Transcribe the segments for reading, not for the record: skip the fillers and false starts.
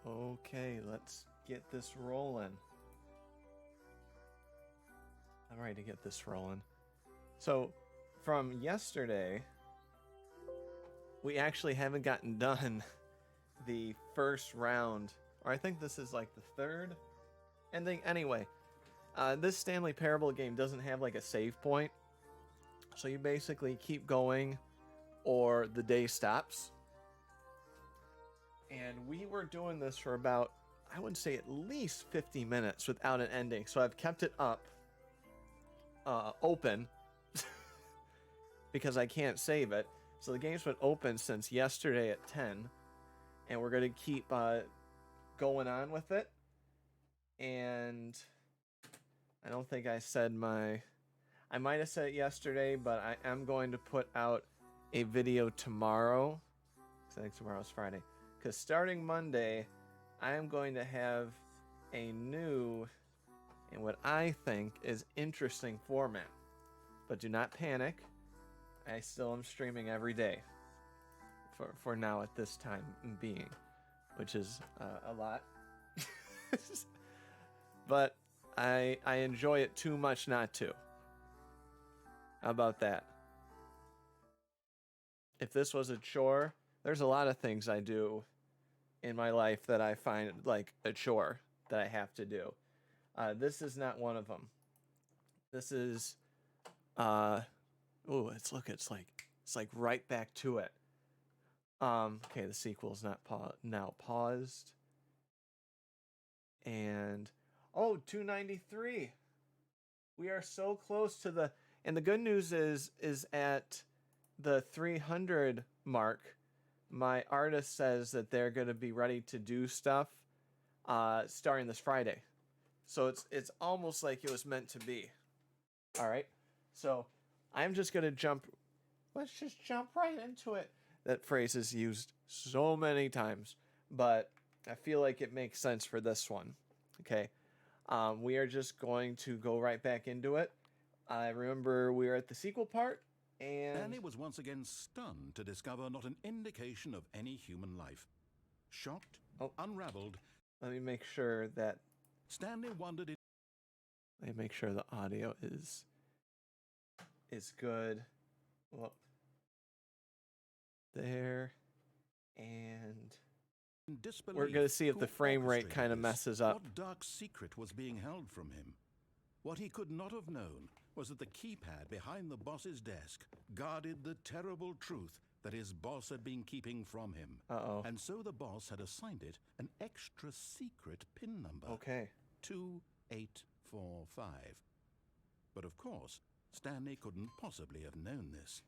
Okay, let's get this rolling. I'm ready to get this rolling. So, from yesterday, we actually haven't gotten done the first round, or I think this is like the third ending. Anyway, this Stanley Parable game doesn't have like a save point, so you basically keep going or the day stops. And we were doing this for about, I would say, at least 50 minutes without an ending. So I've kept it up, open, because I can't save it. So the game's been open since yesterday at 10, and we're going to keep going on with it. And I don't think I said I might have said it yesterday, but I am going to put out a video tomorrow. I think tomorrow's Friday. Because starting Monday, I am going to have a new and what I think is interesting format. But do not panic. I still am streaming every day for now at this time being, which is a lot. But I enjoy it too much not to. How about that? If this was a chore, there's a lot of things I do in my life that I find like a chore that I have to do. This is not one of them. This is it's like right back to it. Okay, the sequel's not now paused. And 293. We are so close to and the good news is at the 300 mark, my artist says that they're going to be ready to do stuff starting this Friday. So it's almost like it was meant to be. All right. So I'm just going to let's just jump right into it. That phrase is used so many times, but I feel like it makes sense for this one. Okay. We are just going to go right back into it. I remember we were at the sequel part, and Stanley was once again stunned to discover not an indication of any human life. Shocked, unraveled, let me make sure that Stanley wondered if... Let me make sure the audio is good. Well, there, and we're going to see if the frame rate kind of messes up. What dark secret was being held from him? What he could not have known was that the keypad behind the boss's desk guarded the terrible truth that his boss had been keeping from him. And so the boss had assigned it an extra secret PIN number. Okay. 2845. But of course, Stanley couldn't possibly have known this.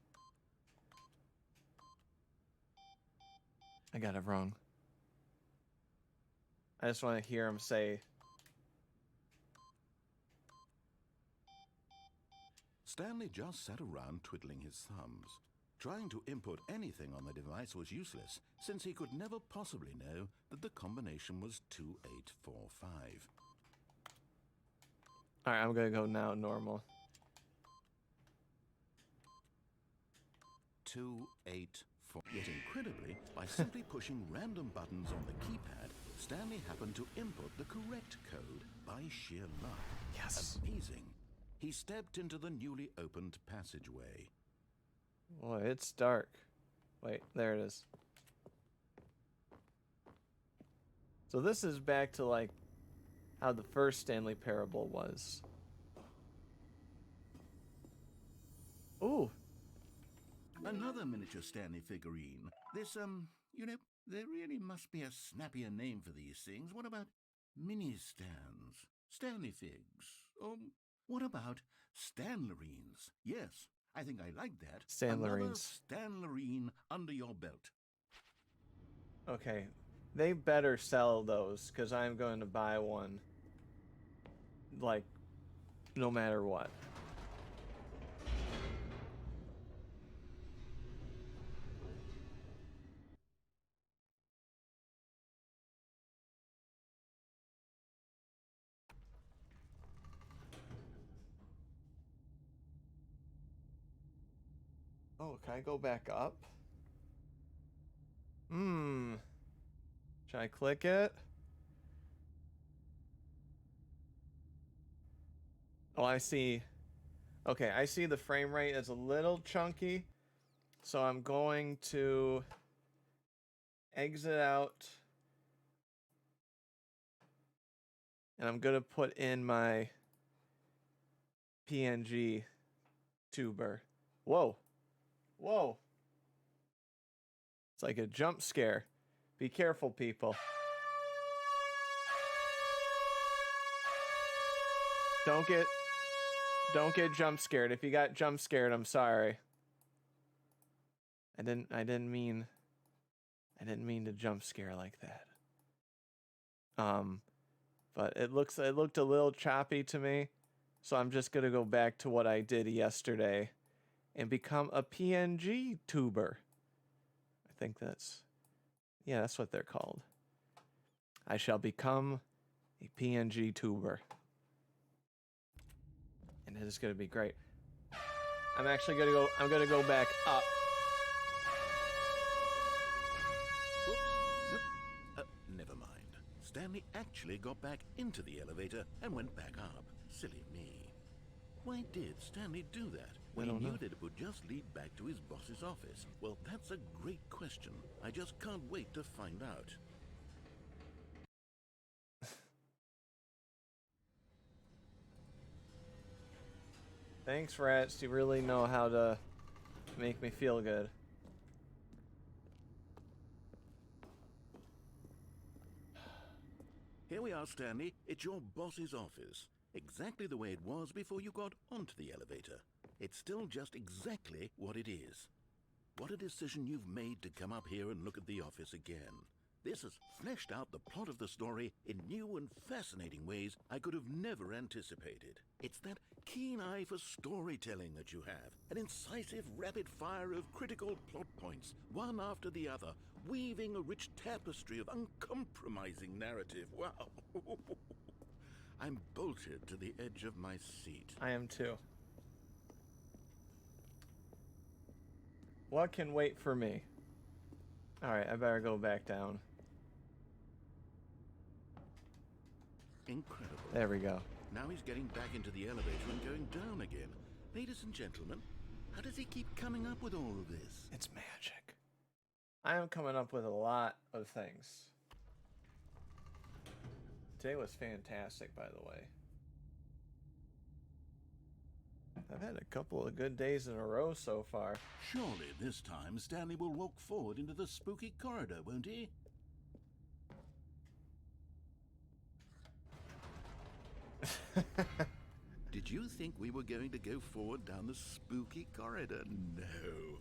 I got it wrong. I just want to hear him say... Stanley just sat around twiddling his thumbs. Trying to input anything on the device was useless, since he could never possibly know that the combination was 2845. Alright, I'm going to go now normal. 284. Yet incredibly, by simply pushing random buttons on the keypad, Stanley happened to input the correct code by sheer luck. Yes. Amazing. He stepped into the newly opened passageway. Boy, it's dark. Wait, there it is. So this is back to like how the first Stanley Parable was. Ooh. Another miniature Stanley figurine. This, there really must be a snappier name for these things. What about mini-stands? Stanley figs? What about Stanlerines? Yes, I think I like that. Another Stanlerine under your belt. Okay. They better sell those, because I'm going to buy one. Like, no matter what. Oh, can I go back up? Should I click it? Oh, I see. Okay, I see the frame rate is a little chunky. So I'm going to exit out. And I'm going to put in my PNG tuber. Whoa. Whoa. It's like a jump scare. Be careful, people. Don't get jump scared. If you got jump scared, I'm sorry. I didn't mean to jump scare like that. But it looked a little choppy to me. So I'm just going to go back to what I did yesterday and become a PNG tuber. I think that's what they're called. I shall become a PNG tuber. And it is going to be great. I'm going to go back up. Whoops. Nope. Never mind. Stanley actually got back into the elevator and went back up. Silly me. Why did Stanley do that when he knew that it would just lead back to his boss's office? Well, that's a great question. I just can't wait to find out. Thanks, Rats. You really know how to make me feel good. Here we are, Stanley. It's your boss's office. Exactly the way it was before you got onto the elevator. It's still just exactly what it is. What a decision you've made to come up here and look at the office again. This has fleshed out the plot of the story in new and fascinating ways I could have never anticipated. It's that keen eye for storytelling that you have, an incisive rapid fire of critical plot points, one after the other, weaving a rich tapestry of uncompromising narrative. Wow. I'm bolted to the edge of my seat. I am too. What can wait for me? Alright, I better go back down. Incredible. There we go. Now he's getting back into the elevator and going down again. Ladies and gentlemen, how does he keep coming up with all of this? It's magic. I am coming up with a lot of things. Today was fantastic, by the way. I've had a couple of good days in a row so far. Surely this time Stanley will walk forward into the spooky corridor, won't he? Did you think we were going to go forward down the spooky corridor? No.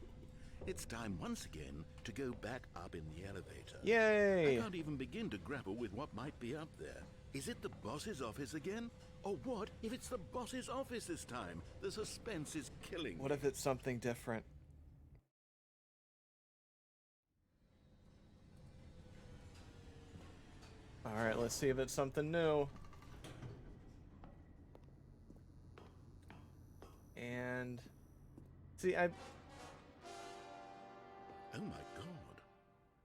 It's time once again to go back up in the elevator. Yay! I can't even begin to grapple with what might be up there. Is it the boss's office again? Or what if it's the boss's office this time? The suspense is killing me. What if it's something different? Alright, let's see if it's something new. And... see, Oh my god.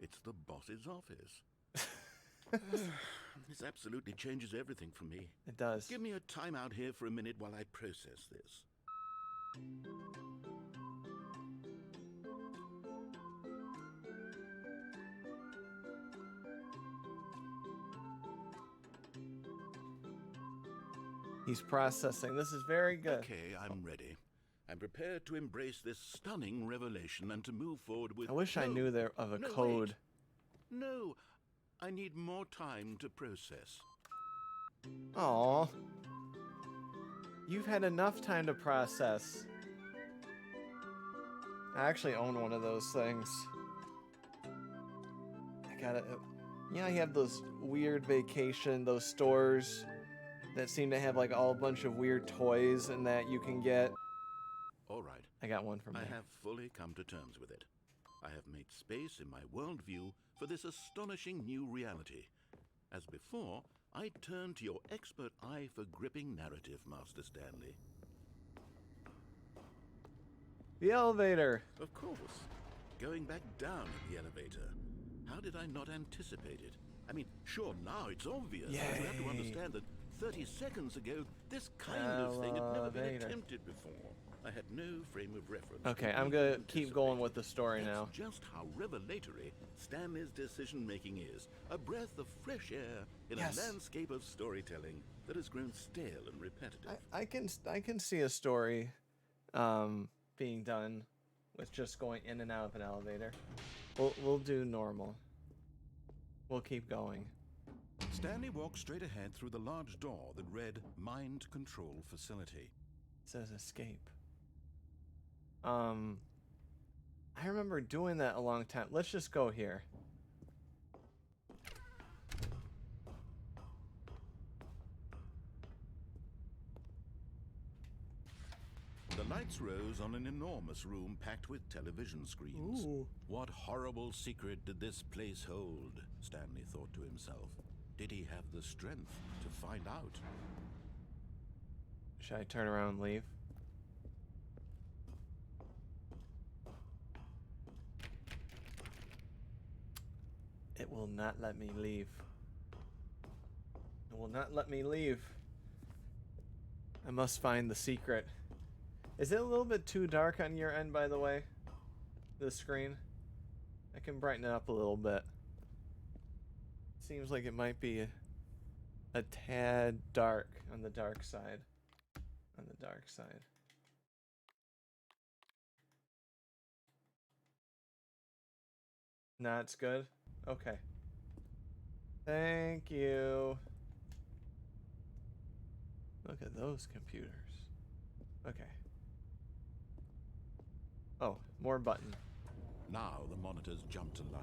It's the boss's office. This absolutely changes everything for me. It does. Give me a timeout here for a minute while I process this. He's processing. This is very good. Okay, I'm ready. I'm prepared to embrace this stunning revelation and to move forward with... I wish I knew there of a code. Wait. No, I need more time to process. Aww. You've had enough time to process. I actually own one of those things. I got it. You know, you have those weird vacation, those stores that seem to have like all a bunch of weird toys and that you can get. All right. I got one from I there. have fully come to terms with it. I have made space in my worldview for this astonishing new reality. As before, I turn to your expert eye for gripping narrative, Master Stanley. The elevator. Of course. Going back down in the elevator. How did I not anticipate it? I mean, sure, now it's obvious. But you have to understand that 30 seconds ago, This kind of thing had never been Elevator. attempted before. I had no frame of reference. Okay, to I'm even gonna keep going anticipate with the story That's now. just how revelatory Stanley's decision-making is. A breath of fresh air in Yes. a landscape of storytelling that has grown stale and repetitive. I can see a story being done with just going in and out of an elevator. We'll do normal. We'll keep going. Stanley walked straight ahead through the large door that read Mind Control Facility. It says escape. I remember doing that a long time. Let's just go here. The lights rose on an enormous room packed with television screens. Ooh. What horrible secret did this place hold? Stanley thought to himself. Did he have the strength to find out? Should I turn around and leave? It will not let me leave. It will not let me leave. I must find the secret. Is it a little bit too dark on your end, by the way? The screen? I can brighten it up a little bit. Seems like it might be a tad dark on the dark side. On the dark side. Nah, it's good. Okay. Thank you. Look at those computers. Okay. Oh, more button. Now the monitors jumped to life,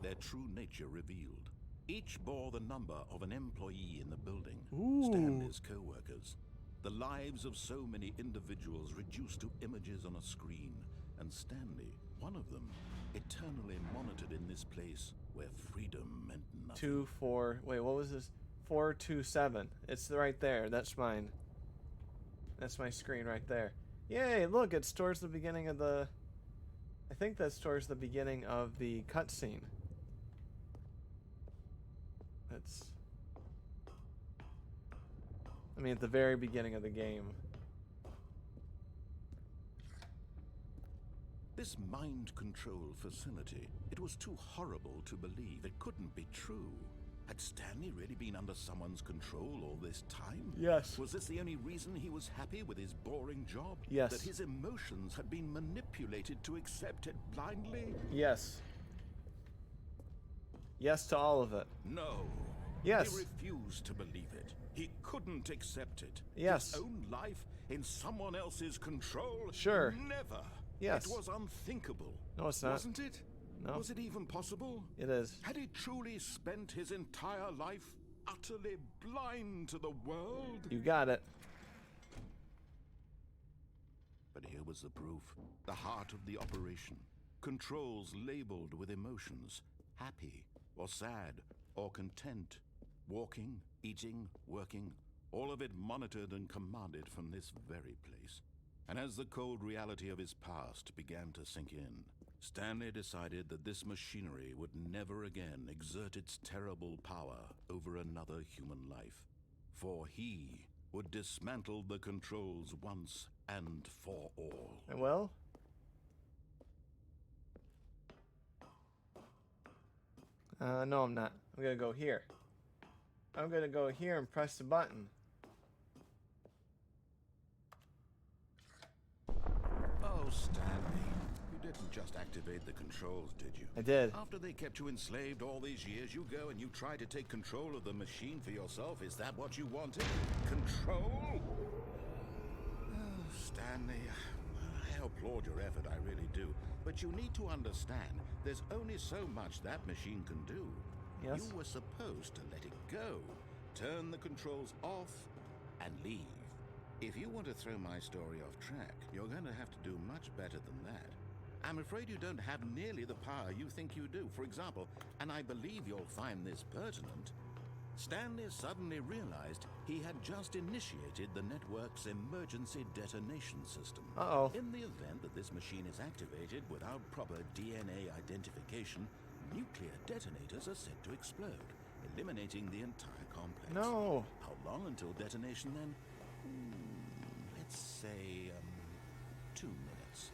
their true nature revealed. Each bore the number of an employee in the building, Ooh. Stanley's co-workers. The lives of so many individuals reduced to images on a screen, and Stanley, one of them, eternally monitored in this place where freedom meant nothing. 4. Wait, what was this? 427. It's right there. That's mine. That's my screen right there. Yay! Look, it's towards the beginning of the. I think that's towards the beginning of the cutscene. That's. I mean, at the very beginning of the game. This mind control facility, it was too horrible to believe. It couldn't be true. Had Stanley really been under someone's control all this time? Yes. Was this the only reason he was happy with his boring job? Yes. That his emotions had been manipulated to accept it blindly? Yes. Yes to all of it. No. Yes. He refused to believe it. He couldn't accept it. Yes. His own life in someone else's control? Sure. Never. Yes. It was unthinkable. No, it's not. Wasn't it? No. Was it even possible? It is. Had he truly spent his entire life utterly blind to the world? You got it. But here was the proof. The heart of the operation. Controls labeled with emotions. Happy, or sad, or content. Walking, eating, working. All of it monitored and commanded from this very place. And as the cold reality of his past began to sink in, Stanley decided that this machinery would never again exert its terrible power over another human life. For he would dismantle the controls once and for all. Well. No, I'm not. I'm gonna go here. I'm gonna go here and press the button. Oh, Stanley, you didn't just activate the controls, did you? I did. After they kept you enslaved all these years, you go and you try to take control of the machine for yourself. Is that what you wanted? Control? Oh, Stanley, I applaud your effort, I really do. But you need to understand, there's only so much that machine can do. Yes. You were supposed to let it go, turn the controls off, and leave. If you want to throw my story off track, you're going to have to do much better than that. I'm afraid you don't have nearly the power you think you do. For example, and I believe you'll find this pertinent, Stanley suddenly realized he had just initiated the network's emergency detonation system. Uh-oh. In the event that this machine is activated without proper DNA identification, nuclear detonators are set to explode, eliminating the entire complex. No. How long until detonation then? say, 2 minutes.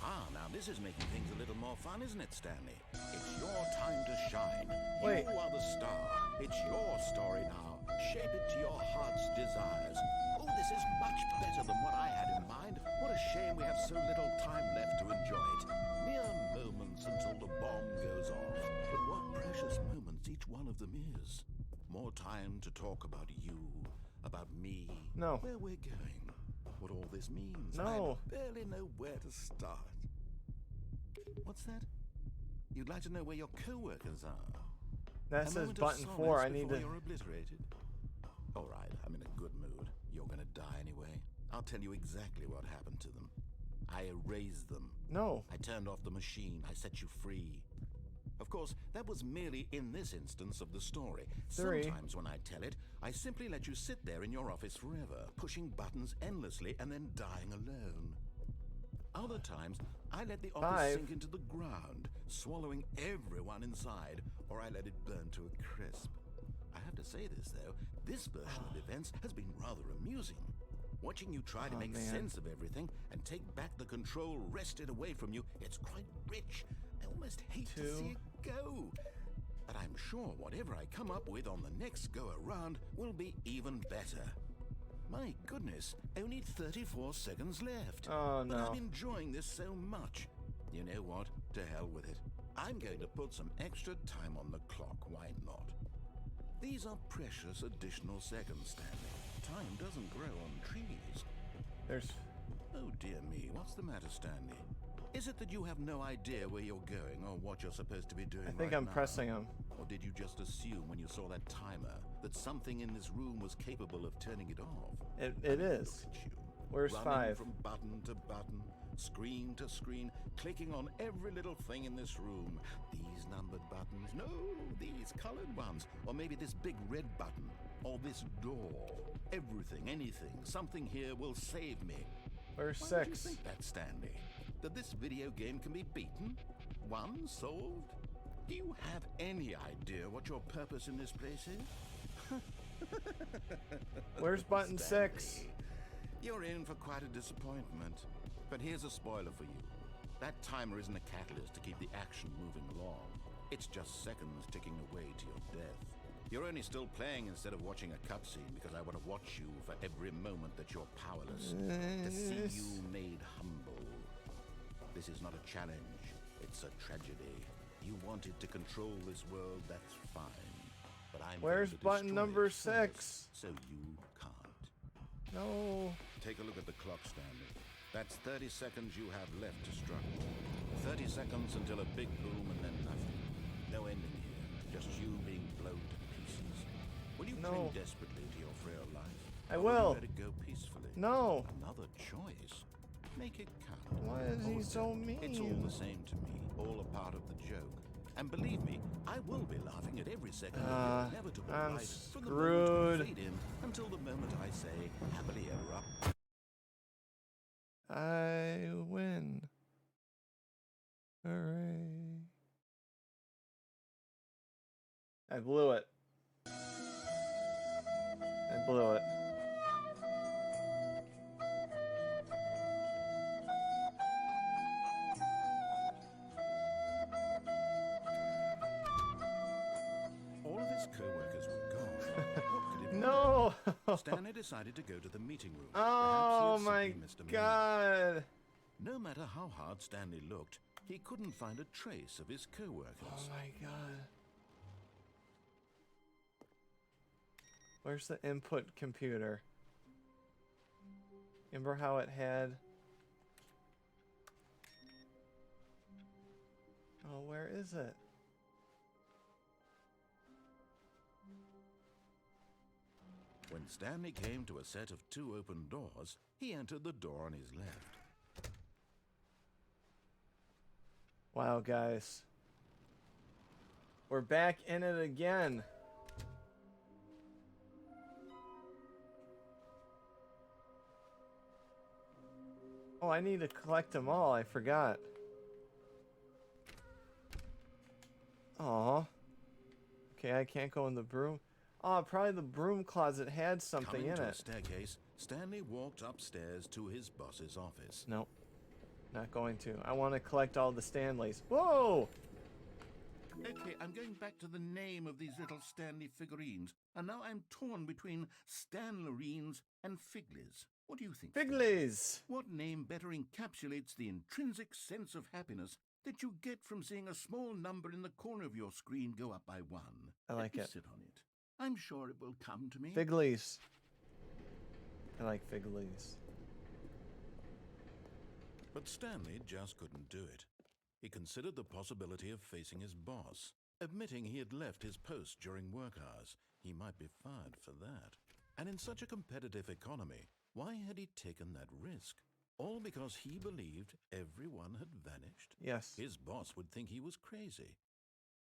Ah, now this is making things a little more fun, isn't it, Stanley? It's your time to shine. Wait. You are the star. It's your story now. Shape it to your heart's desires. Oh, this is much better than what I had in mind. What a shame we have so little time left to enjoy it. Mere moments until the bomb goes off. But what precious moments each one of them is. More time to talk about you, about me, No. where we're going, what all this means. No. I barely know where to start. What's that? You'd like to know where your co-workers are? That A says moment of button solace 4. I need before to. You're obliterated. All right, I'm in a good mood. You're gonna die anyway. I'll tell you exactly what happened to them. I erased them. No. I turned off the machine. I set you free. Of course, that was merely in this instance of the story. 3. Sometimes when I tell it, I simply let you sit there in your office forever, pushing buttons endlessly and then dying alone. Other times, I let the office 5. sink into the ground, swallowing everyone inside, or I let it burn to a crisp. I have to say this, though, this version of events has been rather amusing. Watching you try to make man. sense of everything and take back the control wrested away from you, it's quite rich. I almost hate to 2. see it go. But I'm sure whatever I come up with on the next go-around will be even better. My goodness, only 34 seconds left. Oh, But no. I'm enjoying this so much. You know what? To hell with it. I'm going to put some extra time on the clock, why not? These are precious additional seconds, Stanley. Time doesn't grow on trees. There's. Oh dear me, what's the matter, Stanley? Is it that you have no idea where you're going or what you're supposed to be doing I think right I'm now? pressing him. Or did you just assume when you saw that timer that something in this room was capable of turning it off? It Look is. at you. Where's Running 5? from button to button, screen to screen, clicking on every little thing in this room. These numbered buttons, no, these colored ones. Or maybe this big red button, or this door. Everything, anything, something here will save me. Where's Why would you 6? think that, Stanley? That this video game can be beaten? Won? Solved? Do you have any idea what your purpose in this place is? Where's button 6? Stanley, you're in for quite a disappointment. But here's a spoiler for you. That timer isn't a catalyst to keep the action moving along. It's just seconds ticking away to your death. You're only still playing instead of watching a cutscene because I want to watch you for every moment that you're powerless. To see you made humble. This is not a challenge. It's a tragedy. You wanted to control this world, that's fine. But I'm Where's going to button destroy number it first, 6? so you can't. No. Take a look at the clock, Stanley. That's 30 seconds you have left to struggle. 30 seconds until a big boom and then nothing. No ending here. Just you being blown to pieces. Will you No. cling desperately to your frail life? I Or will. you let it go peacefully? No. Another choice. Make it count. Why is he so It's all mean? the same to me. All a part of the joke. And believe me, I will be laughing at every second of your inevitable I'm life from the moment screwed. we fade in until the moment I say happily ever up. I win. Hooray. I blew it. I blew it. All of his co-workers were gone. What could it mean? No. Stanley decided to go to the meeting room. Oh Perhaps he had my simply missed a meeting. god. No matter how hard Stanley looked, he couldn't find a trace of his Oh co-workers. my god. Where's the input computer? Remember how it had... Oh, where is it? When Stanley came to a set of 2 open doors, he entered the door on his left. Wow, guys. We're back in it again. Oh, I need to collect them all. I forgot. Aw. Okay, I can't go in the broom. Oh, probably the broom closet had something Coming in to a it. staircase, Stanley walked upstairs to his boss's office. Nope. Not going to. I want to collect all the Stanleys. Whoa! Okay, I'm going back to the name of these little Stanley figurines, and now I'm torn between Stanlerines and Figlies. What do you think? Figlies! What name better encapsulates the intrinsic sense of happiness that you get from seeing a small number in the corner of your screen go up by 1? I like Let me it. sit on it. I'm sure it will come to me. Figlies. I like Figlies. But Stanley just couldn't do it. He considered the possibility of facing his boss, admitting he had left his post during work hours. He might be fired for that. And in such a competitive economy, why had he taken that risk? All because he believed everyone had vanished? Yes. His boss would think he was crazy.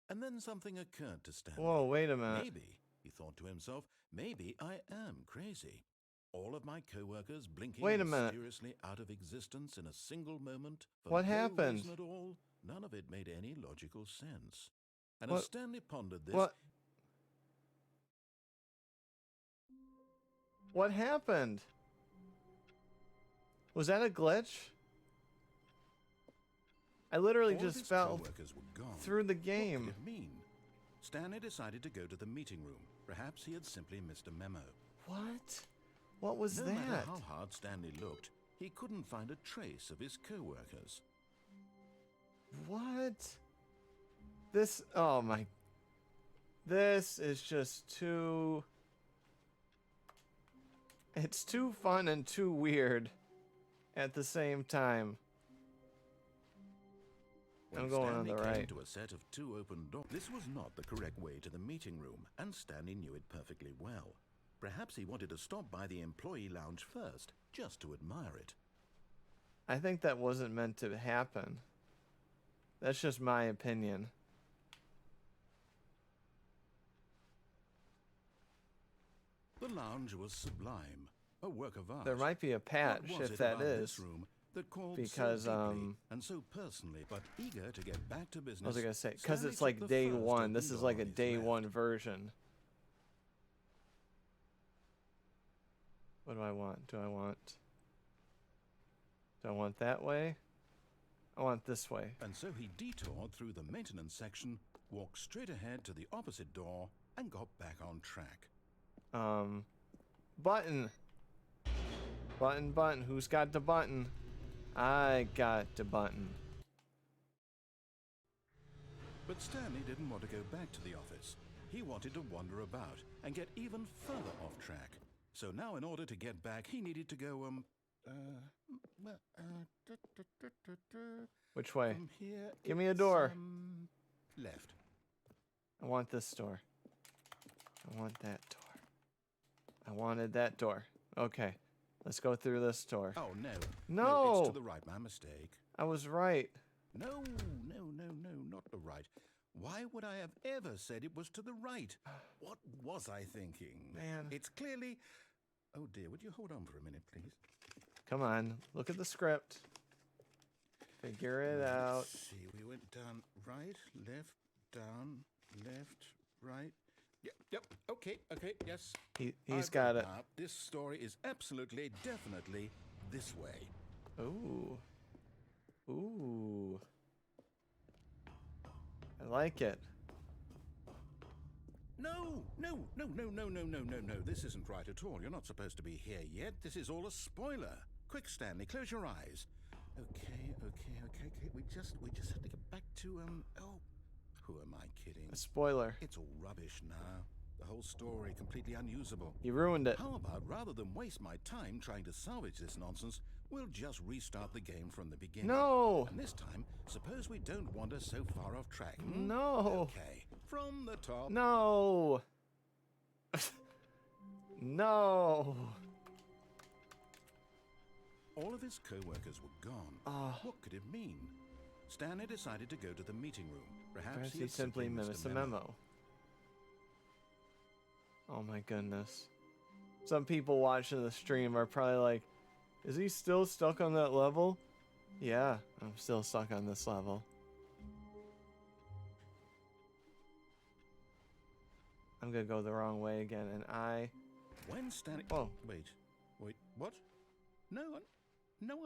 And then something occurred to Stanley. Whoa, wait a minute. Maybe, he thought to himself, maybe I am crazy. All of my co-workers blinking Wait a minute. mysteriously out of existence in a single moment for What no happened? reason at all. None of it made any logical sense. And What- as Stanley pondered this, What happened? Was that a glitch? I literally all of just his fell co-workers were gone. through the What game. could it mean? Stanley decided to go to the meeting room. Perhaps he had simply missed a memo. What? What was No that? matter how hard Stanley looked, he couldn't find a trace of his co-workers. What? This, oh my. This is just too. It's too fun and too weird at the same time. When I'm going Stanley on the came right. to a set of 2 open doors. This was not the correct way to the meeting room, and Stanley knew it perfectly well. Perhaps he wanted to stop by the employee lounge first, just to admire it. I think that wasn't meant to happen. That's just my opinion. The lounge was sublime, a work of art. There might be a patch What was if it that about is. this room that called because, so deeply and so personally, but eager to get back to business? What was I gonna say? Because Stanley it's took like the day first one. open This is door like a on his day left. one version. What do I want? Do I want that way? I want this way. And so he detoured through the maintenance section, walked straight ahead to the opposite door, and got back on track. Button. Button. Who's got the button? I got the button. But Stanley didn't want to go back to the office. He wanted to wander about and get even further off track. So now in order to get back, he needed to go, Which way? from here. Give me a it's, door. Left. I want this door. I want that door. I wanted that door. Okay. Let's go through this door. Oh, no. No! It's to the right. My mistake. I was right. No, not the right. Why would I have ever said it was to the right? What was I thinking? Man. It's clearly... Oh, dear. Would you hold on for a minute, please? Come on. Look at the script. Figure it out. Let's see, we went down right, left, down, left, right. Yep. Okay, yes. He's I've got it. now. This story is absolutely, definitely this way. Ooh. Ooh. I like it. No. This isn't right at all. You're not supposed to be here yet. This is all a spoiler. Quick, Stanley, close your eyes. Okay. We just have to get back to, oh, who am I kidding? A spoiler. It's all rubbish now. The whole story completely unusable. You ruined it. How about, rather than waste my time trying to salvage this nonsense, we'll just restart the game from the beginning. No. And this time, suppose we don't wander so far off track. Hmm? No. Okay, from the top. No. No. All of his co-workers were gone. Ah. What could it mean? Stanley decided to go to the meeting room. Perhaps Perhaps he he had simply missed a memo. Oh my goodness. Some people watching the stream are probably like, is he still stuck on that level? Yeah, I'm still stuck on this level. I'm gonna go the wrong way again, and I... When Stanley... Oh. Wait. What? No,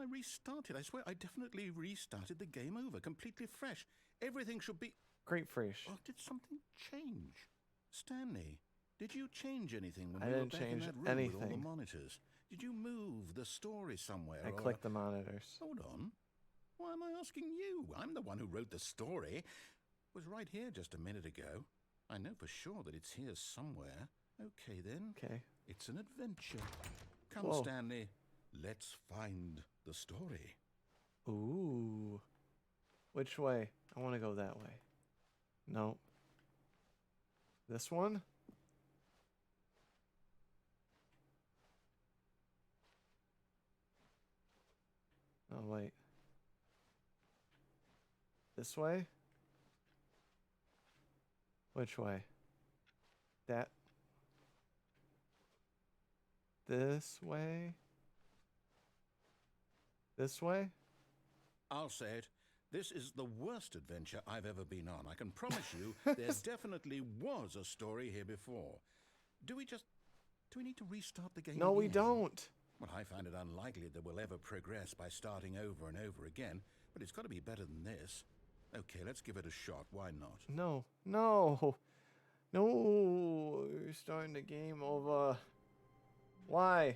I restarted. I swear I definitely restarted the game over, completely fresh. Everything should be... Great fresh. Oh, did something change? Stanley, did you change anything when I we were didn't back in change that room with all the anything. monitors? Did you move the story somewhere? I clicked the monitors. Hold on. Why am I asking you? I'm the one who wrote the story. It was right here just a minute ago. I know for sure that it's here somewhere. Okay, then. Okay. It's an adventure. Come, Whoa. Stanley. Let's find the story. Ooh. Which way? I want to go that way. No. This one? Oh, wait. This way? Which way? That? This way? This way? I'll say it. This is the worst adventure I've ever been on. I can promise you there definitely was a story here before. Do we need to restart the game No, we again? don't. Well, I find it unlikely that we'll ever progress by starting over and over again, but it's got to be better than this. Okay, let's give it a shot. Why not? No. No. No. You're starting the game over. Why?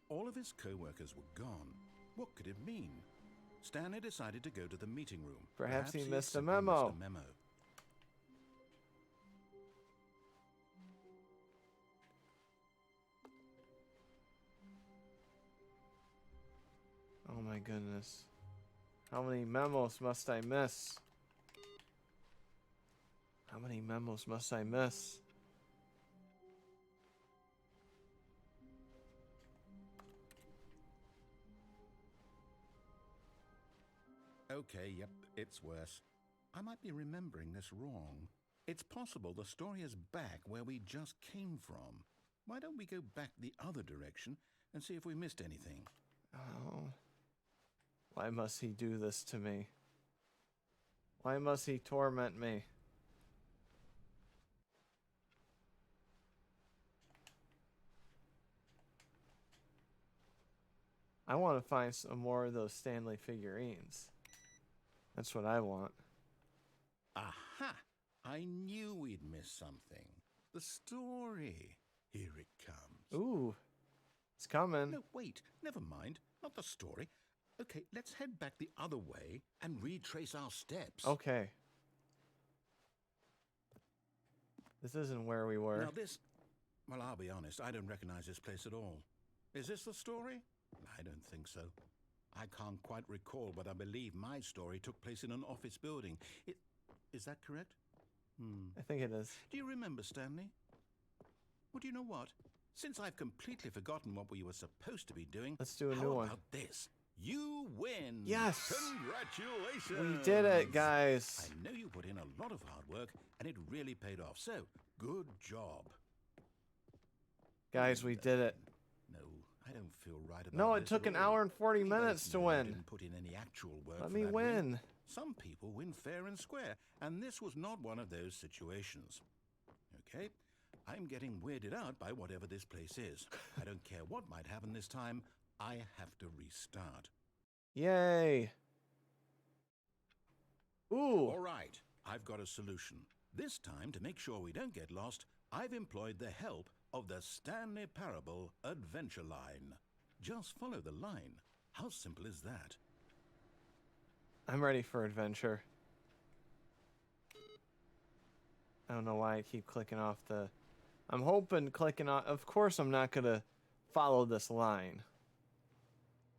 All of his co-workers were gone. What could it mean? Stanley decided to go to the meeting room. Perhaps he missed a simply memo. missed a memo. Oh my goodness. How many memos must I miss? How many memos must I miss? Okay, yep, it's worse. I might be remembering this wrong. It's possible the story is back where we just came from. Why don't we go back the other direction and see if we missed anything? Oh. Why must he do this to me? Why must he torment me? I want to find some more of those Stanley figurines. That's what I want. Aha! I knew we'd miss something. The story. Here it comes. Ooh. It's coming. No, wait. Never mind. Not the story. Okay, let's head back the other way and retrace our steps. Okay. This isn't where we were. Now this... Well, I'll be honest. I don't recognize this place at all. Is this the story? I don't think so. I can't quite recall, but I believe my story took place in an office building. Is that correct? I think it is. Do you remember, Stanley? Well, do you know what? Since I've completely forgotten what we were supposed to be doing, Let's do a how new one. about this? You win! Yes! Congratulations! We did it, guys. I know you put in a lot of hard work, and it really paid off. So, good job. Guys, we did it. No, I don't feel right about No, it this took at an all. hour and 40 Anybody minutes can to know I win. didn't put in any actual work Let for me that win. Some people win fair and square, and this was not one of those situations. Okay, I'm getting weirded out by whatever this place is. I don't care what might happen this time. I have to restart. Yay. Ooh. All right, I've got a solution. This time, to make sure we don't get lost, I've employed the help of the Stanley Parable Adventure Line. Just follow the line. How simple is that? I'm ready for adventure. I don't know why I keep clicking off the... I'm hoping clicking off... Of course I'm not going to follow this line.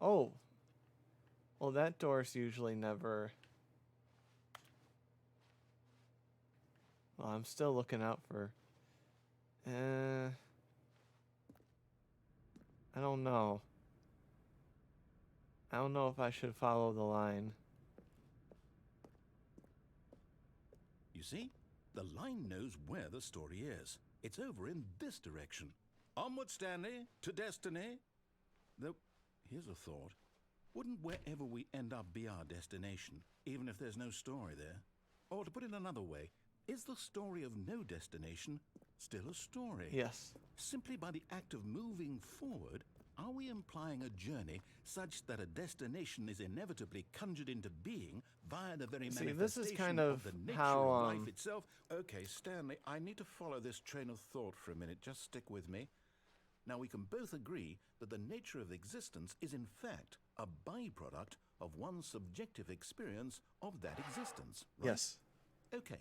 Oh. Well, that door's usually never... Well, I'm still looking out for... I don't know. I don't know if I should follow the line. You see, the line knows where the story is. It's over in this direction. Onward, Stanley, to destiny. Though, here's a thought. Wouldn't wherever we end up be our destination, even if there's no story there? Or to put it another way, Is the story of no destination still a story? Yes. Simply by the act of moving forward, are we implying a journey such that a destination is inevitably conjured into being via the very See, manifestation this is kind of the nature how, of life itself? Okay, Stanley, I need to follow this train of thought for a minute. Just stick with me. Now, we can both agree that the nature of existence is in fact a byproduct of one's subjective experience of that existence, right? Yes. Okay.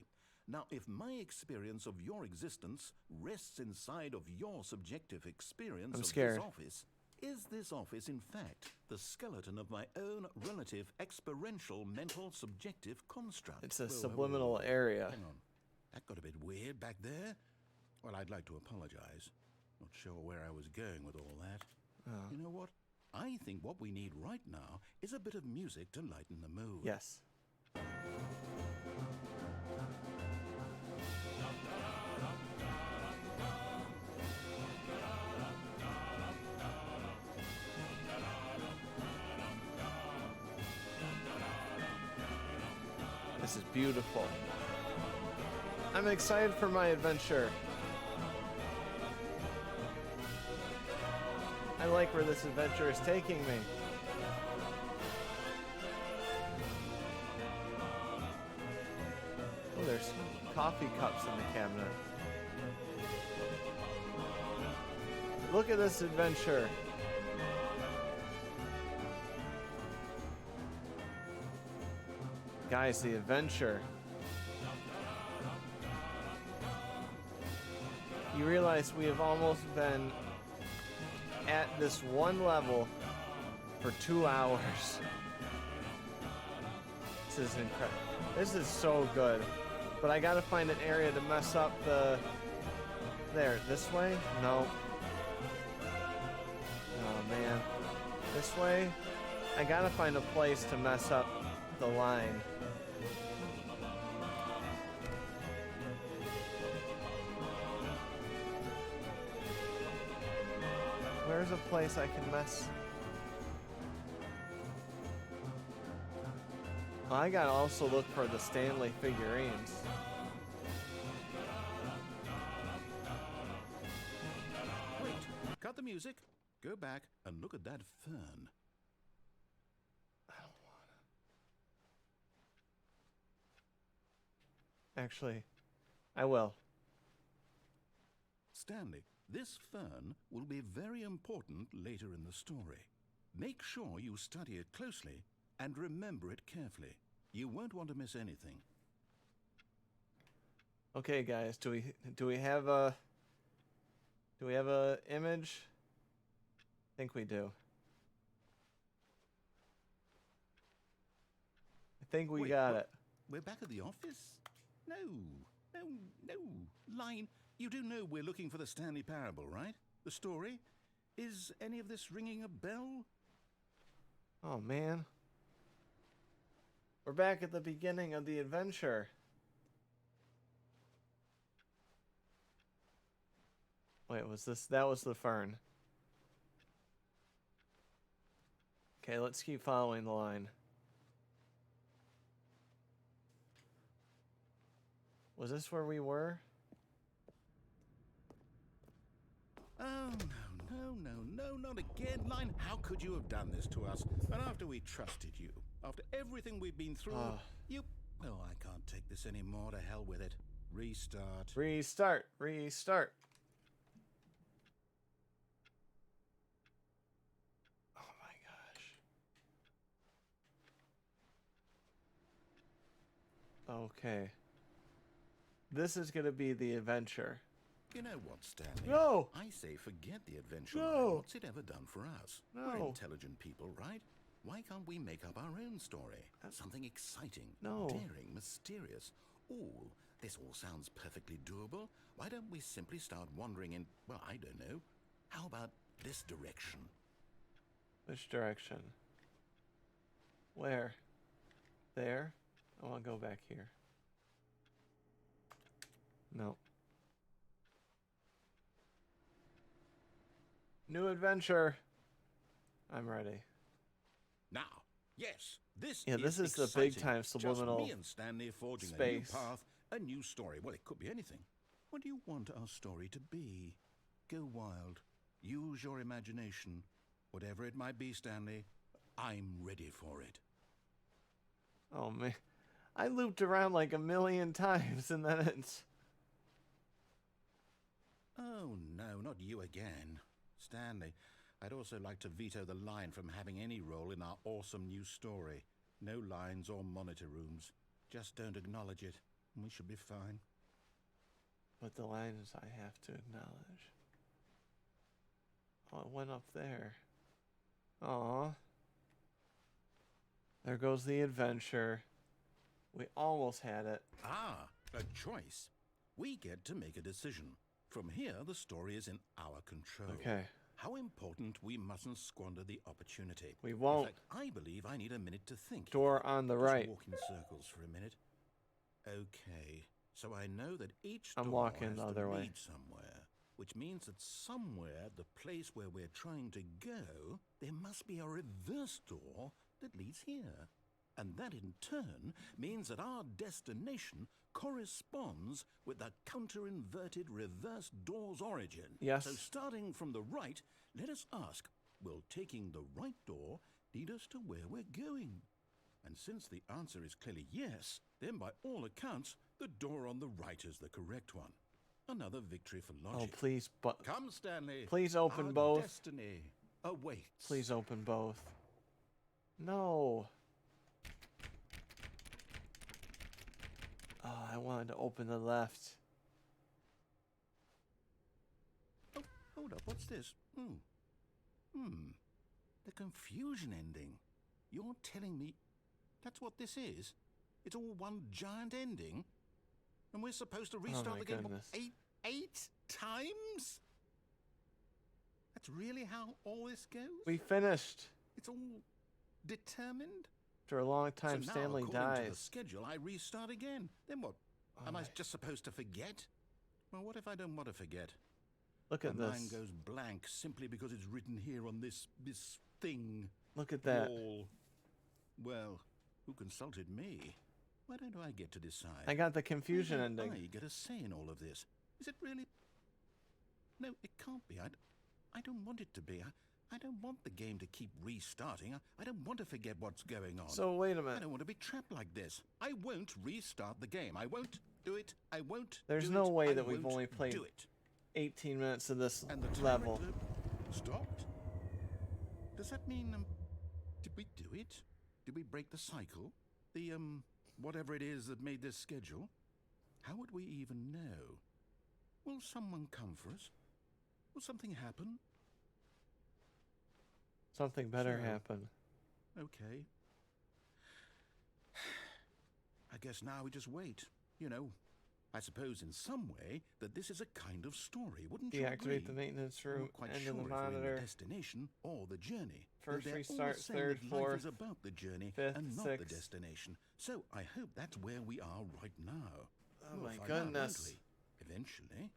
Now, if my experience of your existence rests inside of your subjective experience I'm of scared. this office, is this office, in fact, the skeleton of my own relative experiential mental subjective construct? It's a Whoa, whoa, whoa, subliminal whoa. area. Hang on. That got a bit weird back there. Well, I'd like to apologize. Not sure where I was going with all that. Oh. You know what? I think what we need right now is a bit of music to lighten the mood. Yes. This is beautiful. I'm excited for my adventure. I like where this adventure is taking me. Oh, there's coffee cups in the cabinet. Look at this adventure. Guys, the adventure. You realize we have almost been at this one level for 2 hours. This is incredible. This is so good. But I gotta find an area to mess up the... There, this way? No. Oh man. This way? I gotta find a place to mess up the line. Where's a place I can mess? Well, I gotta also look for the Stanley figurines. Wait, cut the music, go back and look at that fern. I don't wanna. Actually, I will. Stanley, this fern will be very important later in the story. Make sure you study it closely and remember it carefully. You won't want to miss anything. Okay, guys, do we have a image? I think we do. I think we Wait, got what? it. We're back at the office? No. Line, you do know we're looking for the Stanley Parable, right? The story? Is any of this ringing a bell? Oh man. We're back at the beginning of the adventure. Wait, that was the fern. Okay, let's keep following the line. Was this where we were? Oh, no, not again. Line, how could you have done this to us? And after we trusted you, after everything we've been through, you... Oh, I can't take this anymore. To hell with it. Restart. Restart. Oh my gosh. Okay. This is gonna be the adventure. You know what, Stanley? No! I say forget the adventure. No! What's it ever done for us? No. We're intelligent people, right? Why can't we make up our own story? Something exciting, No. daring, mysterious. Ooh, this all sounds perfectly doable. Why don't we simply start wandering in, well, I don't know. How about this direction? Which direction? Where? There? I want to go back here. No. New adventure. I'm ready. Now, yes, this Yeah, this is the exciting. big time subliminal Just me and Stanley forging space. a new path A new story. Well, it could be anything. What do you want our story to be? Go wild. Use your imagination. Whatever it might be, Stanley, I'm ready for it. Oh, man. I looped around like a million times and then it's... Oh, no, not you again. Stanley, I'd also like to veto the line from having any role in our awesome new story. No lines or monitor rooms. Just don't acknowledge it, and we should be fine. But the lines I have to acknowledge. Oh, it went up there. Aw. There goes the adventure. We almost had it. Ah, a choice. We get to make a decision. From here, the story is in our control. Okay. How important we mustn't squander the opportunity. We won't. In fact, I believe I need a minute to think. Door on the Just right. walk in circles for a minute. Okay, so I know that each I'm door walking has the to other way. lead somewhere, which means that somewhere, the place where we're trying to go, there must be a reverse door that leads here. And that in turn means that our destination corresponds with the counter-inverted reverse door's origin. Yes. So starting from the right, let us ask, will taking the right door lead us to where we're going? And since the answer is clearly yes, then by all accounts, the door on the right is the correct one. Another victory for logic. Oh, please, but Come, Stanley. please open Our both. destiny awaits. Please open both. No. Oh, I wanted to open the left. Oh, hold up. What's this? The confusion ending. You're telling me that's what this is? It's all one giant ending? And we're supposed to restart my the game goodness. eight times? That's really how all this goes? We finished. It's all determined? After a long time, so now, Stanley according to the dies. schedule, I restart again. Then what? Oh Am I my- just supposed to forget? Well, what if I don't want to forget? Look at My mind this. goes blank simply because it's written here on this thing. Look at that. Wall. Well, who consulted me? Why don't I get to decide? I got the confusion Why don't ending. I get a say in all of this. Is it really? No, it can't be. I don't want it to be. I don't want the game to keep restarting. I don't want to forget what's going on. So wait a I minute. don't want to be trapped like this. I won't restart the game. I won't do it. I won't. There's do no it. way I that we've won't only played do it. 18 minutes of this And the timer level. stopped. Does that mean did we do it? Did we break the cycle? The whatever it is that made this schedule? How would we even know? Will someone come for us? Will something happen? Something better So- happened. Okay. I guess now we just wait. You know, I suppose in some way that this is a kind of story, wouldn't you agree? Deactivate the maintenance I'm room. not quite End sure of the if we're in monitor. the destination or the journey. though First they're all restart, saying third, that fourth, life is about the journey fifth, and not sixth. the destination. So I hope that's where we are right now. Oh We'll my find out, goodness. won't we? Eventually.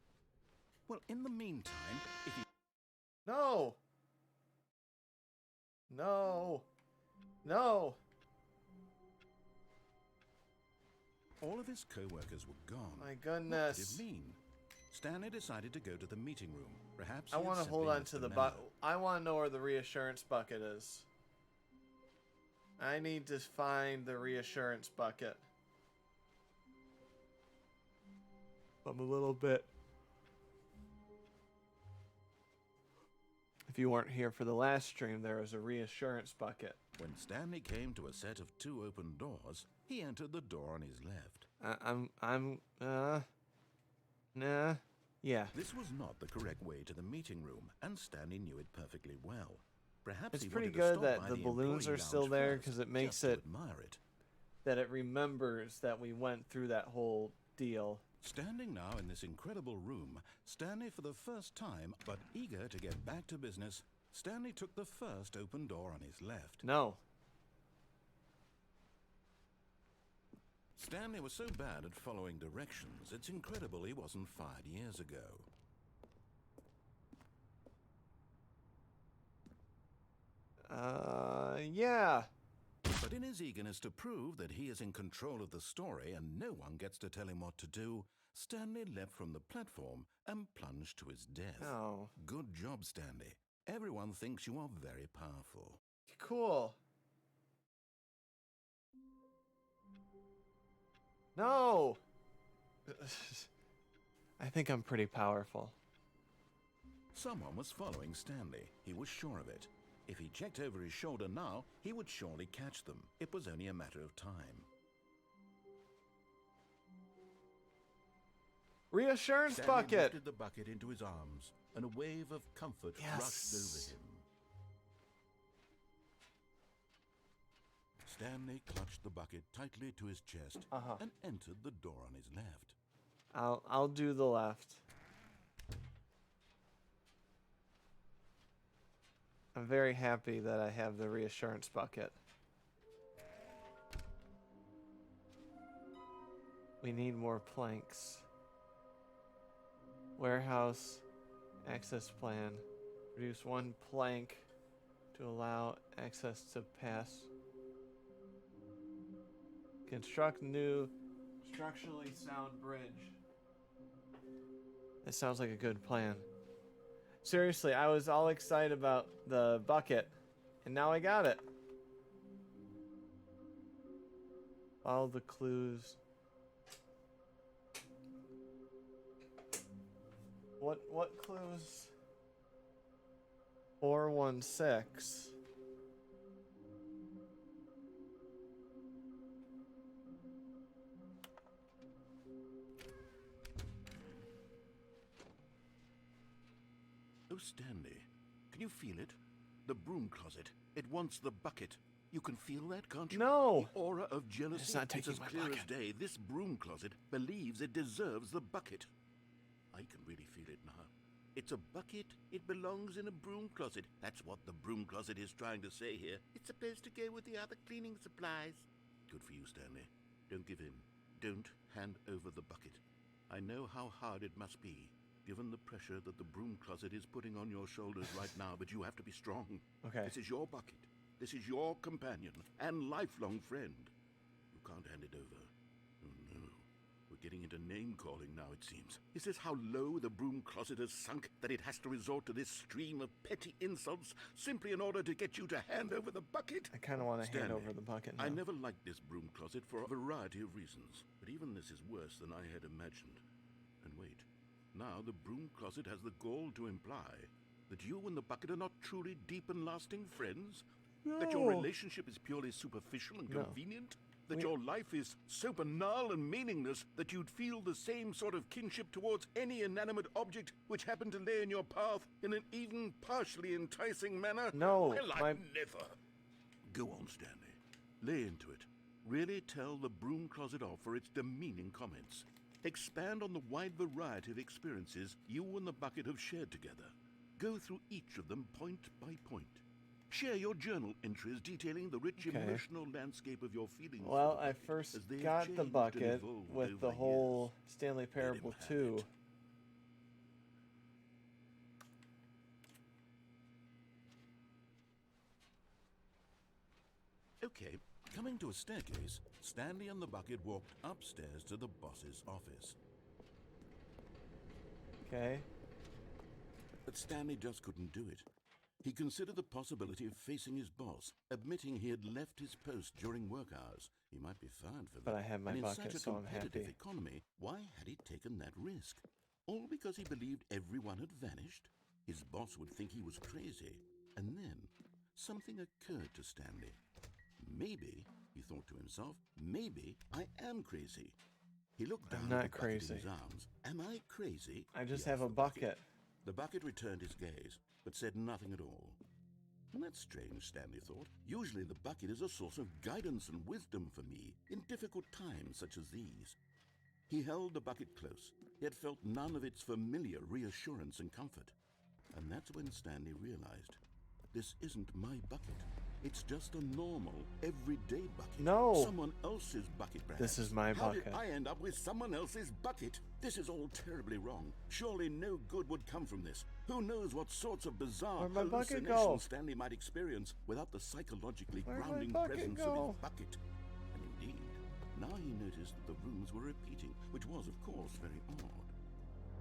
Well, in the meantime, if you No! No! No! all of his co-workers were gone. My What did goodness. it mean? Stanley decided to go to the meeting room. Perhaps I he had want to hold simply on missed to the memo. bucket. I want to know where the reassurance bucket is. I need to find the reassurance bucket. I'm a little bit. If you weren't here for the last stream, there was a reassurance bucket. When Stanley came to a set of 2 open doors, he entered the door on his left. Nah. Yeah. This was not the correct way to the meeting room, and Stanley knew it perfectly well. Perhaps It's he pretty wanted good to stop that by the balloons employee are still lounge there first, 'cause it makes just to it- admire it. That it remembers that we went through that whole deal. Standing now in this incredible room, Stanley for the first time, but eager to get back to business, Stanley took the first open door on his left. No. Stanley was so bad at following directions, it's incredible he wasn't fired years ago. Yeah. But But in his eagerness to prove that he is in control of the story and no one gets to tell him what to do, Stanley leapt from the platform and plunged to his death. Oh. Good job, Stanley. Everyone thinks you are very powerful. Cool. No! I think I'm pretty powerful. Someone was following Stanley. He was sure of it. If he checked over his shoulder now, he would surely catch them. It was only a matter of time. Reassurance Stanley bucket! lifted the bucket into his arms, and a wave of comfort rushed over him. Stanley clutched the bucket tightly to his chest and entered the door on his left. I'll do the left. I'm very happy that I have the reassurance bucket. We need more planks. Warehouse access plan. Reduce 1 plank to allow access to pass. Construct new structurally sound bridge. That sounds like a good plan. Seriously, I was all excited about the bucket, and now I got it. Follow the clues. What clues? 416. Oh, Stanley, can you feel it? The broom closet. It wants the bucket. You can feel that, can't you? No! The aura of jealousy. It's not taking as my clear as bucket. day. This broom closet believes it deserves the bucket. I can really feel it now. It's a bucket. It belongs in a broom closet. That's what the broom closet is trying to say here. It's supposed to go with the other cleaning supplies. Good for you, Stanley. Don't give in. Don't hand over the bucket. I know how hard it must be, given the pressure that the broom closet is putting on your shoulders right now, but you have to be strong. Okay. This is your bucket. This is your companion and lifelong friend. You can't hand it over. Oh, no. We're getting into name-calling now, it seems. Is this how low the broom closet has sunk, that it has to resort to this stream of petty insults simply in order to get you to hand over the bucket? I kind of want to hand Stanley, over the bucket now. I never liked this broom closet for a variety of reasons, but even this is worse than I had imagined. And wait. Now the broom closet has the gall to imply that you and the bucket are not truly deep and lasting friends? No. That your relationship is purely superficial and No. convenient? That your life is so banal and meaningless that you'd feel the same sort of kinship towards any inanimate object which happened to lay in your path in an even partially enticing manner? No, Well, my- I'd never. Go on, Stanley. Lay into it. Really tell the broom closet off for its demeaning comments. Expand on the wide variety of experiences you and the bucket have shared together. Go through each of them point by point. Share your journal entries detailing the rich emotional landscape of your feelings. Well, for the I bucket first as they have got the changed and bucket evolved with over the years. whole Stanley Parable have 2. it. Okay, coming to a staircase, Stanley and the bucket walked upstairs to the boss's office. Okay. But Stanley just couldn't do it. He considered the possibility of facing his boss, admitting he had left his post during work hours. He might be fired for that. But I have my and in bucket, such a so I'm competitive happy. economy, why had he taken that risk? All because he believed everyone had vanished? His boss would think he was crazy. And then, something occurred to Stanley. Maybe, he thought to himself, maybe I am crazy. He looked down not at the bucket crazy. in his arms. Am I crazy? I just He have asked a the bucket. The bucket returned his gaze, but said nothing at all. That's strange, Stanley thought. Usually the bucket is a source of guidance and wisdom for me in difficult times such as these. He held the bucket close, yet felt none of its familiar reassurance and comfort. And that's when Stanley realized, this isn't my bucket. It's just a normal, everyday bucket. No. Someone else's bucket, perhaps. This is my How bucket. did I end up with someone else's bucket? This is all terribly wrong. Surely no good would come from this. Who knows what sorts of bizarre Where'd my bucket go? hallucinations Stanley might experience without the psychologically Where'd my grounding bucket presence go? of his bucket. And indeed, now he noticed that the rooms were repeating, which was, of course, very odd.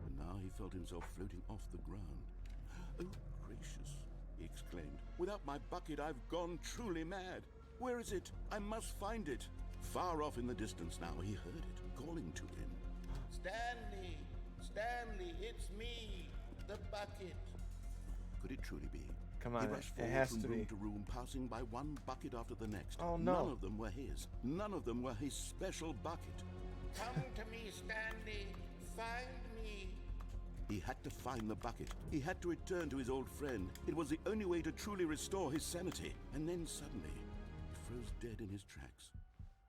And now he felt himself floating off the ground. Oh, gracious, he exclaimed. Without my bucket, I've gone truly mad. Where is it? I must find it. Far off in the distance now, he heard it, calling to him. Stanley! Stanley, it's me! The bucket! Could it truly be? Come He on, rushed it forward has from to room be. to room, passing by one bucket after the next. Oh, no. None of them were his. None of them were his special bucket. Come to me, Stanley! Find me! He had to find the bucket. He had to return to his old friend. It was the only way to truly restore his sanity. And then suddenly, he froze dead in his tracks.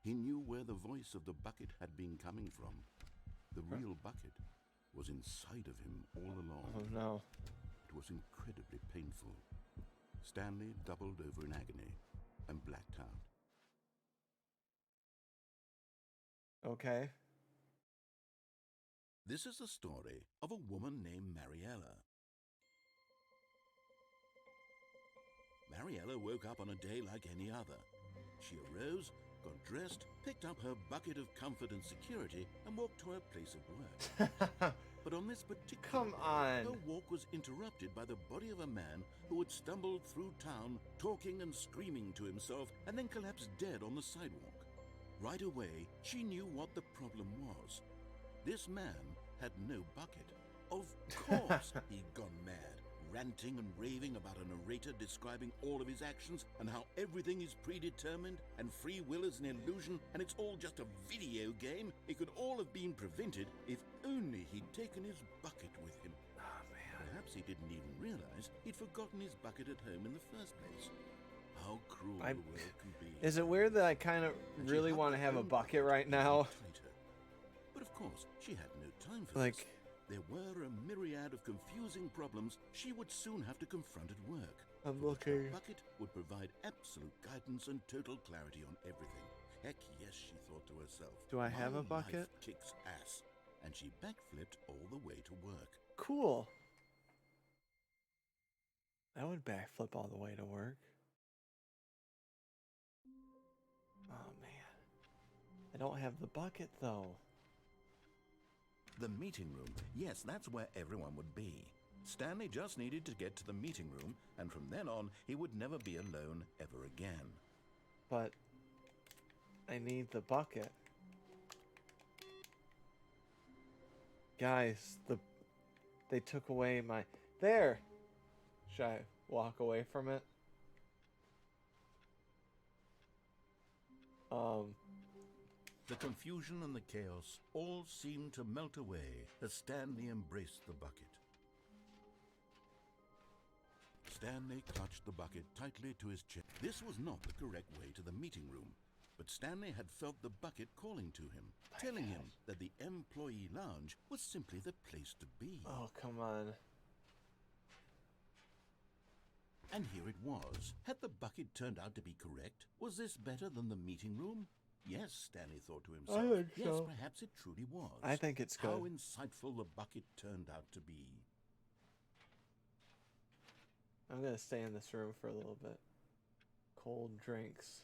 He knew where the voice of the bucket had been coming from. The real bucket was inside of him all along. Oh no. It was incredibly painful. Stanley doubled over in agony and blacked out. Okay. This is the story of a woman named Mariella. Mariella woke up on a day like any other. She arose, got dressed, picked up her bucket of comfort and security, and walked to her place of work. But on this particular Come day, on. her walk was interrupted by the body of a man who had stumbled through town, talking and screaming to himself, and then collapsed dead on the sidewalk. Right away, she knew what the problem was. This man had no bucket. Of course he'd gone mad, ranting and raving about a narrator describing all of his actions and how everything is predetermined and free will is an illusion and it's all just a video game. It could all have been prevented if only he'd taken his bucket with him. Oh man. Perhaps he didn't even realize he'd forgotten his bucket at home in the first place. How cruel I- the world can be. Is it weird that I kind of And she really hugged want to her have a own bucket right and held now? it tighter. But of course, she had no time for Like, this. There were a myriad of confusing problems she would soon have to confront at work. I'm Her looking. bucket would provide absolute guidance and total clarity on everything. Heck yes, she thought to herself. Do I have "My a bucket?" life kicks ass. And she backflipped all the way to work. Cool. I would backflip all the way to work. Oh man. I don't have the bucket though. The meeting room. Yes, that's where everyone would be. Stanley just needed to get to the meeting room, and from then on, he would never be alone ever again. But I need the bucket. Guys, they took away my there. Should I walk away from it? The confusion and the chaos all seemed to melt away as Stanley embraced the bucket. Stanley clutched the bucket tightly to his chest. This was not the correct way to the meeting room, but Stanley had felt the bucket calling to him, telling him that the employee lounge was simply the place to be. Oh, come on. And here it was. Had the bucket turned out to be correct? Was this better than the meeting room? Yes, Stanley thought to himself. think Yes, so. perhaps it truly was. I think it's How good. insightful the bucket turned out to be. I'm gonna stay in this room for a little bit. Cold drinks.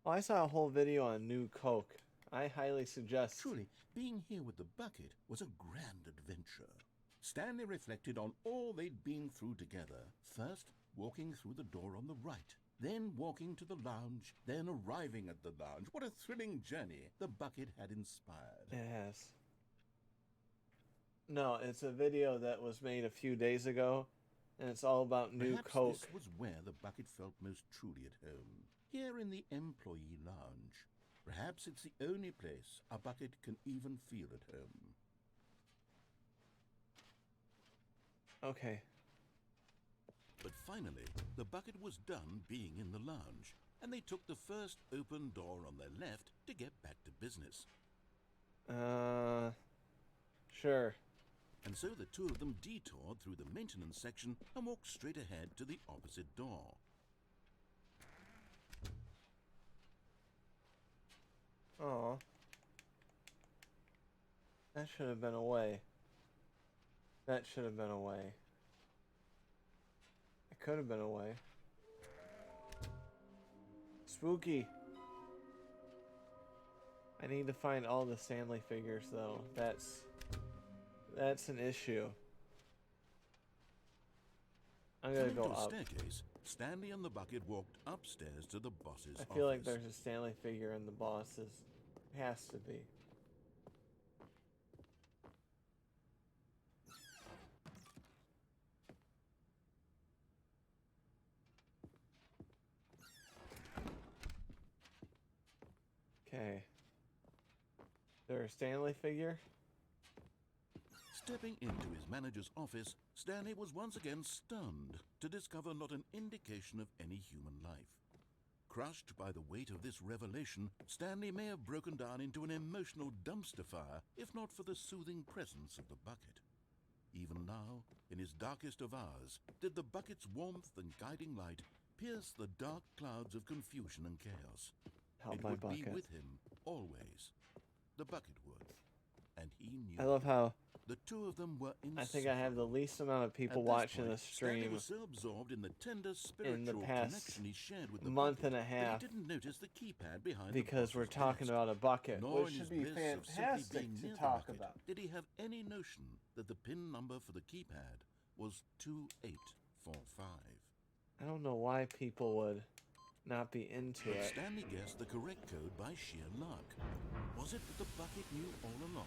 Oh, I saw a whole video on new Coke. I highly suggest. Truly, being here with the bucket was a grand adventure. Stanley reflected on all they'd been through together. First, walking through the door on the right. Then walking to the lounge. Then arriving at the lounge. What a thrilling journey the bucket had inspired. It has. No, it's a video that was made a few days ago, and it's all about new Perhaps Coke. this was where the bucket felt most truly at home. Here in the employee lounge. Perhaps it's the only place a bucket can even feel at home. Okay. But finally, the bucket was done being in the lounge, and they took the first open door on their left to get back to business. Sure. And so the two of them detoured through the maintenance section and walked straight ahead to the opposite door. Oh. That should have been a way. That should have been a way. It could have been a way. Spooky. I need to find all the Stanley figures, though. That's an issue. I'm gonna go up. Staircase, Stanley and the bucket walked upstairs to the boss's I feel like office. there's a Stanley figure in the boss's. Has to be. Okay. There a Stanley figure? Stepping into his manager's office, Stanley was once again stunned to discover not an indication of any human life. Crushed by the weight of this revelation, Stanley may have broken down into an emotional dumpster fire if not for the soothing presence of the bucket. Even now, in his darkest of hours, did the bucket's warmth and guiding light pierce the dark clouds of confusion and chaos. Help It my would be bucket. with him, always. The bucket would. And he knew. I love how The two of them were I think I have the least amount of people At this watching point, this Stanley stream was so absorbed in the tender spiritual past connection he shared with the month bucket and a half that he didn't notice the keypad behind because the we're boss's talking desk. about a bucket, Nor which in should his be bliss of simply fantastic being to near the talk bucket about. Did he have any notion that the pin number for the keypad was 2845? I don't know why people would not be into But it. Stanley guessed the correct code by sheer luck. Was it that the bucket knew all along?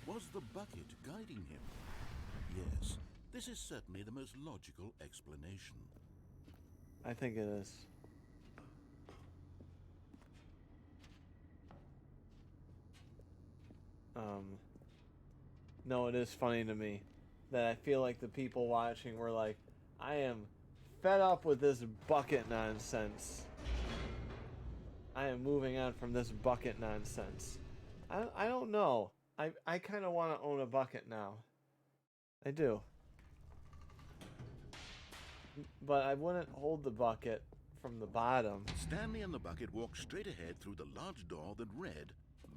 Was the bucket guiding him? Yes, this is certainly the most logical explanation. I think it is. No, it is funny to me that I feel like the people watching were like, I am fed up with this bucket nonsense. I am moving on from this bucket nonsense. I don't know. I kind of want to own a bucket now. I do. But I wouldn't hold the bucket from the bottom. Stanley and the bucket walked straight ahead through the large door that read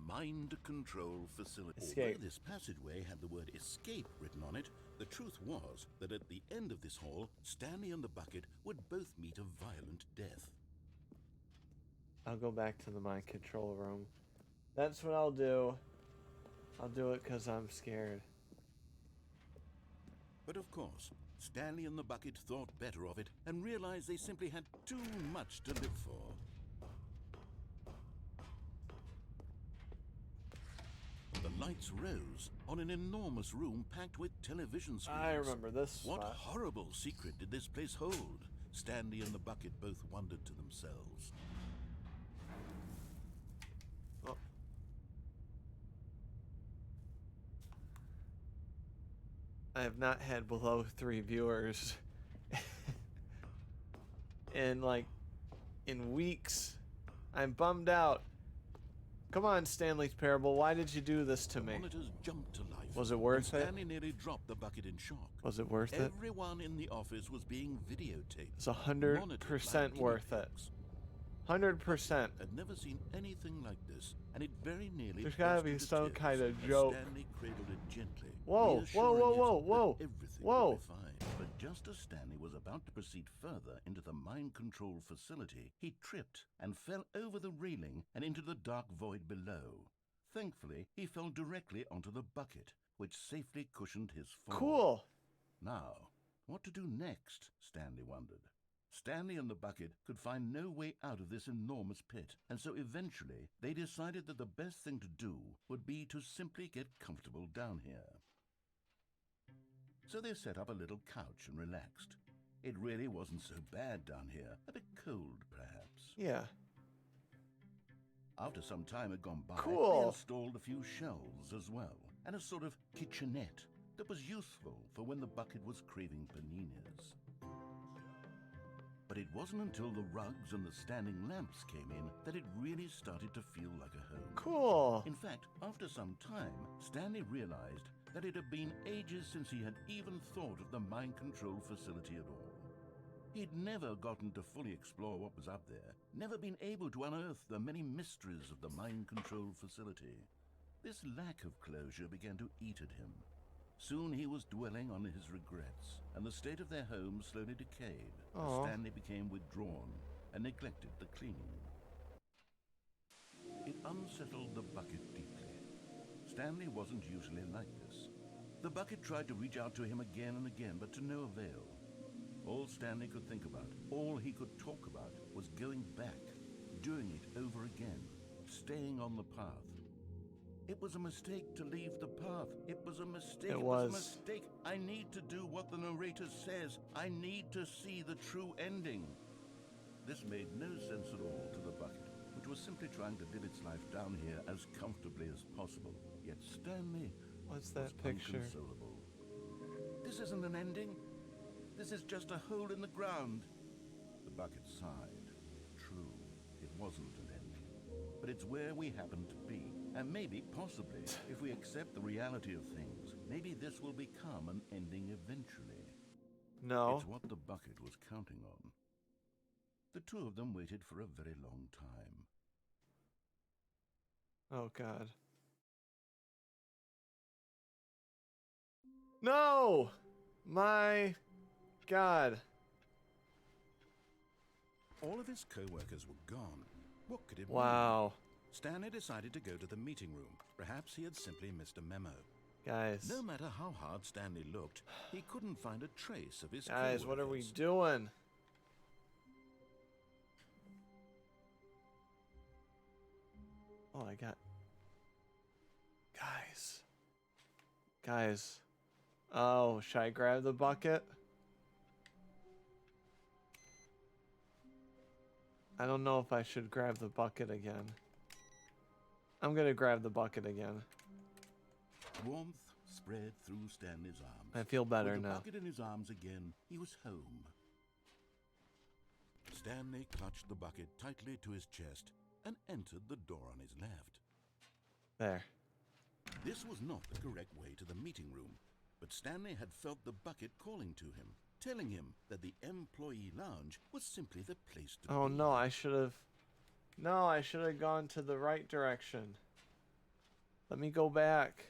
Mind Control Facility. Escape. Although this passageway had the word escape written on it, the truth was that at the end of this hall, Stanley and the bucket would both meet a violent death. I'll go back to the mind control room. That's what I'll do. I'll do it because I'm scared. But of course, Stanley and the bucket thought better of it and realized they simply had too much to live for. The lights rose on an enormous room packed with television screens. I remember this What spot. horrible secret did this place hold? Stanley and the bucket both wondered to themselves. Oh. I have not had below 3 viewers in weeks. I'm bummed out. Come on, Stanley's Parable. Why did you do this to The me? monitors jumped to life. Was it worth and it? Stanley nearly dropped the bucket in shock. Was it worth it? Everyone in the office was being videotaped. It's 100% monitored by worth guinea it. pigs. 100%. Had never seen anything like this, and it very nearly There's gotta burst be into some tears kind of as joke. Stanley cradled it gently, Whoa, reassuring whoa, it whoa, that whoa, everything whoa. would be fine. But just as Stanley was about to proceed further into the mind control facility, he tripped and fell over the railing and into the dark void below. Thankfully, he fell directly onto the bucket, which safely cushioned his fall. Cool. Now, what to do next, Stanley wondered. Stanley and the bucket could find no way out of this enormous pit, and so eventually they decided that the best thing to do would be to simply get comfortable down here. So they set up a little couch and relaxed. It really wasn't so bad down here, a bit cold perhaps. Yeah. After some time had gone by, Cool. they installed a few shelves as well, and a sort of kitchenette that was useful for when the bucket was craving paninis. But it wasn't until the rugs and the standing lamps came in that it really started to feel like a home. Cool. In fact, after some time, Stanley realized that it had been ages since he had even thought of the mind control facility at all. He'd never gotten to fully explore what was up there, never been able to unearth the many mysteries of the mind control facility. This lack of closure began to eat at him. Soon he was dwelling on his regrets, and the state of their home slowly decayed as Stanley became withdrawn and neglected the cleaning. It unsettled the bucket deeply. Stanley wasn't usually like this. The bucket tried to reach out to him again and again, but to no avail. All Stanley could think about, all he could talk about, was going back, doing it over again, staying on the path. It was a mistake to leave the path. It was a mistake. It was a mistake. I need to do what the narrator says. I need to see the true ending. This made no sense at all to the bucket, which was simply trying to live its life down here as comfortably as possible. Yet Stanley What's that was picture? inconsolable. This isn't an ending. This is just a hole in the ground. The bucket sighed. True, it wasn't an ending. But it's where we happen to be. And maybe, possibly, if we accept the reality of things, maybe this will become an ending eventually. No. It's what the bucket was counting on. The two of them waited for a very long time. Oh, God. No! My God. All of his co-workers were gone. What could it mean? Wow. Stanley decided to go to the meeting room. Perhaps he had simply missed a memo. Guys. No matter how hard Stanley looked, he couldn't find a trace of his Guys, what are we co-workers. doing? Oh, I got... Guys. Guys. Oh, should I grab the bucket? I don't know if I should grab the bucket again. I'm gonna grab the bucket again. Warmth spread through Stanley's arms. I feel better With the now. bucket in his arms again, he was home. Stanley clutched the bucket tightly to his chest and entered the door on his left. There. This was not the correct way to the meeting room, but Stanley had felt the bucket calling to him, telling him that the employee lounge was simply the place to Oh be. no, I should have... No, I should have gone to the right direction. Let me go back.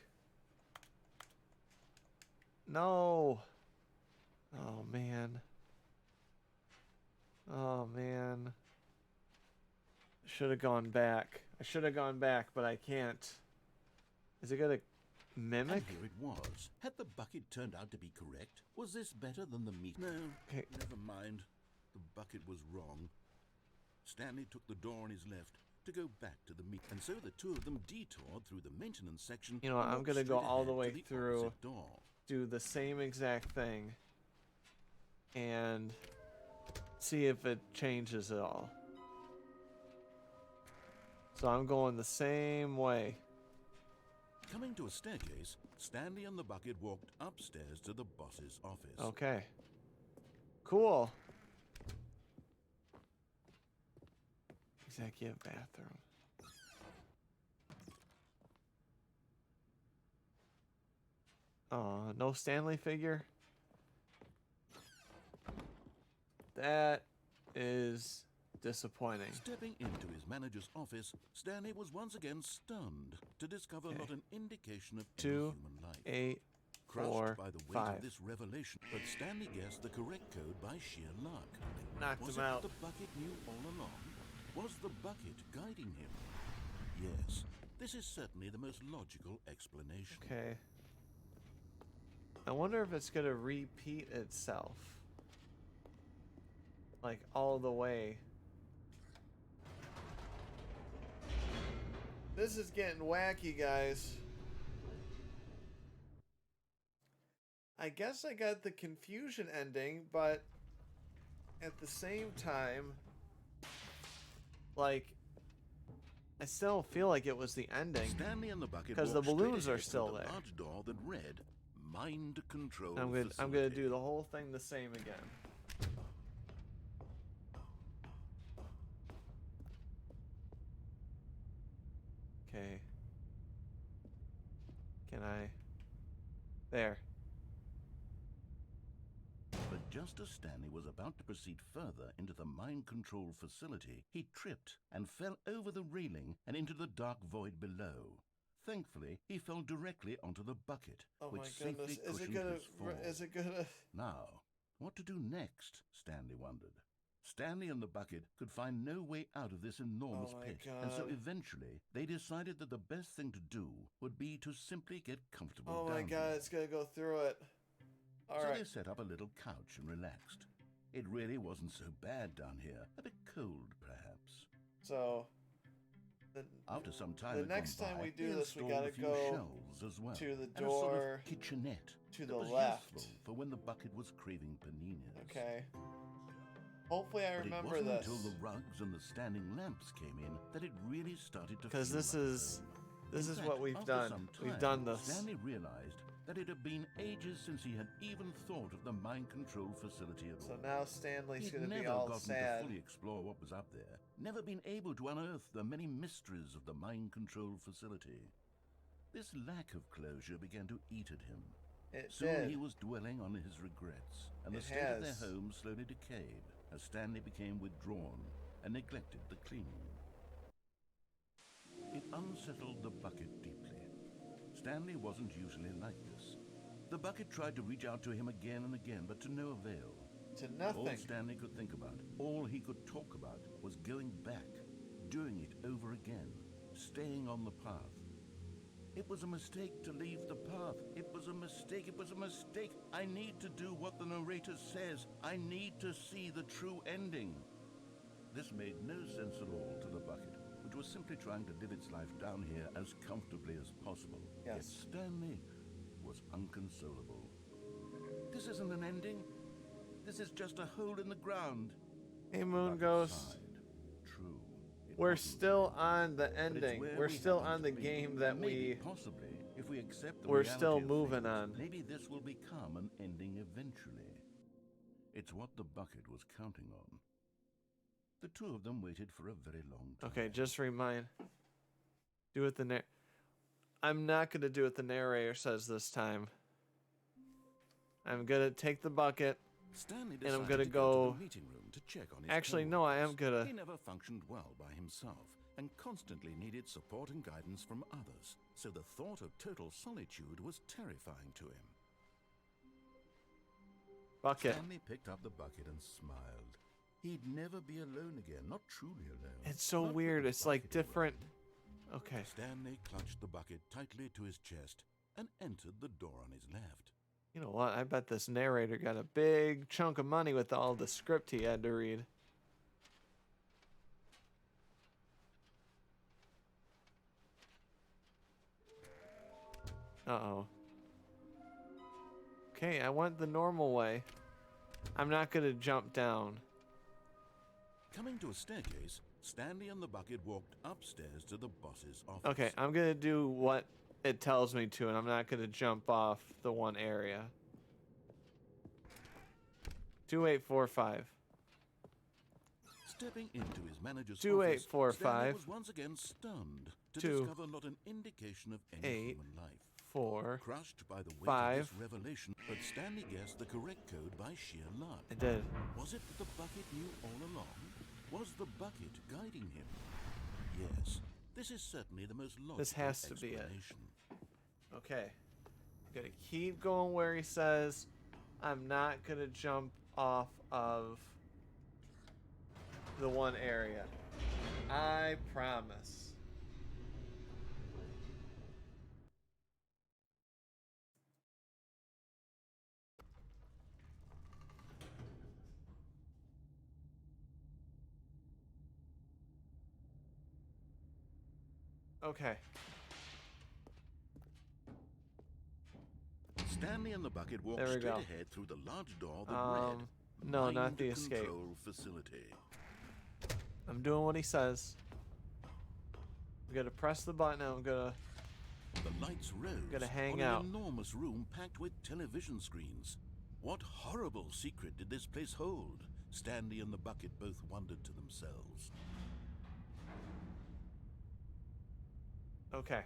No. Oh man. Oh man. Should have gone back. I should have gone back, but I can't. Is it gonna mimic? And here it was. Had the bucket turned out to be correct? Was this better than the meat? No, Okay. never mind. The bucket was wrong. Stanley took the door on his left to go back to the meat, and so the two of them detoured through the maintenance section. You know what, and I'm walked gonna go straight all the ahead way to the through. opposite door. Do the same exact thing and see if it changes at all. So I'm going the same way. Coming to a staircase, Stanley and the bucket walked upstairs to the boss's office. Okay. Cool. Executive bathroom. Oh, no Stanley figure? That is disappointing. Stepping into his manager's office, Stanley was once again stunned to discover Okay. not an indication of 2, any human life. 8, Crushed 4, by the weight 5. of this revelation, but Stanley guessed the correct code by sheer luck. Knocked Was him it out. the bucket knew all along? Was the bucket guiding him? Yes, this is certainly the most logical explanation. Okay. I wonder if it's gonna repeat itself. Like all the way. This is getting wacky, guys. I guess I got the confusion ending, but at the same time, like, I still feel like it was the ending. Stanley and the bucket 'Cause the walked straight balloons are ahead to still the there. large door that read Mind Control I'm gonna Facility. do the whole thing the same again. Okay. Can I? There. The Just as Stanley was about to proceed further into the mind control facility, he tripped and fell over the railing and into the dark void below. Thankfully, he fell directly onto the bucket, Oh which my safely goodness. Is it cushioned gonna... his fall. Is it gonna... Now, what to do next? Stanley wondered. Stanley and the bucket could find no way out of this enormous Oh my pit, and so God. eventually they decided that the best thing to do would be to simply get comfortable Oh my down God, here. it's gonna go through it. So Alright. they set up a little couch and relaxed. It really wasn't so bad down here. A bit cold, perhaps. So... After some time the had next gone time by, we do they this, we installed gotta a few go shelves as well, to the and a sort door of kitchenette to that the was left. useful for when the bucket was craving paninis. Okay. Hopefully I But remember it wasn't this. until the rugs and the standing lamps came in that it really started to Because feel this like is... home. This In is fact, what we've after done. some We've time, done this. Stanley realized that it had been ages since he had even thought of the mind control facility at So all. now Stanley's He'd gonna never be all gotten sad. to fully explore what was up there, never been able to unearth the many mysteries of the mind control facility. This lack of closure began to eat at him. It Soon did. he was dwelling on his regrets, and the It state of their has. home slowly decayed as Stanley became withdrawn and neglected the cleaning. It unsettled the bucket deeply. Stanley wasn't usually like this. The bucket tried to reach out to him again and again, but to no avail. To All nothing. Stanley could think about, all he could talk about, was going back, doing it over again, staying on the path. It was a mistake to leave the path. It was a mistake. It was a mistake. I need to do what the narrator says. I need to see the true ending. This made no sense at all to the bucket, which was simply trying to live its life down here as comfortably as possible. Yes. Yet Stanley was unconsolable. This isn't an ending. This is just a hole in the ground. Hey, Moon Bucket Ghost. sighed. True. it We're wasn't still true. on the But it's ending. where We're we still happen on to the be. game that Maybe, we... possibly, if we accept the We're reality still of moving things, on. maybe this will become an ending eventually. It's what the bucket was counting on. The two of them waited for a very long time. Okay, just remind. Do what the I'm not gonna do what the narrator says this time. I'm gonna take the bucket. Stanley And I'm decided gonna to go- to the meeting room to check on his Actually, no, I am coworkers. gonna- He never functioned well by himself and constantly needed support and guidance from others, so the thought of total solitude was terrifying to him. Bucket. Stanley picked up the bucket and smiled. He'd never be alone again, not truly alone. It's so Not with weird. the It's like bucket, anyway. different. Okay. Stanley clutched the bucket tightly to his chest and entered the door on his left. You know what? I bet this narrator got a big chunk of money with all the script he had to read. Uh-oh. Okay, I went the normal way. I'm not gonna jump down. Coming to a staircase, Stanley and the bucket walked upstairs to the boss's office. Okay, I'm gonna do what it tells me to, and I'm not gonna jump off the one area. 2845. Stepping into his manager's 2845. office, Stanley was once again stunned to 2, discover not an indication of any 8, human life. 4. Crushed by the weight 5. of this revelation, but Stanley guessed the correct code by sheer luck. I did. Was it that the bucket knew all along? Was the bucket guiding him? Yes, this is certainly the most logical This has to be it. explanation. Okay. I'm gonna keep going where he says. I'm not gonna jump off of the one area. I promise. Okay. Stanley and the bucket walked There we straight go. ahead through the large door that read, no, Mind not the escape. Control Facility. I'm doing what he says. I'm gonna press the button and I'm gonna... The lights rose Gonna hang on out. an enormous room packed with television screens. What horrible secret did this place hold? Stanley and the bucket both wondered to themselves. Okay.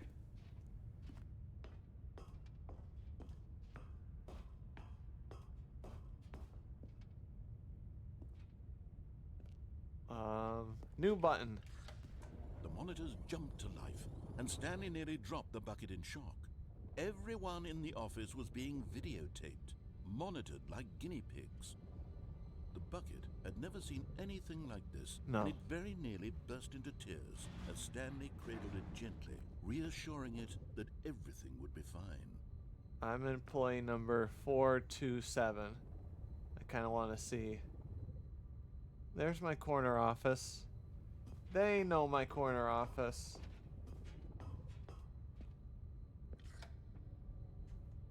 New button. The monitors jumped to life, and Stanley nearly dropped the bucket in shock. Everyone in the office was being videotaped, monitored like guinea pigs. The bucket had never seen anything like this, No. and it very nearly burst into tears as Stanley cradled it gently, reassuring it that everything would be fine. I'm employee number 427. I kind of want to see. There's my corner office. They know my corner office.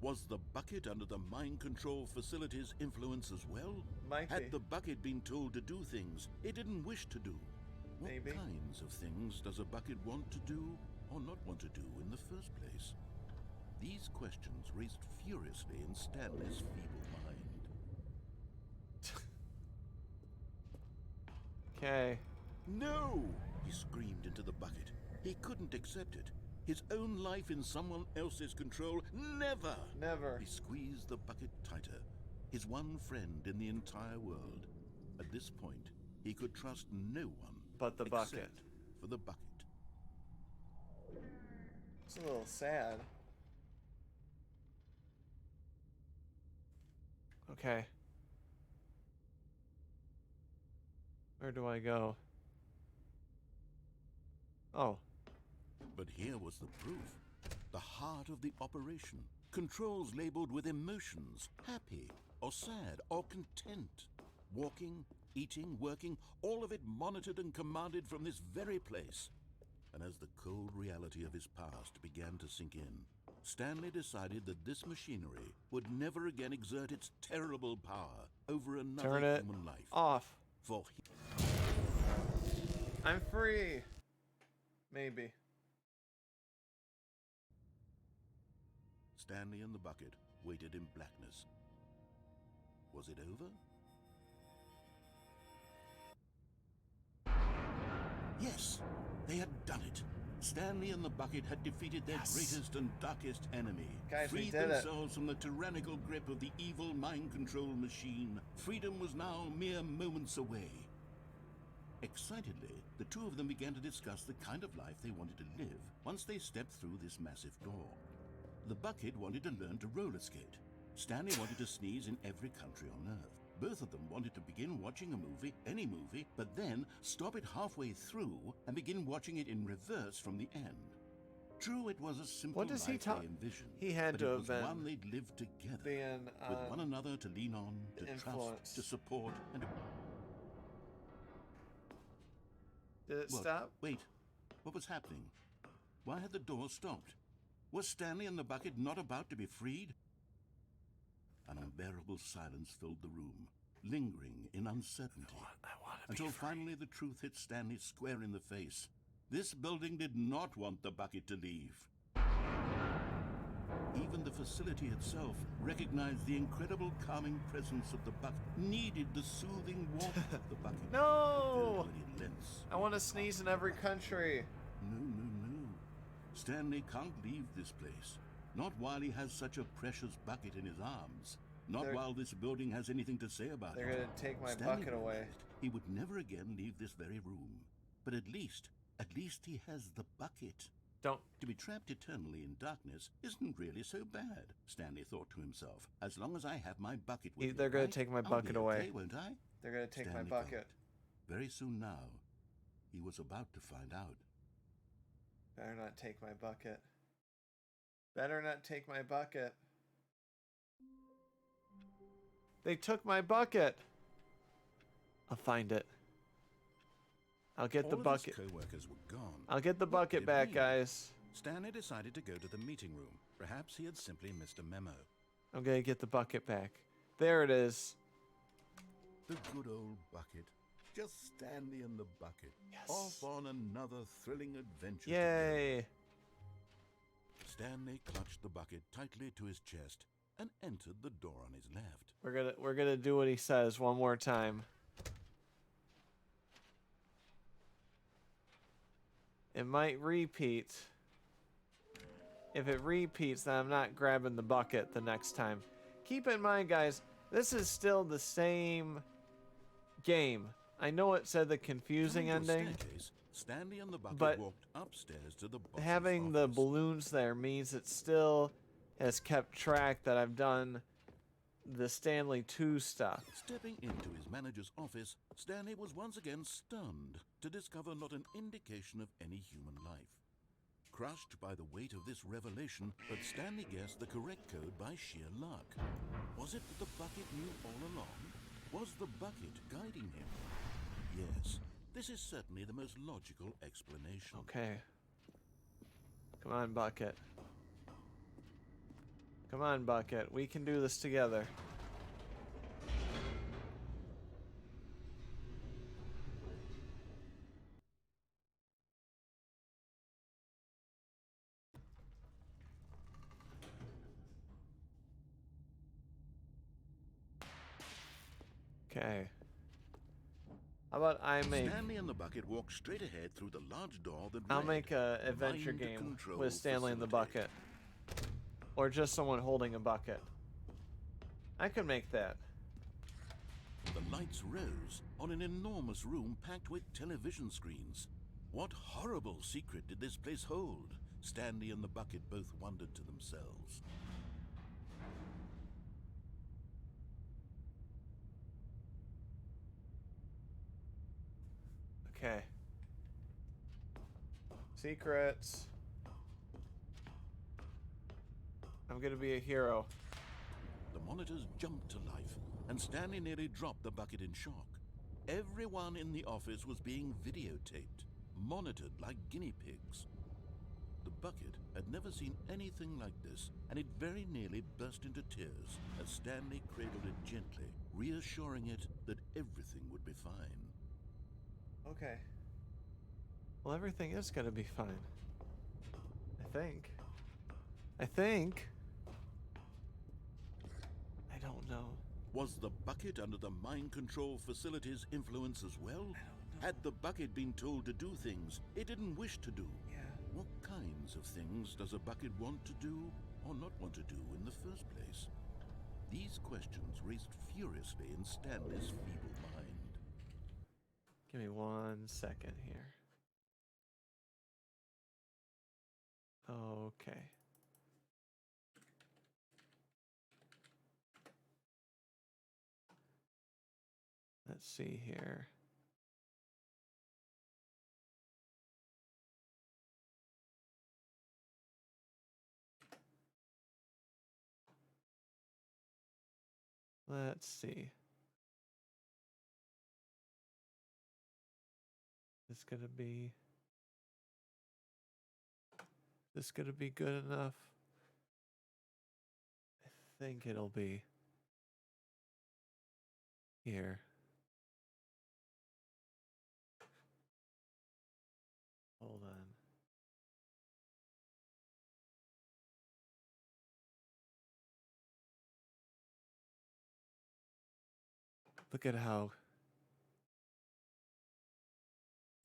Was the bucket under the mind control facility's influence as well? Might be. Had the bucket been told to do things it didn't wish to do? What Maybe. kinds of things does a bucket want to do or not want to do in the first place? These questions raced furiously in Stanley's feeble mind. Okay. No! He screamed into the bucket. He couldn't accept it. His own life in someone else's control? Never! Never. He squeezed the bucket tighter. His one friend in the entire world. At this point, he could trust no one But the bucket. except for the bucket. It's a little sad. Okay. Where do I go? Oh. But here was the proof. The heart of the operation. Controls labeled with emotions. Happy, or sad, or content. Walking, eating, working, all of it monitored and commanded from this very place. And as the cold reality of his past began to sink in, Stanley decided that this machinery would never again exert its terrible power over another Turn it human life. off. For I'm free. Maybe. Stanley and the bucket waited in blackness. Was it over? Yes, they had done it. Stanley and the bucket had defeated their greatest and darkest enemy. Guys, we freed did it. themselves from the tyrannical grip of the evil mind control machine. Freedom was now mere moments away. Excitedly, the two of them began to discuss the kind of life they wanted to live once they stepped through this massive door. The bucket wanted to learn to roller skate. Stanley wanted to sneeze in every country on Earth. Both of them wanted to begin watching a movie, any movie, but then stop it halfway through and begin watching it in reverse from the end. True, it was a simple What does he life talk? they envisioned, He had but to it have was been one they'd lived together, being with one another to lean on, to influence. trust, to support, and... Did it What? stop? Wait, what was happening? Why had the door stopped? Was Stanley and the bucket not about to be freed? An unbearable silence filled the room, lingering in uncertainty, until finally the truth hit Stanley square in the face. This building did not want the bucket to leave. Even the facility itself recognized the incredible calming presence of the bucket, needed the soothing warmth of the bucket. No! Very lengths. I want to sneeze in every country. No. Stanley can't leave this place. Not while he has such a precious bucket in his arms. Not They're- while this building has anything to say about They're it. gonna take my Stanley bucket away. realized he would never again leave this very room. But at least he has the bucket. Don't. To be trapped eternally in darkness isn't really so bad, Stanley thought to himself. As long as I have my bucket with me, They're gonna right? take my I'll be bucket away. okay, won't I? They're gonna take Stanley my bucket. thought. Very soon now, he was about to find out. Better not take my bucket. Better not take my bucket. They took my bucket. I'll find it. I'll get the All of bucket. his co-workers were gone. I'll get the What bucket did back, he? guys. Stanley decided to go to the meeting room. Perhaps he had simply missed a memo. I'm gonna get the bucket back. There it is. The good old bucket. Just Stanley and the bucket. Yes. Off on another thrilling adventure. Yay. Stanley clutched the bucket tightly to his chest and entered the door on his left. We're gonna do what he says one more time. It might repeat. If it repeats, then I'm not grabbing the bucket the next time. Keep in mind, guys, this is still the same game. I know it said the confusing Coming to a ending, staircase, Stanley and the bucket but walked upstairs to the boss's having the office. balloons there means it still has kept track that I've done the Stanley 2 stuff. Stepping into his manager's office, Stanley was once again stunned to discover not an indication of any human life. Crushed by the weight of this revelation, but Stanley guessed the correct code by sheer luck. Was it that the bucket knew all along? Was the bucket guiding him? Yes, this is certainly the most logical explanation. Okay. Come on, Bucket. Come on, Bucket. We can do this together. Okay. How about I make... Stanley and the bucket walked straight ahead through the large door that I'll read, make a adventure Mind game Control with Stanley and the Facility. bucket. Or just someone holding a bucket. I could make that. The lights rose on an enormous room packed with television screens. What horrible secret did this place hold? Stanley and the bucket both wondered to themselves. Okay. Secrets. I'm gonna be a hero. The monitors jumped to life, and Stanley nearly dropped the bucket in shock. Everyone in the office was being videotaped, monitored like guinea pigs. The bucket had never seen anything like this, and it very nearly burst into tears as Stanley cradled it gently, reassuring it that everything would be fine. Okay. Well, everything is gonna be fine. I think. I don't know. Was the bucket under the mind control facility's influence as well? Had the bucket been told to do things it didn't wish to do? Yeah. What kinds of things does a bucket want to do or not want to do in the first place? These questions raced furiously in Stanley's feeble mind. Give me 1 second here. Okay. Let's see here. Let's see. This gonna be good enough? I think it'll be here. Hold on. Look at how...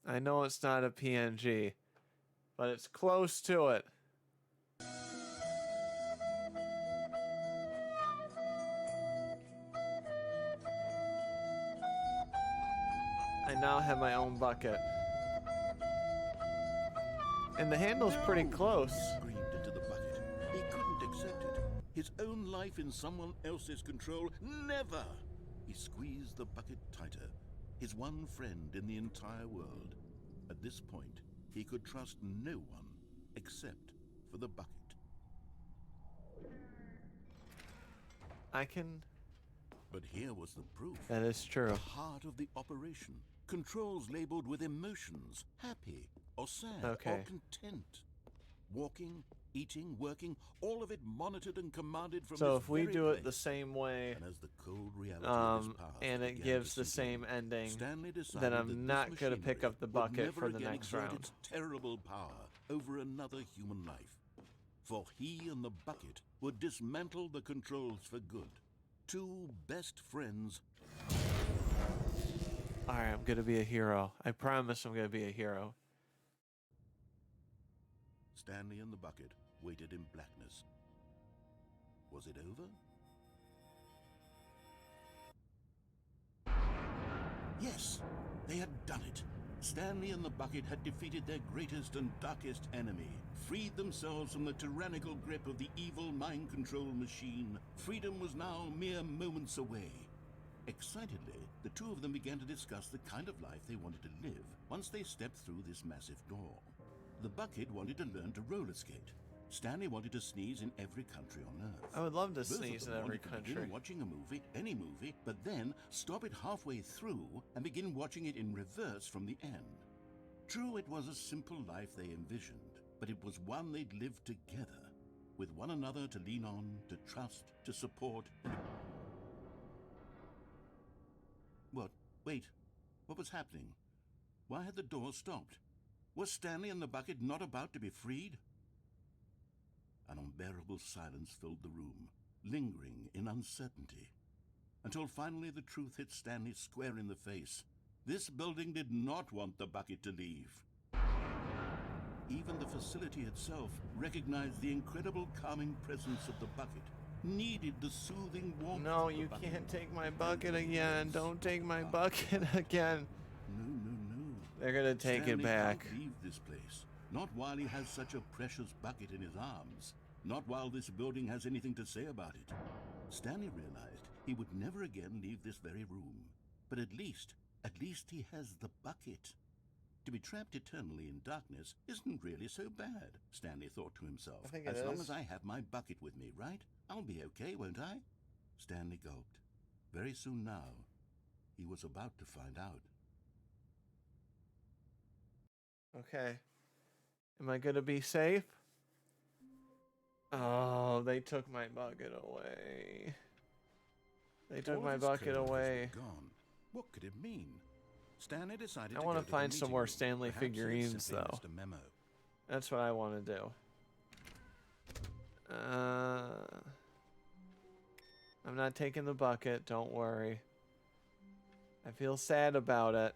I know it's not a PNG, but it's close to it. I now have my own bucket. And the handle's pretty close. He screamed into the bucket. He couldn't accept it. His own life in someone else's control. Never! He squeezed the bucket tighter. His one friend in the entire world. At this point, he could trust no one except for the bucket. I can... But here was the proof. That is true. The heart of the operation. Controls labeled with emotions, happy or sad or Okay. content. Walking, eating, working, all of it monitored and commanded from So this if we very do it the place. same way, And as the cold reality of his past and it began gives to the sink in, same ending, Stanley decided then that I'm this not gonna pick machinery up the would bucket never for the again next exert round. its terrible power over another human life. For he and the bucket would dismantle the controls for good. Two best friends. Alright, I'm gonna be a hero. I promise I'm gonna be a hero. Stanley and the bucket waited in blackness. Was it over? Yes, They had done it. Stanley and the bucket had defeated their greatest and darkest enemy, freed themselves from the tyrannical grip of the evil mind control machine. Freedom was now mere moments away. Excitedly, the two of them began to discuss the kind of life they wanted to live once they stepped through this massive door. The bucket wanted to learn to roller skate. Stanley wanted to sneeze in every country on Earth. I would love to Both of sneeze in them every wanted to country. begin watching a movie, any movie, but then stop it halfway through and begin watching it in reverse from the end. True, it was a simple life they envisioned, but it was one they'd lived together, with one another to lean on, to trust, to support. What? Wait. What was happening? Why had the door stopped? Was Stanley and the bucket not about to be freed? An unbearable silence filled the room, lingering in uncertainty, until finally the truth hit Stanley square in the face. This building did not want the bucket to leave. Even the facility itself recognized the incredible calming presence of the bucket, needed the soothing warmth. No, of the you bucket. can't take my bucket again. Don't take my bucket again. No. They're gonna take Stanley it back. can't leave this place. Not while he has such a precious bucket in his arms. Not while this building has anything to say about it. Stanley realized he would never again leave this very room. But at least he has the bucket. To be trapped eternally in darkness isn't really so bad, Stanley thought to himself. I think it as long is. as I have my bucket with me, right? I'll be okay, won't I? Stanley gulped. Very soon now, he was about to find out. Okay. Am I gonna be safe? Oh, they took my bucket away. They took All my of his bucket co-workers away. were gone. What could it mean? Stanley decided I to wanna go to the find some meeting more room. Stanley Perhaps he'd figurines, simply though. missed a memo. That's what I want to do. I'm not taking the bucket, don't worry. I feel sad about it.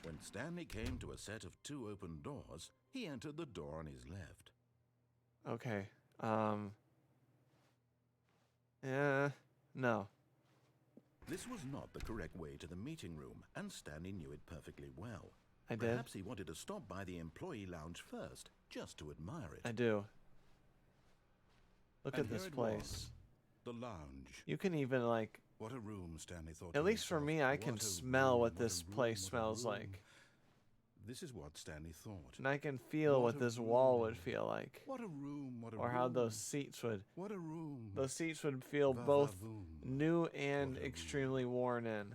When Stanley came to a set of 2 open doors, he entered the door on his left. Okay. Yeah. No. This was not the correct way to the meeting room, and Stanley knew it perfectly well. I did. Perhaps he wanted to stop by the employee lounge first, just to admire it. I do. Look And at this here it place. was, the lounge. You can even, like, What a room, Stanley thought. at to least for himself. me, I What can a smell room, what a this room, place what a smells room. like. This is what Stanley thought. And I can feel What what a this wall room. would feel like. What a room, what a Or room. how those seats would. What a room. Those seats would feel Va both va voom. new and What a room. extremely worn in.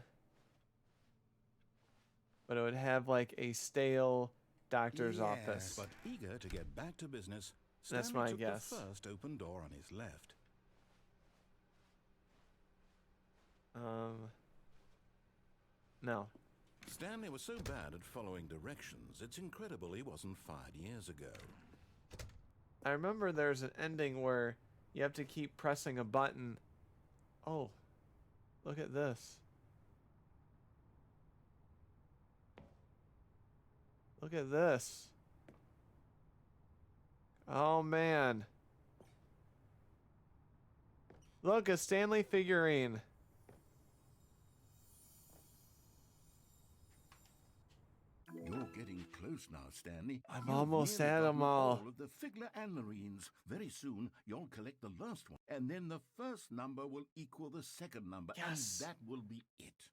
But it would have like a stale doctor's Yes, office. But eager to get back to business, That's Stanley my took guess. the first open door on his left. No. Stanley was so bad at following directions, it's incredible he wasn't fired years ago. I remember there's an ending where you have to keep pressing a button. Oh, look at this. Look at this. Oh, man. Look, a Stanley figurine. You're getting close now, Stanley. I'm You've almost nearly at 'em gotten all. of the Figler Anlarines. Very soon, you'll collect the last one, and then the first number will equal the second number, Yes. and that will be it.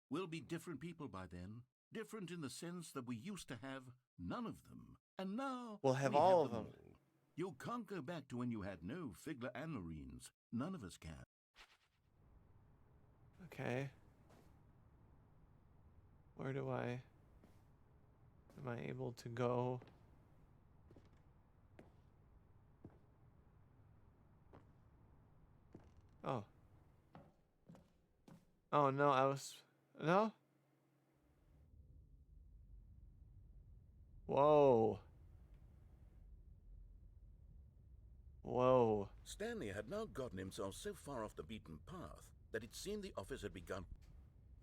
We'll be different people by then. Different in the sense that we used to have none of them, and now We'll have we all of them them. all. You can't go back to when you had no Figler Anlarines. None of us can. Okay. Where do I... Am I able to go? Oh. Oh, no, I was... No? Whoa. Whoa. Stanley had now gotten himself so far off the beaten path that it seemed the office had begun.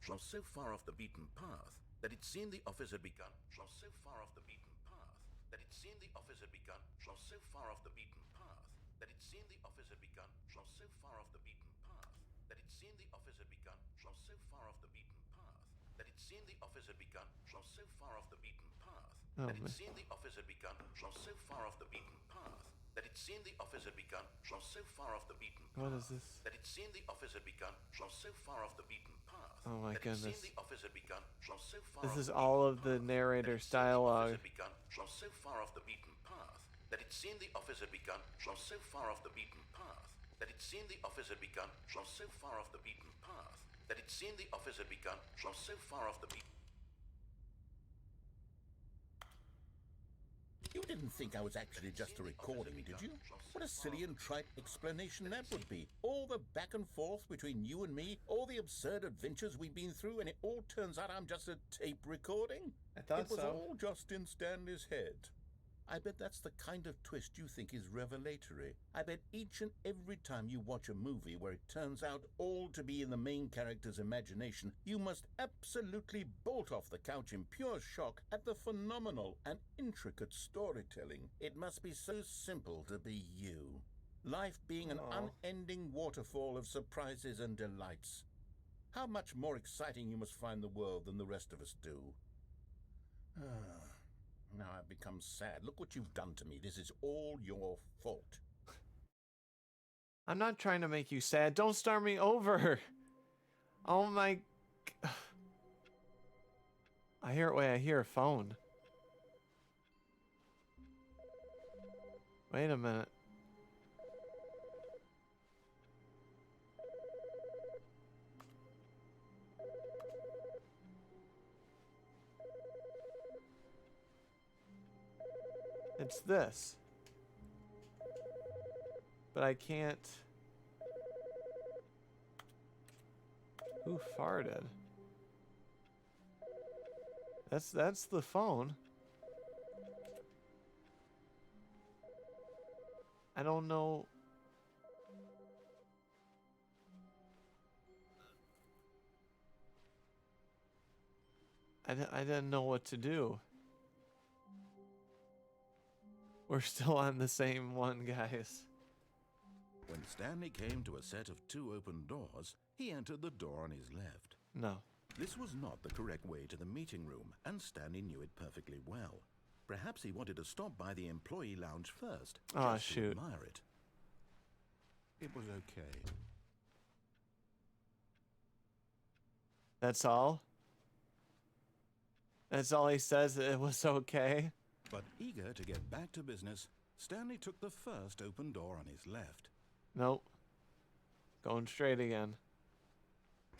So far off the beaten path that it seemed the office had begun. So far off the beaten path that it seemed the office had begun. So far off the beaten path that it seemed the office had begun. So far off the beaten path that it seemed the office had begun from so far off the beaten path that it seemed the office had begun from so far off the beaten path Oh, that it man. seemed the office had begun from so far off the beaten path that it seemed the office had begun from so far off the beaten path What is this? that it seemed the office had begun from so far off the beaten path Oh my that it seemed goodness. the office had begun from so far This off is the all beaten of the path, narrator's that it seemed the office dialogue. had begun from so far off the beaten path that it seemed the office had begun from so far off the beaten path that it seemed the office had begun from so far off the beaten path that it seemed the office had begun from so far off the beaten. You didn't think I was actually just a recording, did you? What a silly and trite explanation that would be. All the back and forth between you and me, all the absurd adventures we've been through, and it all turns out I'm just a tape recording? I thought it was so. all just in Stanley's head. I bet that's the kind of twist you think is revelatory. I bet each and every time you watch a movie where it turns out all to be in the main character's imagination, you must absolutely bolt off the couch in pure shock at the phenomenal and intricate storytelling. It must be so simple to be you. Life being an Aw. unending waterfall of surprises and delights. How much more exciting you must find the world than the rest of us do. Now I've become sad. Look what you've done to me. This is all your fault. I'm not trying to make you sad. Don't start me over. Oh my. I hear. Wait, I hear a phone. Wait a minute. It's this. But I can't. Who farted? That's the phone. I don't know. I didn't know what to do. We're still on the same one, guys. When Stanley came to a set of 2 open doors, he entered the door on his left. No. This was not the correct way to the meeting room, and Stanley knew it perfectly well. Perhaps he wanted to stop by the employee lounge first, Aw, just to shoot. admire it. It was okay. That's all? That's all he says? It was okay? But eager to get back to business, Stanley took the first open door on his left. Nope. Going straight again.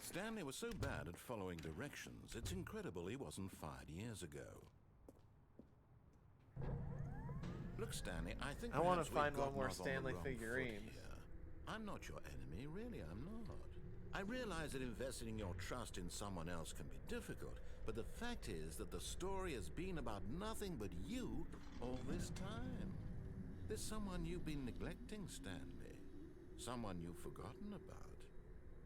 Stanley was so bad at following directions, it's incredible he wasn't fired years ago. Look, Stanley, I think I wanna perhaps we've find one gotten more off on the Stanley wrong foot figurines. here. I'm not your enemy, really, I'm not. I realize that investing your trust in someone else can be difficult, but the fact is that the story has been about nothing but you all this time. There's someone you've been neglecting, Stanley. Someone you've forgotten about.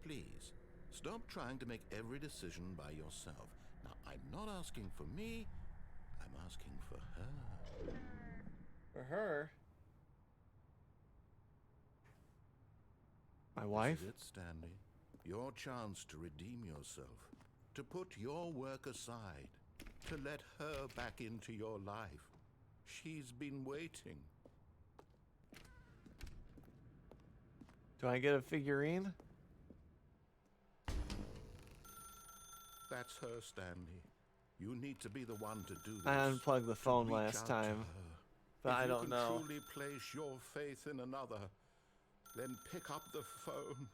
Please, stop trying to make every decision by yourself. Now, I'm not asking for me, I'm asking for her. For her? My wife? This is it, Stanley. Your chance to redeem yourself. To put your work aside. To let her back into your life. She's been waiting. Do I get a figurine? That's her, Stanley. You need to be the one to do this. I unplugged the to phone reach last out to time, her. but If I you don't can know. truly place your faith in another, then pick up the phone.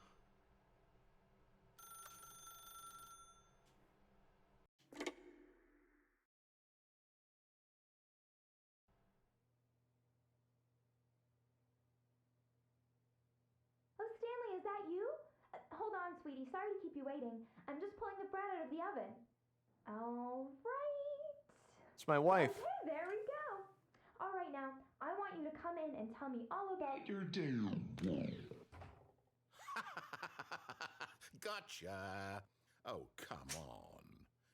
Oh, Stanley, is that you? Hold on, sweetie. Sorry to keep you waiting. I'm just pulling the bread out of the oven. All right. It's my wife. Okay, there we go. All right, now, I want you to come in and tell me all about your day. Gotcha. Oh, come on.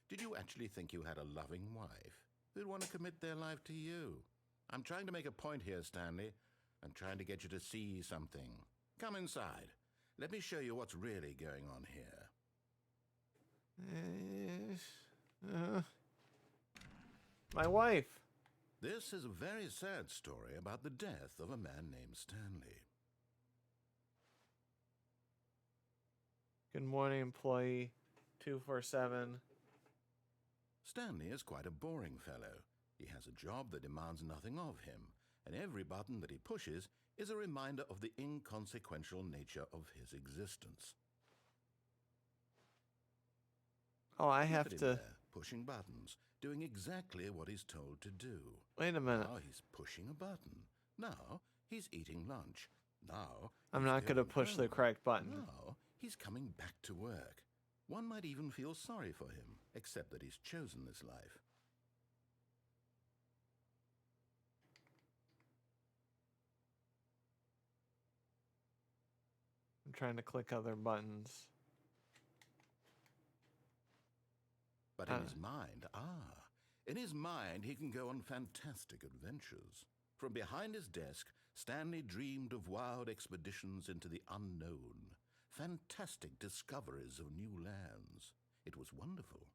Did you actually think you had a loving wife who'd want to commit their life to you? I'm trying to make a point here, Stanley. I'm trying to get you to see something. Come inside. Let me show you what's really going on here. My wife. This is a very sad story about the death of a man named Stanley. Good morning, employee 247. Stanley is quite a boring fellow. He has a job that demands nothing of him, and every button that he pushes is a reminder of the inconsequential nature of his existence. Oh, I Look have at him to... there, pushing buttons, doing exactly what he's told to do. Wait a minute. Now he's pushing a button. Now he's eating lunch. Now I'm he's not going to going push the home. correct button. Now he's coming back to work. One might even feel sorry for him, except that he's chosen this life. I'm trying to click other buttons. But in his mind, he can go on fantastic adventures. From behind his desk, Stanley dreamed of wild expeditions into the unknown, fantastic discoveries of new lands. It was wonderful,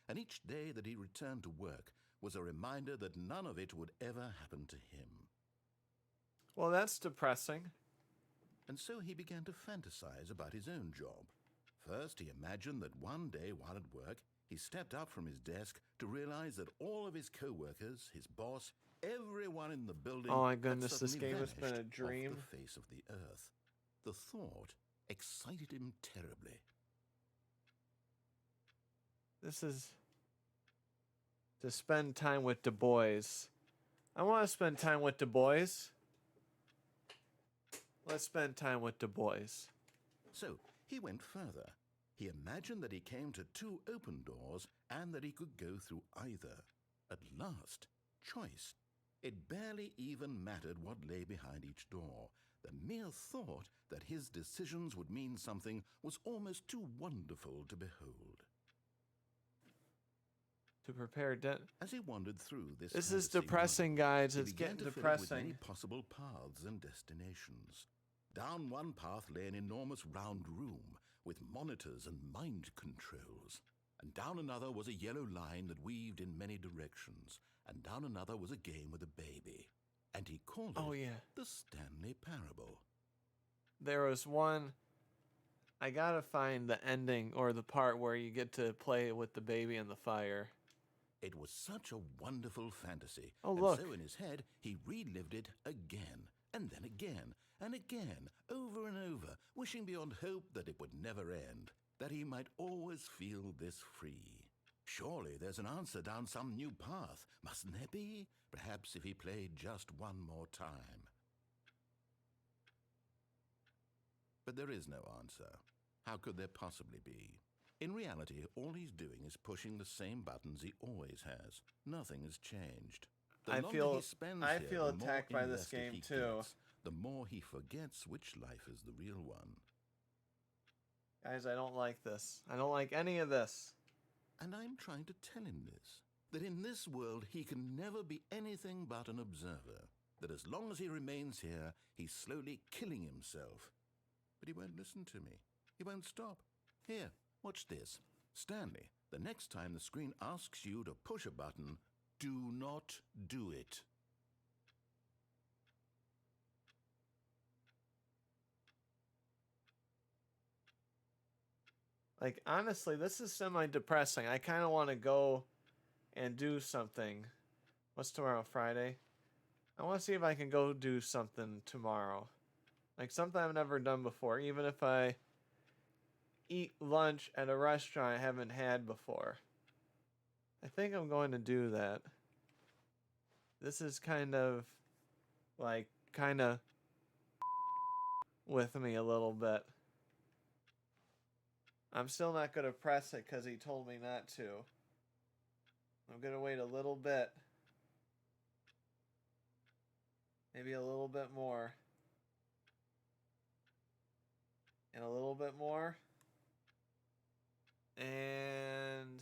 and each day that he returned to work was a reminder that none of it would ever happen to him. Well, that's depressing. And so he began to fantasize about his own job. First, he imagined that one day while at work, he stepped up from his desk to realize that all of his co-workers, his boss, everyone in the building Oh my had goodness, this suddenly game has been a vanished dream. off the face of the earth. The thought excited him terribly. This is to spend time with the boys. I want to spend time with the boys. Let's spend time with the boys. So he went further. He imagined that he came to two open doors and that he could go through either. At last, choice. It barely even mattered what lay behind each door. The mere thought that his decisions would mean something was almost too wonderful to behold. To prepare As he wandered through this is fantasy depressing, world, guys. he It's began getting to fill it with depressing. many possible paths and destinations. Down one path lay an enormous round room with monitors and mind controls. And down another was a yellow line that weaved in many directions. And down another was a game with a baby. And he called it the Stanley Parable. There was one. I gotta find the ending or the part where you get to play with the baby in the fire. It was such a wonderful fantasy. Oh, and look. so in his head, he relived it again, and then again, and again, over and over, wishing beyond hope that it would never end, that he might always feel this free. Surely there's an answer down some new path, mustn't there be? Perhaps if he played just one more time. But there is no answer. How could there possibly be? In reality, all he's doing is pushing the same buttons he always has. Nothing has changed. The I longer feel- he spends I here, feel the more attacked by this invested game he too. gets, the more he forgets which life is the real one. Guys, I don't like this. I don't like any of this. And I'm trying to tell him this, that in this world he can never be anything but an observer, that as long as he remains here, he's slowly killing himself. But he won't listen to me. He won't stop. Here, watch this. Stanley, the next time the screen asks you to push a button, do not do it. Like, honestly, this is semi-depressing. I kind of want to go and do something. What's tomorrow, Friday? I want to see if I can go do something tomorrow. Like, something I've never done before. Even if I eat lunch at a restaurant I haven't had before. I think I'm going to do that. This is kind of, like, with me a little bit. I'm still not going to press it because he told me not to. I'm going to wait a little bit. Maybe a little bit more. And a little bit more. And...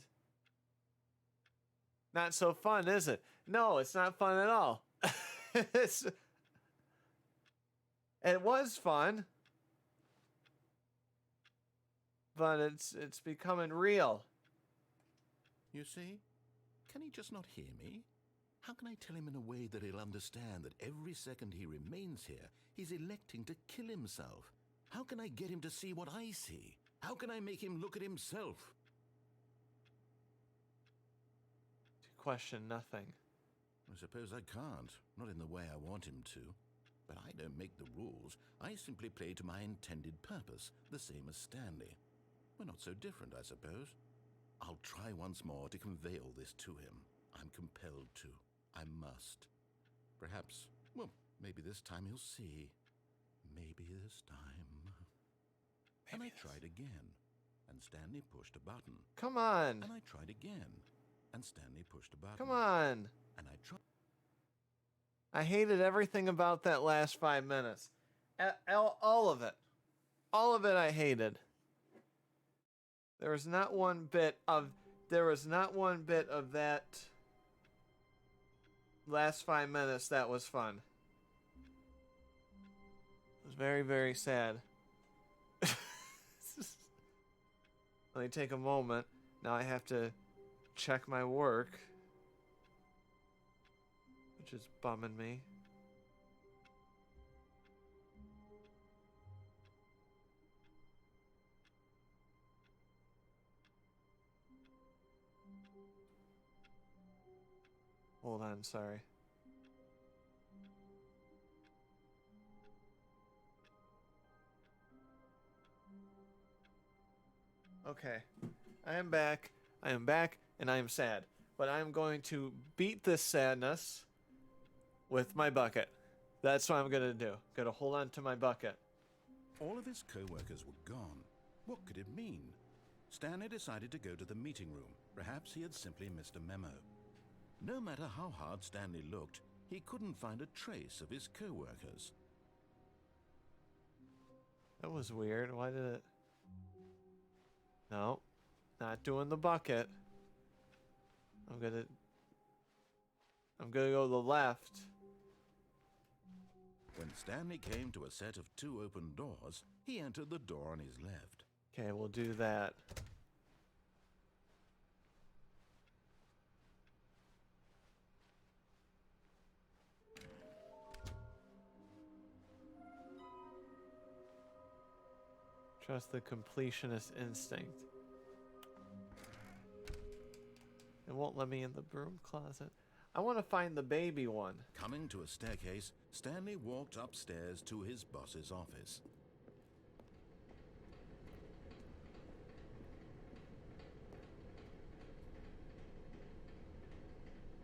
not so fun, is it? No, it's not fun at all. It was fun. but it's becoming real. You see? Can he just not hear me? How can I tell him in a way that he'll understand that every second he remains here, he's electing to kill himself? How can I get him to see what I see? How can I make him look at himself? To question nothing. I suppose I can't, not in the way I want him to. But I don't make the rules. I simply play to my intended purpose, the same as Stanley. We're not so different, I suppose. I'll try once more to convey all this to him. I'm compelled to. I must. Perhaps, well, maybe this time he'll see. Maybe this time. And I tried again, and Stanley pushed a button. Come on. And I tried again, and Stanley pushed a button. Come on. And I tried. I hated everything about that last 5 minutes. All of it. All of it I hated. There was not one bit of that last 5 minutes that was fun. It was very, very sad. Let me take a moment. Now I have to check my work, which is bumming me. Hold on, sorry. Okay, I am back, and I am sad. But I am going to beat this sadness with my bucket. That's what I'm going to do. Going to hold on to my bucket. All of his co-workers were gone. What could it mean? Stanley decided to go to the meeting room. Perhaps he had simply missed a memo. No matter how hard Stanley looked, he couldn't find a trace of his co-workers. That was weird. Why did it... No, not doing the bucket. I'm gonna go to the left. When Stanley came to a set of 2 open doors, he entered the door on his left. Okay, we'll do that. Trust the completionist instinct. It won't let me in the broom closet. I want to find the baby one. Coming to a staircase, Stanley walked upstairs to his boss's office.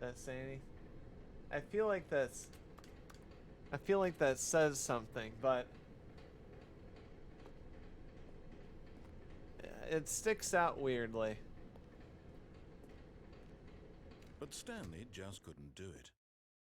That say anything? I feel like that says something, but it sticks out weirdly. But Stanley just couldn't do it.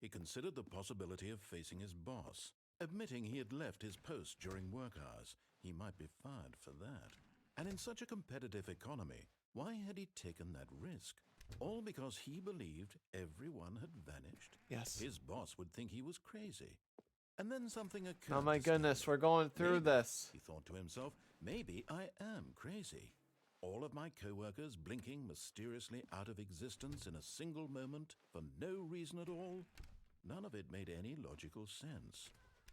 He considered the possibility of facing his boss, admitting he had left his post during work hours. He might be fired for that. And in such a competitive economy, why had he taken that risk? All because he believed everyone had vanished? Yes. His boss would think he was crazy. And then something occurred. Oh my to goodness, Stanley. we're going through Maybe, this. he thought to himself, maybe I am crazy. All of my co-workers blinking mysteriously out of existence in a single moment for no reason at all? None of it made any logical sense.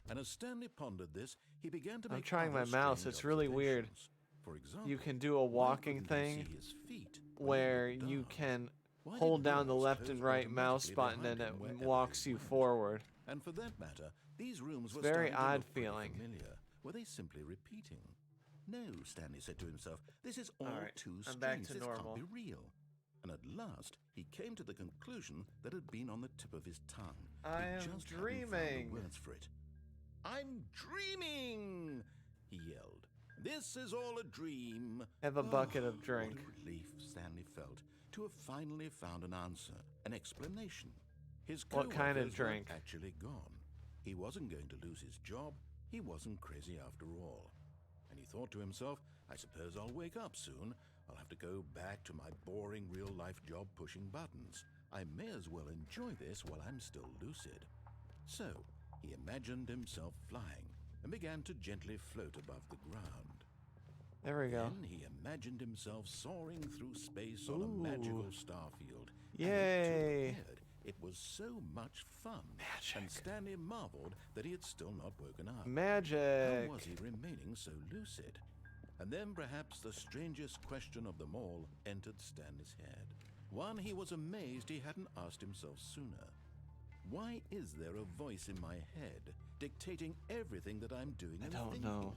And as Stanley pondered this, he began to make I'm trying other my mouse, strange it's really weird. observations. For example, You can do a why walking couldn't he thing see his feet when it where looked you dark? can Why hold did down the doors left close and right mouse automatically button behind and him it wherever walks he you went? forward. And for that matter, these rooms were very starting to odd look pretty feeling. familiar. Were they simply repeating? No, Stanley said to himself, this is all Alright, too I'm strange. back to This normal. can't be real. And at last, he came to the conclusion that had been on the tip of his tongue. I He am just hadn't dreaming. found the words for it. I'm dreaming, he yelled. This is all a dream. Have a bucket of What drink. a relief Stanley felt to have finally found an answer, an explanation. His What kind of co-workers were drink? actually gone. He wasn't going to lose his job. He wasn't crazy after all. And he thought to himself, I suppose I'll wake up soon. I'll have to go back to my boring real-life job pushing buttons. I may as well enjoy this while I'm still lucid. So, he imagined himself flying and began to gently float above the ground. There we go. Then he imagined himself soaring through space on a magical starfield. Yay. And it too appeared it was so much fun. Magic. And Stanley marveled that he had still not woken up. Magic. How was he remaining so lucid? And then perhaps the strangest question of them all entered Stanley's head. One he was amazed he hadn't asked himself sooner. Why is there a voice in my head dictating everything that I'm doing and don't thinking? know.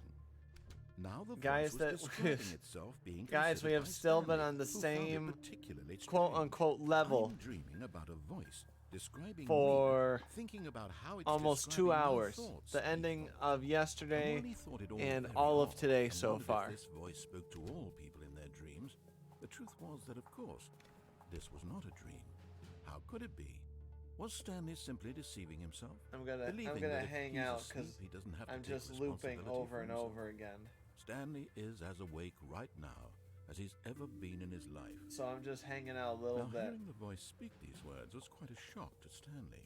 Now the Guys, voice that was describing itself being guys, we considered have by still been Stanley, on the who found it same particularly strange. quote-unquote level I'm dreaming about a voice describing for me, thinking about how it's almost 2 describing my hours. thoughts The and ending thoughts. of yesterday And while he thought it all and very all of odd today and so wondered if far. this voice spoke to all people in their dreams. The truth was that, of course, this was not a dream. How could it be? Was Stanley simply deceiving himself? I'm Believing gonna that if hang he's out asleep, because he doesn't have to I'm take just looping responsibility over for and himself. over again. Stanley is as awake right now as he's ever been in his life. So I'm just hanging out a little Now, bit. hearing the voice speak these words was quite a shock to Stanley.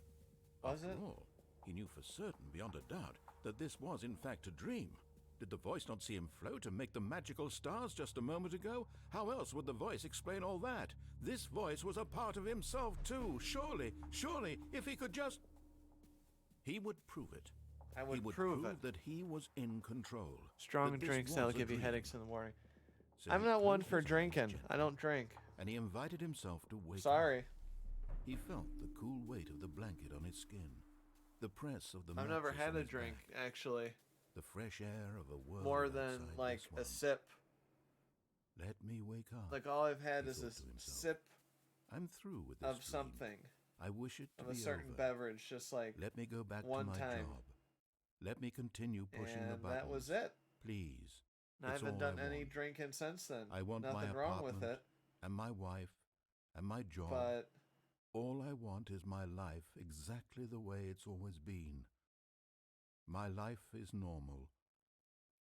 Was After it? all, he knew for certain, beyond a doubt, that this was in fact a dream. Did the voice not see him float and make the magical stars just a moment ago? How else would the voice explain all that? This voice was a part of himself too. Surely, if he could just... He would prove it. I would He would prove it. that he was in control. Strong that this drinks was that'll a give you dream. headaches in the morning. So I'm he not one closed for his eyes drinking. gently, I don't drink. and he invited himself to wake up. Sorry. He felt the cool weight of the blanket on his skin, the press of the I've never mattress had on a his drink, back, actually. the fresh air of a world More than outside like this a one. sip. Let me wake up. Like all I've had he is a thought to himself. sip I'm through with this of dream. something. I wish it to Of a be certain over. beverage, just like Let me go back one to my time. job. Let me continue pushing the and buttons. that was it. Please. And I It's haven't all done I any want. drinking since then. I want my Nothing wrong with apartment, it. and my wife, and my job. But All I want is my life exactly the way it's always been. My life is normal.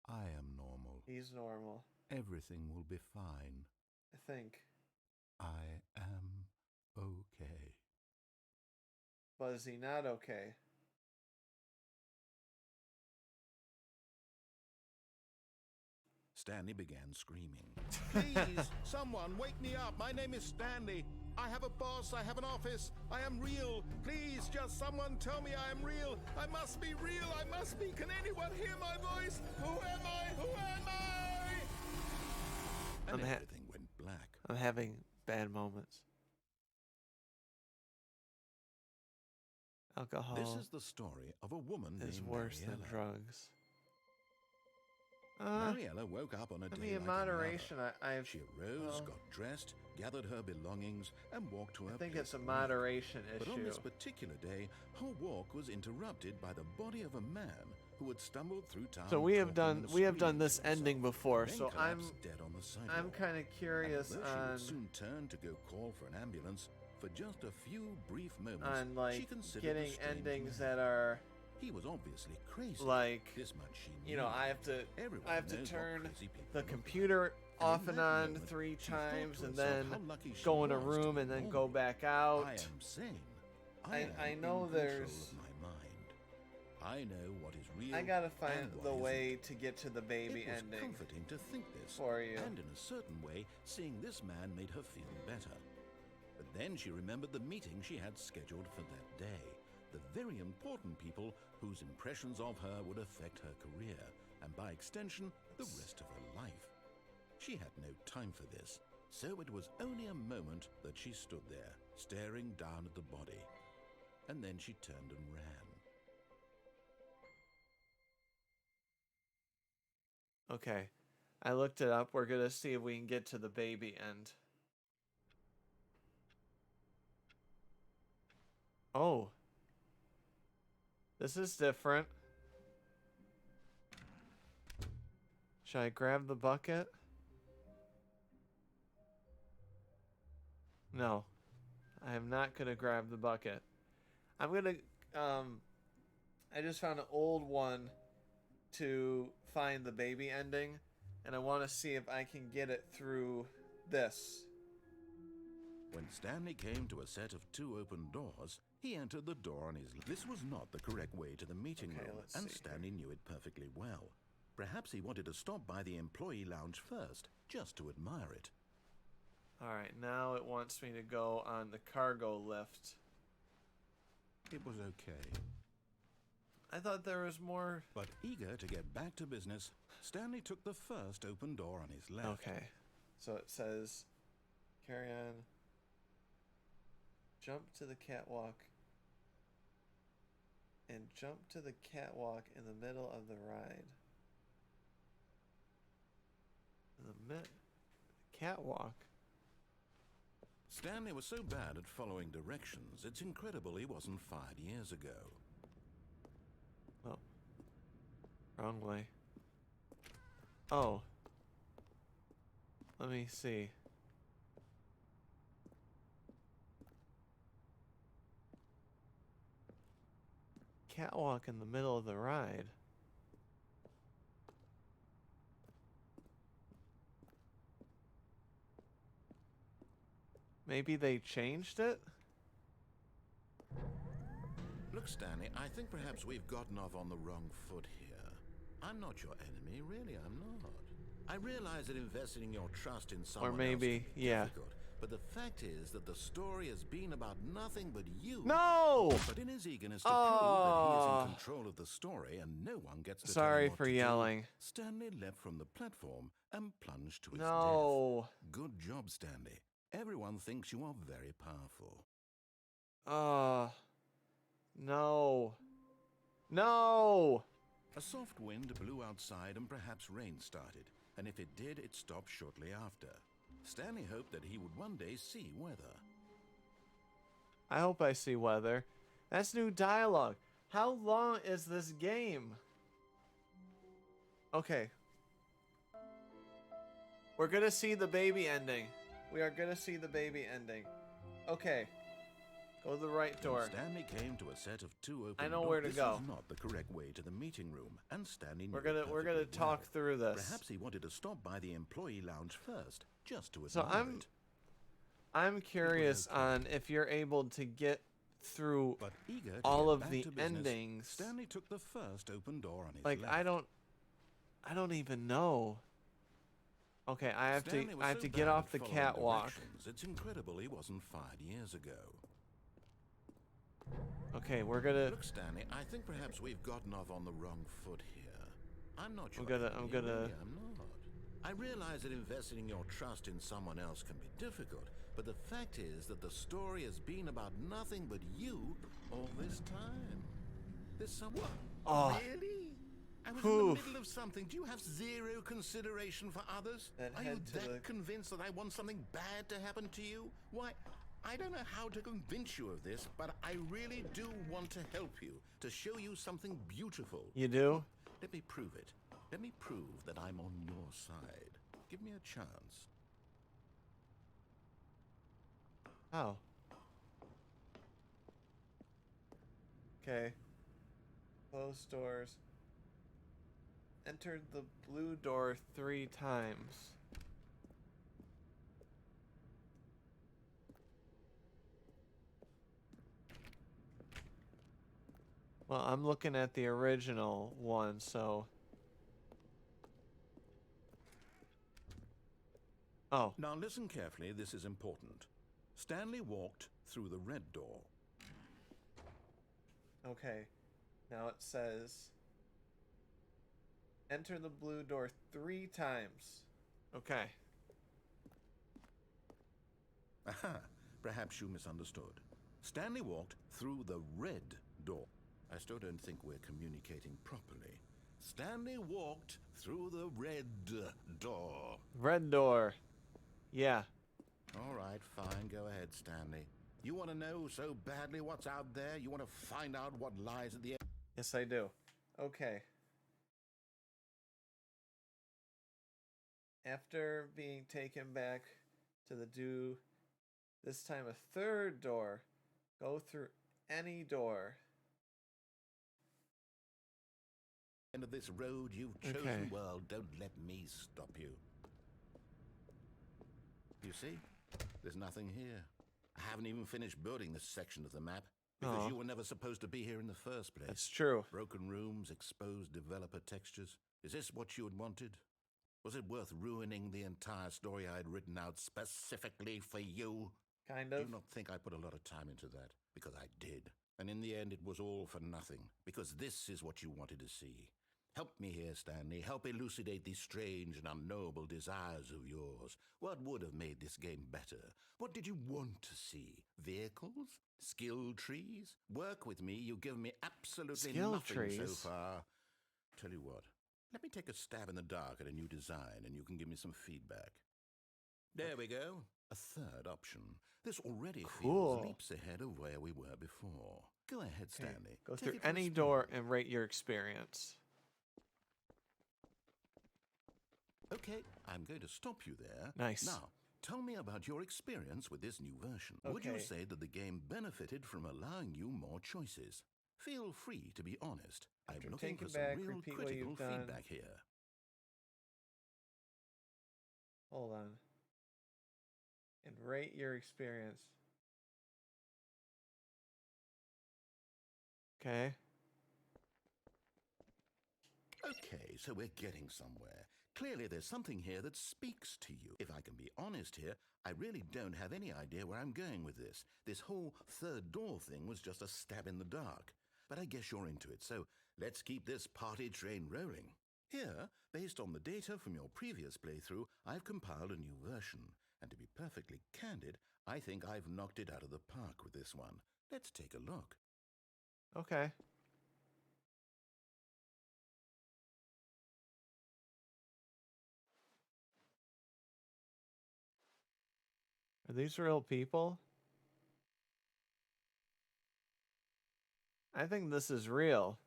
I am normal. he's normal, Everything will be fine. I think. I am okay. But is he not okay? Stanley began screaming. Please, someone, wake me up. My name is Stanley. I have a boss. I have an office. I am real. Please, just someone tell me I am real. I must be real. I must be. Can anyone hear my voice? Who am I? Who am I? And I'm ha- everything went black. I'm having bad moments. Alcohol This is the story of a woman is named worse than Mariella. drugs. Mariella woke up on a I day mean, in like moderation, another. I've. She arose, well, got dressed, gathered her belongings, and walked to her I think place it's a of work. moderation But on issue. this particular day, her walk was interrupted by the body of a man who had stumbled through town. So we have talking done and this screaming to ending himself, before. then So I'm collapsed dead on the sidewalk. I'm kind of curious and although she on would soon turn to go call for an ambulance, for just a few brief moments, she like considered getting the strange endings man. that are He was obviously crazy. like, This much she knew. you know, I have to Everyone knows what turn crazy people the look like. computer And off in and that on moment, 3 she thought times to and herself then how lucky she go in a was to room be and then born. go back out. I am sane. I am know in there's- control of my mind. I know what is real. I gotta and find what the isn't. way to get to the baby It was ending comforting to think this, for you. and in a certain way, seeing this man made her feel better. But then she remembered the meeting she had scheduled for that day. The very important people whose impressions of her would affect her career, and by extension, the rest of her life. She had no time for this, so it was only a moment that she stood there, staring down at the body. And then she turned and ran. Okay. I looked it up. We're gonna see if we can get to the baby end. Oh. This is different. Should I grab the bucket? No. I am not gonna grab the bucket. I'm gonna I just found an old one to find the baby ending, and I want to see if I can get it through this. When Stanley came to a set of 2 open doors, he entered the door on his left. This was not the correct way to the meeting Okay, room, let's and see Stanley knew it perfectly well. Perhaps he wanted to stop by the employee lounge first, just to admire it. Alright, now it wants me to go on the cargo lift. It was okay. I thought there was more. But eager to get back to business, Stanley took the first open door on his left. Okay. So it says, carry on. Jump to the catwalk. And jump to the catwalk in the middle of the ride. Catwalk? Stanley was so bad at following directions, it's incredible he wasn't fired years ago. Oh. Wrong way. Oh. Let me see. Catwalk in the middle of the ride. Maybe they changed it? Look, Stanley, I think perhaps we've gotten off on the wrong foot here. I'm not your enemy, really, I'm not. I realize that investing in your trust in someone else can be difficult, but the fact is that the story has been about nothing but you. No! But in his eagerness to prove that he is in control of the story and no one gets to tell him Sorry what for to yelling. do, Stanley leapt from the platform and plunged to his No. death. Good job, Stanley. Everyone thinks you are very powerful. No. No! A soft wind blew outside and perhaps rain started, and if it did, it stopped shortly after. Stanley hoped that he would one day see weather. I hope I see weather. That's new dialogue. How long is this game? Okay. We're gonna see the baby ending. We are gonna see the baby ending. Okay. Go to the right door. Stanley came to a set of two open I know doors. where to This go. was not the correct way to the meeting room, and Stanley knew We're it gonna perfectly talk well. through this. Perhaps he wanted to stop by the employee lounge first, just to So admire it. I'm curious okay. on if you're able to get through But eager to all get of back the to business, endings. Stanley took the first open door on his Like left. I don't even know. Okay, I have Stanley was so to get bad off at the following catwalk. directions, it's incredible he wasn't fired years ago. Okay, we're gonna Look, Stanley, I think perhaps we've gotten off on the wrong foot here. I'm not your I'm enemy, gonna really, I'm not. I realize that investing your trust in someone else can be difficult, but the fact is that the story has been about nothing but you all this time. There's someone. Oh. Really? I was in the middle of something. Do you have zero consideration for others? Then Are you head to that the- convinced that I want something bad to happen to you? Why, I don't know how to convince you of this, but I really do want to help you, to show you something beautiful. You do? Let me prove it. Let me prove that I'm on your side. Give me a chance. Oh. Okay. Close doors. Entered the blue door 3 times. Well, I'm looking at the original one, so... Oh. Now listen carefully, this is important. Stanley walked through the red door. Okay. Now it says... Enter the blue door 3 times. Okay. Aha, perhaps you misunderstood. Stanley walked through the red door. I still don't think we're communicating properly. Stanley walked through the red door. Red door. Yeah. All right, fine, go ahead, Stanley. You want to know so badly what's out there? You want to find out what lies at the end? Yes, I do. Okay. After being taken back to the this time a 3rd door, go through any door. End of this road you've chosen. Okay. Well, don't let me stop you. You see? There's nothing here. I haven't even finished building this section of the map because Aw. you were never supposed to be here in the first place. That's true. Broken rooms, exposed developer textures. Is this what you had wanted? Was it worth ruining the entire story I had written out specifically for you? Kind Do of. you not think I put a lot of time into that? Because I did. And in the end, it was all for nothing. Because this is what you wanted to see. Help me here, Stanley. Help elucidate these strange and unknowable desires of yours. What would have made this game better? What did you want to see? Vehicles? Skill trees? Work with me. You've given me absolutely Skill nothing so trees? far. Tell you what. Let me take a stab in the dark at a new design, and you can give me some feedback. There we go. A third option. This already Cool. feels leaps ahead of where we were before. Go ahead, Okay, Stanley. go Take through it for a any spin. door and rate your experience. Okay, I'm going to stop you there. Nice. Now, tell me about your experience with this new version. Would you Okay. say that the game benefited from allowing you more choices? Feel free to be honest. After I'm looking for taking some back, real repeat what critical you've done. feedback here. Hold on. And rate your experience. Okay. Okay, so we're getting somewhere. Clearly there's something here that speaks to you. If I can be honest here, I really don't have any idea where I'm going with this. This whole third door thing was just a stab in the dark. But I guess you're into it, so let's keep this party train rolling. Here, based on the data from your previous playthrough, I've compiled a new version. And to be perfectly candid, I think I've knocked it out of the park with this one. Let's take a look. Okay. Are these real people? I think this is real.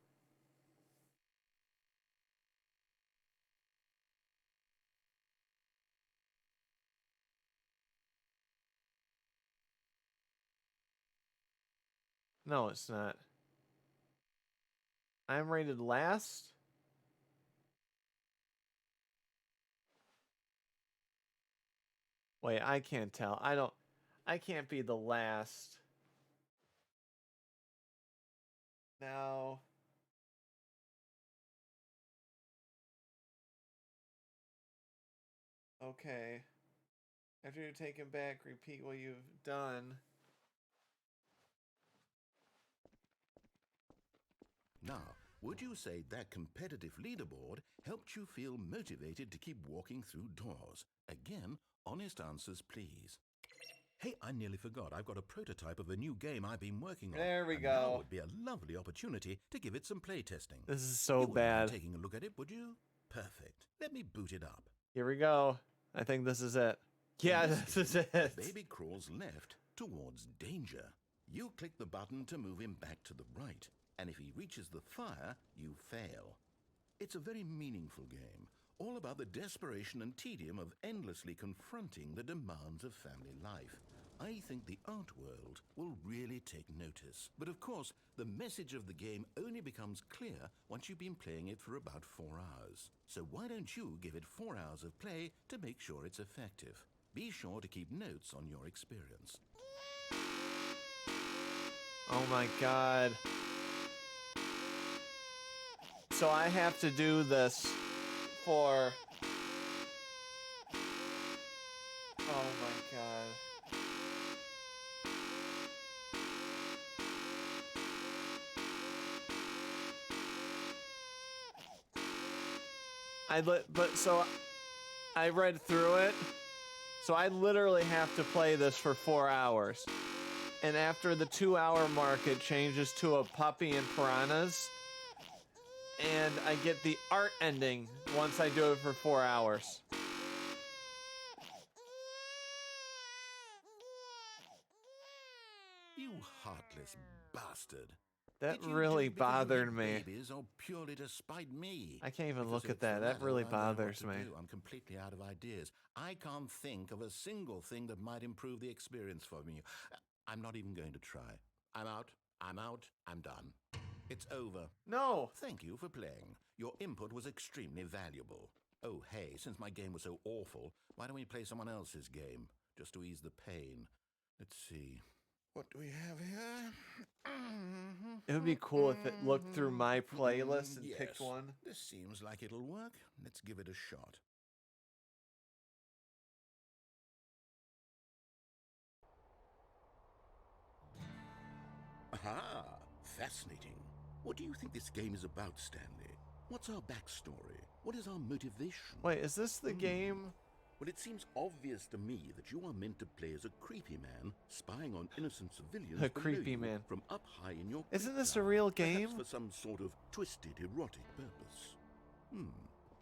No, it's not. I'm rated last? Wait, I can't tell. I can't be the last. Now. Okay. After you're taken back, repeat what you've done. Now, would you say that competitive leaderboard helped you feel motivated to keep walking through doors? Again, honest answers, please. Hey, I nearly forgot. I've got a prototype of a new game I've been working on. There we and Now go. would be a lovely opportunity to give it some playtesting. This is so You wouldn't mind bad. taking a look at it, would you? Perfect. Let me boot it up. Here we go. I think this is it. Yeah, In this is game, it. The baby crawls left towards danger. You click the button to move him back to the right, and if he reaches the fire, you fail. It's a very meaningful game, all about the desperation and tedium of endlessly confronting the demands of family life. I think the art world will really take notice. But of course, the message of the game only becomes clear once you've been playing it for about 4 hours. So why don't you give it 4 hours of play to make sure it's effective? Be sure to keep notes on your experience. Oh my god. So I have to do this for... Oh my god. I read through it. So I literally have to play this for 4 hours. And after the 2-hour mark, it changes to a puppy and piranhas. And I get the art ending once I do it for 4 hours. You heartless bastard. That Did you really do it because you bothered hate me. babies or purely to spite me? I can't even Because look if at it's the that. That latter, really I don't know what bothers to me. do. I'm completely out of ideas. I can't think of a single thing that might improve the experience for me. I'm not even going to try. I'm out. I'm out. I'm done. It's over. No. Thank you for playing. Your input was extremely valuable. Oh, hey, since my game was so awful, why don't we play someone else's game, just to ease the pain? Let's see. What do we have here? It would be cool if it looked through my playlist and picked Yes, one. this seems like it'll work. Let's give it a shot. Aha! Fascinating. What do you think this game is about, Stanley? What's our backstory? What is our motivation? Wait, is this the game? Well, it seems obvious to me that you are meant to play as a creepy man spying on innocent civilians A below creepy you man. from up high in your Isn't creep this a tower, real game? perhaps for some sort of twisted erotic purpose.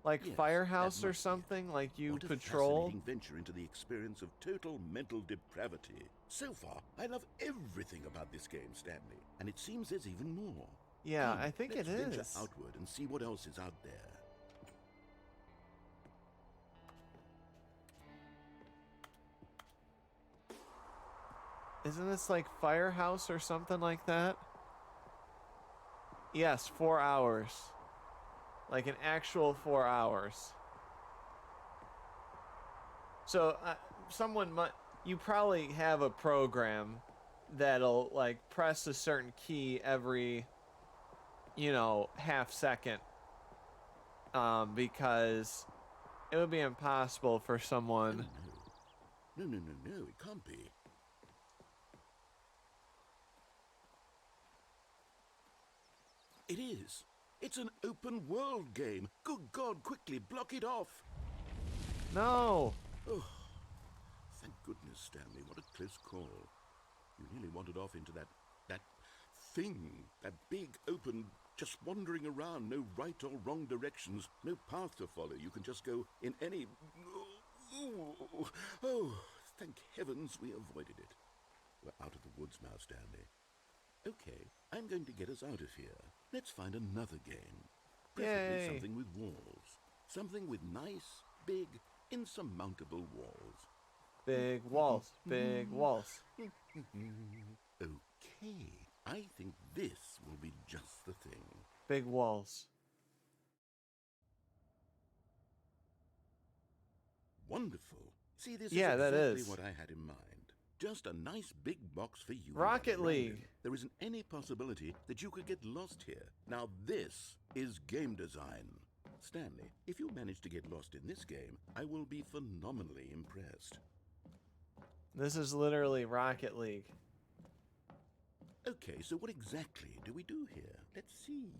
Like Yes, Firehouse that or must be it. something? Like you What a patrol? fascinating venture into the experience of total mental depravity. So far, I love everything about this game, Stanley, and it seems there's even more. Yeah, Come, I think let's it venture is. outward and see what else is out there. Isn't this like Firehouse or something like that? Yes, 4 hours. Like an actual 4 hours. So, someone might... You probably have a program that'll, like, press a certain key every, you know, half second. Because it would be impossible for someone... Oh, no, it can't be. It is. It's an open world game. Good God, quickly block it off. No! Oh, thank goodness, Stanley. What a close call. You nearly wandered off into that thing, that big, open, just wandering around, no right or wrong directions, no path to follow. You can just go in any... Oh, thank heavens we avoided it. We're out of the woods now, Stanley. Okay, I'm going to get us out of here. Let's find another game. Preferably Yay. something with walls. Something with nice, big, insurmountable walls. Big walls, big walls. Okay, I think this will be just the thing. Big walls. Wonderful. See, this Yeah, is that exactly is. what I had in mind. Just a nice big box for you. to Rocket run around in. League. There isn't any possibility that you could get lost here. Now this is game design. Stanley, if you manage to get lost in this game, I will be phenomenally impressed. This is literally Rocket League. Okay, so what exactly do we do here? Let's see.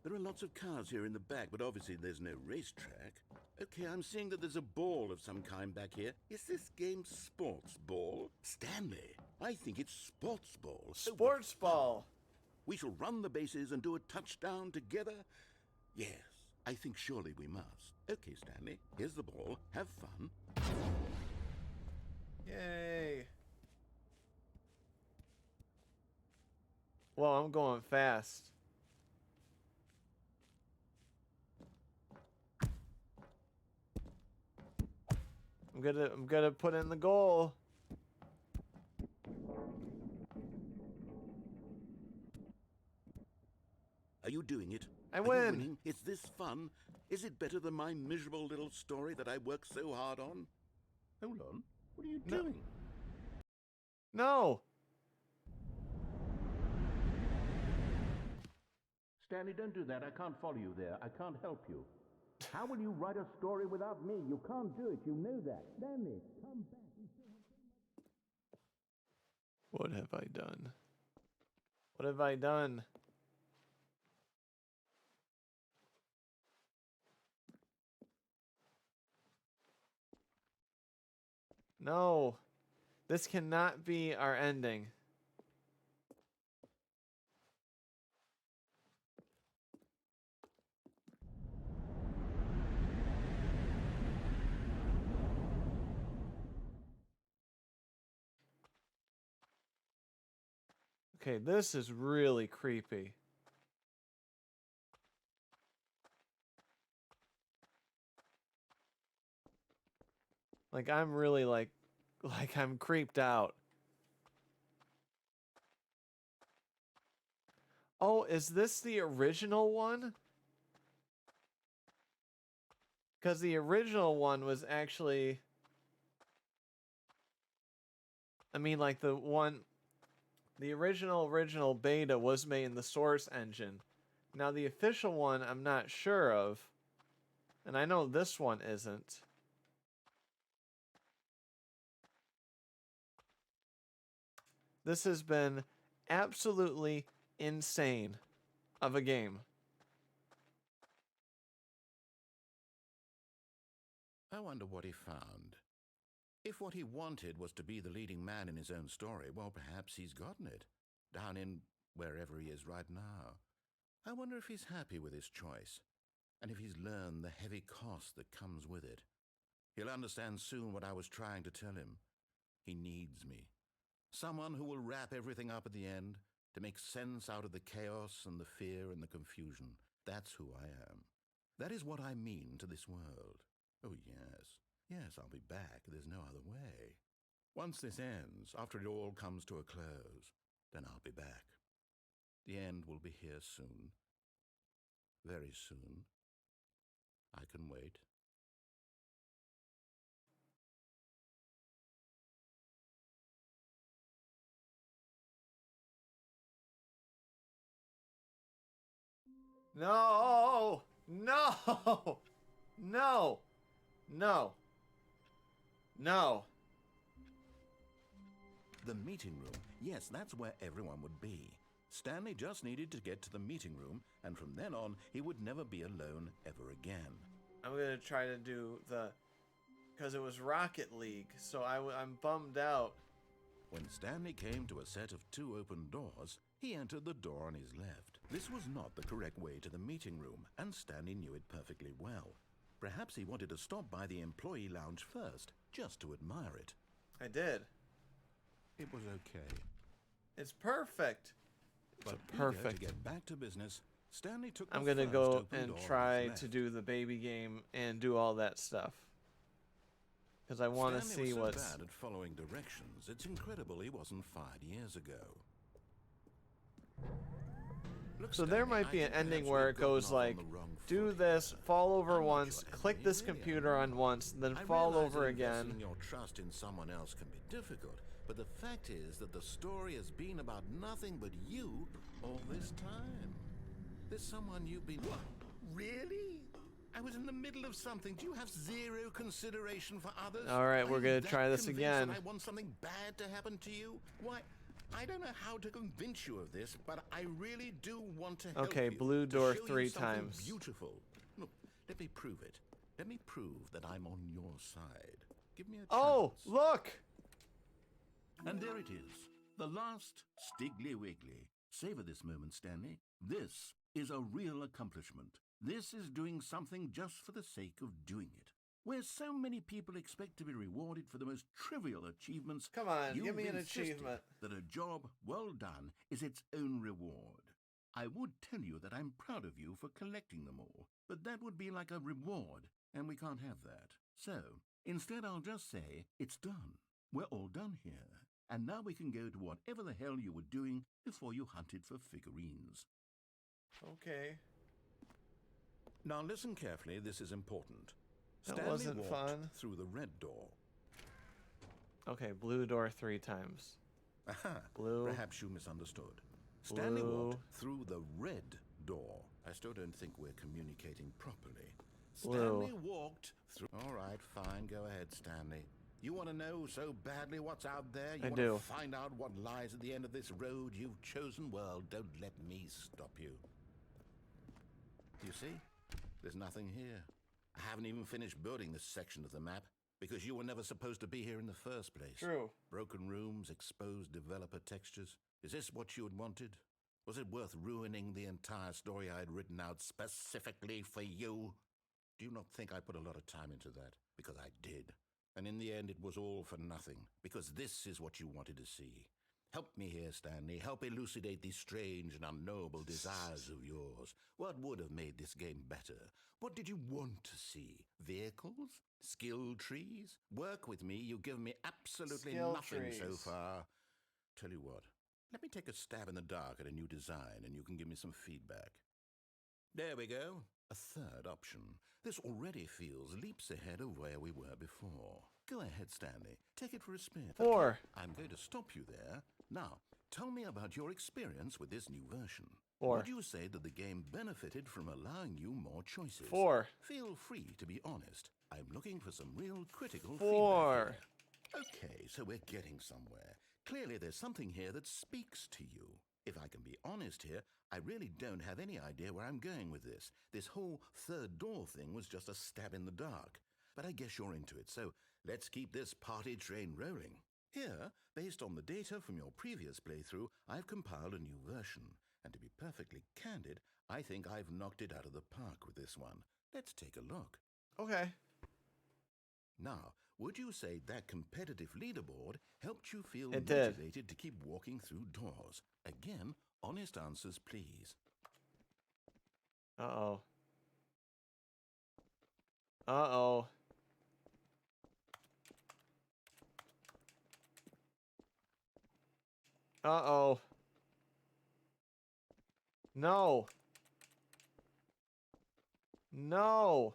There are lots of cars here in the back, but obviously there's no racetrack. Okay, I'm seeing that there's a ball of some kind back here. Is this game sports ball? Stanley, I think it's sports ball. Oh, what Sports fun. ball. We shall run the bases and do a touchdown together? Yes, I think surely we must. Okay, Stanley, here's the ball. Have fun. Yay. Well, I'm going fast. I'm gonna put in the goal. Are you doing it? I Are win. you winning? Is this fun? Is it better than my miserable little story that I worked so hard on? Hold on. What are you No. doing? No. Stanley, don't do that. I can't follow you there. I can't help you. How will you write a story without me? You can't do it. You know that. Stanley, come back. What have I done? What have I done? No. This cannot be our ending. Okay, this is really creepy. Like I'm really like I'm creeped out. Oh, is this the original one? Because the original one was actually... I mean, like the one... The original beta was made in the Source engine. Now the official one I'm not sure of. And I know this one isn't. This has been absolutely insane of a game. I wonder what he found. If what he wanted was to be the leading man in his own story, well, perhaps he's gotten it. Down in wherever he is right now. I wonder if he's happy with his choice, and if he's learned the heavy cost that comes with it. He'll understand soon what I was trying to tell him. He needs me. Someone who will wrap everything up at the end, to make sense out of the chaos and the fear and the confusion. That's who I am. That is what I mean to this world. Oh, yes. Yes, I'll be back. There's no other way. Once this ends, after it all comes to a close, then I'll be back. The end will be here soon. Very soon. I can wait. No! No! No! No! No! The meeting room. Yes, that's where everyone would be. Stanley just needed to get to the meeting room, and from then on, he would never be alone ever again. I'm gonna try to do the... Because it was Rocket League, so I'm bummed out. When Stanley came to a set of 2 open doors, he entered the door on his left. This was not the correct way to the meeting room, and Stanley knew it perfectly well. Perhaps he wanted to stop by the employee lounge first, just to admire it. I did. It was okay. It's perfect. But perfect. eager to get back to business, Stanley took the I'm gonna first go open and door on try his to left. do the baby game and do all that stuff. Because I want to Stanley see was so what's... bad at following directions, it's incredible he wasn't fired years ago. Look, So there Stanley, might be I an think ending perhaps where we've it goes gotten off on like, the wrong do foot this, here. fall over I'm not once, sure, click Emily, this really, computer I on once, then I fall realize over that again. investing your trust in someone else can be difficult, but the fact is that the story has been about nothing but you all this time. There's someone you've been... What? Really? I was in the middle of something. Do you have zero consideration for others? All right, Are we're you gonna that try this convinced again. that I want something bad to happen to you? Why, I don't know how to convince you of this, but I really do want to help Okay, you. blue to door show you 3 something times. Beautiful. Look, let me prove it. Let me prove that I'm on your side. Give me a chance. Oh, look! And there it is, the last Stiggly Wiggly. Savor this moment, Stanley. This is a real accomplishment. This is doing something just for the sake of doing it. Where so many people expect to be rewarded for the most trivial achievements, Come on, you've give me an insisted achievement. that a job well done is its own reward. I would tell you that I'm proud of you for collecting them all, but that would be like a reward, and we can't have that. So, instead I'll just say, it's done. We're all done here. And now we can go to whatever the hell you were doing before you hunted for figurines. Okay. Now listen carefully, this is important. That Stanley wasn't walked fun. through the red door. Okay, blue door 3 times. Aha, Blue. perhaps you misunderstood. Stanley Blue. walked through the red door. I still don't think we're communicating properly. Blue. Stanley walked through... All right, fine, go ahead, Stanley. You want to know so badly what's out there? You I want do. to find out what lies at the end of this road you've chosen? Well, don't let me stop you. You see? There's nothing here. I haven't even finished building this section of the map because you were never supposed to be here in the first place. True. Broken rooms, exposed developer textures. Is this what you had wanted? Was it worth ruining the entire story I had written out specifically for you? Do you not think I put a lot of time into that? Because I did. And in the end, it was all for nothing, because this is what you wanted to see. Help me here, Stanley. Help elucidate these strange and unknowable desires of yours. What would have made this game better? What did you want to see? Vehicles? Skill trees? Work with me. You've given me absolutely Skill nothing so trees. far. Tell you what, let me take a stab in the dark at a new design, and you can give me some feedback. There we go. A third option. This already feels leaps ahead of where we were before. Go ahead, Stanley. Take it for a spin. 4. I'm going to stop you there. Now, Tell me about your experience with this new version. 4. Would you say that the game benefited from allowing you more choices? 4. Feel free to be honest. I'm looking for some real critical 4. feedback here. Okay, so we're getting somewhere. Clearly there's something here that speaks to you. If I can be honest here, I really don't have any idea where I'm going with this. This whole third door thing was just a stab in the dark. But I guess you're into it, so let's keep this party train rolling. Here, based on the data from your previous playthrough, I've compiled a new version. And to be perfectly candid, I think I've knocked it out of the park with this one. Let's take a look. Okay. Now, would you say that competitive leaderboard helped you feel It did. motivated to keep walking through doors? Again, honest answers, please. Uh-oh. Uh-oh. Uh-oh. No. No.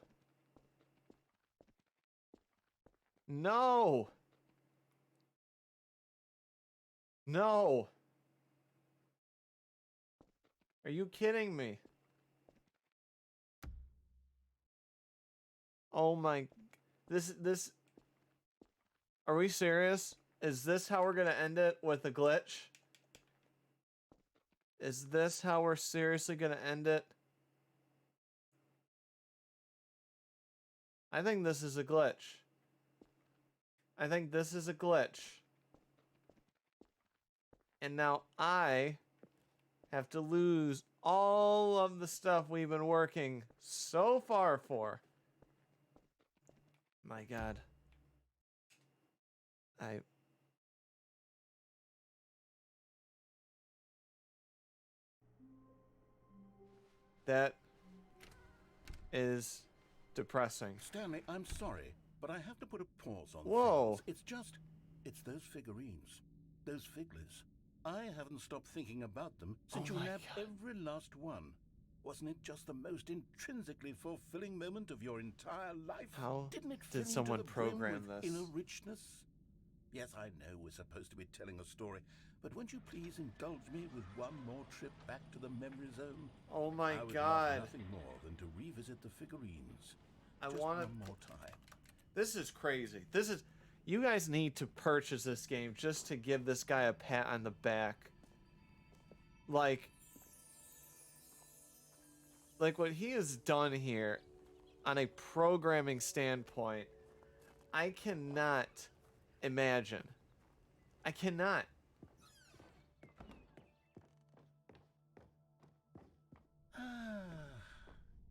No. No. Are you kidding me? Oh my... This... Are we serious? Is this how we're gonna end it, with a glitch? Is this how we're seriously gonna end it? I think this is a glitch. I think this is a glitch. And now I have to lose all of the stuff we've been working so far for. My God. That is depressing. Stanley, I'm sorry, but I have to put a pause on Whoa. things. It's those figurines. Those figglers. I haven't stopped thinking about them since Oh you my nabbed God. every last one. Wasn't it just the most intrinsically fulfilling moment of your entire life? How Didn't it did fill someone you to the brim program with this? inner richness? Yes, I know we're supposed to be telling a story, but won't you please indulge me with one more trip back to the memory zone? Oh my I would God. love nothing more than to revisit the figurines. I Just want one to... more time. This is crazy. This is... You guys need to purchase this game just to give this guy a pat on the back. Like what he has done here on a programming standpoint, I cannot imagine. I cannot.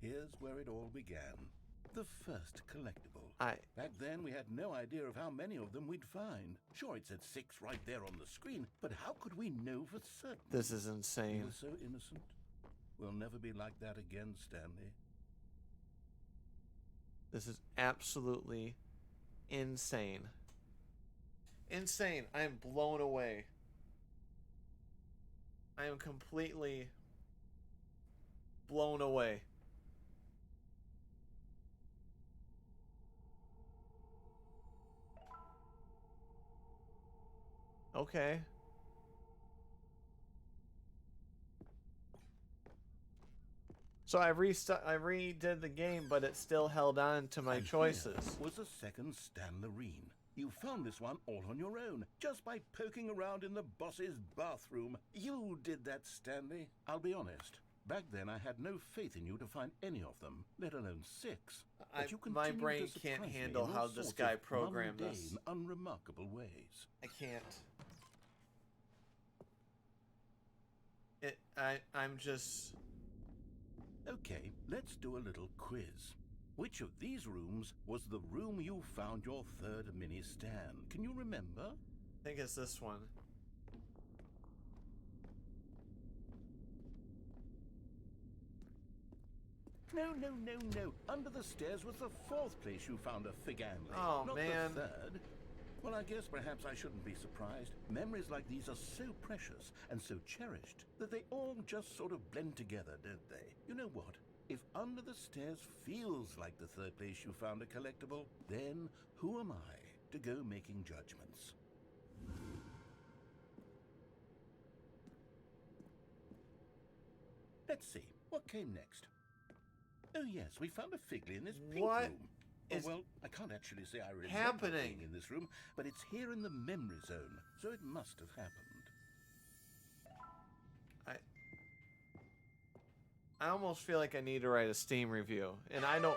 Here's where it all began. The first collectible. Back then, we had no idea of how many of them we'd find. Sure, it said 6 right there on the screen, but how could we know for certain? This is We insane. were so innocent. We'll never be like that again, Stanley. This is absolutely insane. Insane. I am blown away. I am completely blown away. Okay. So I redid the game, but it still held on to my And choices. here was a second Stanlerine. You found this one all on your own, just by poking around in the boss's bathroom. You did that, Stanley. I'll be honest. Back then, I had no faith in you to find any of them, let alone 6. But you My continue brain to can't surprise me handle in how all this sorts guy of programmed mundane, this. unremarkable ways. I can't. I'm just... Okay, let's do a little quiz. Which of these rooms was the room you found your third mini stand? Can you remember? I think it's this one. No. Under the stairs was the 4th place you found a Figanley. Oh, not man. the 3rd. Well, I guess perhaps I shouldn't be surprised. Memories like these are so precious and so cherished that they all just sort of blend together, don't they? You know what? If under the stairs feels like the 3rd place you found a collectible, then who am I to go making judgments? Let's see, what came next? Oh yes, we found a Figley in this pink What room. Oh, is well, I can't actually say I remember happening? being in this room, but it's here in the memory zone, so it must have happened. I almost feel like I need to write a Steam review, and I don't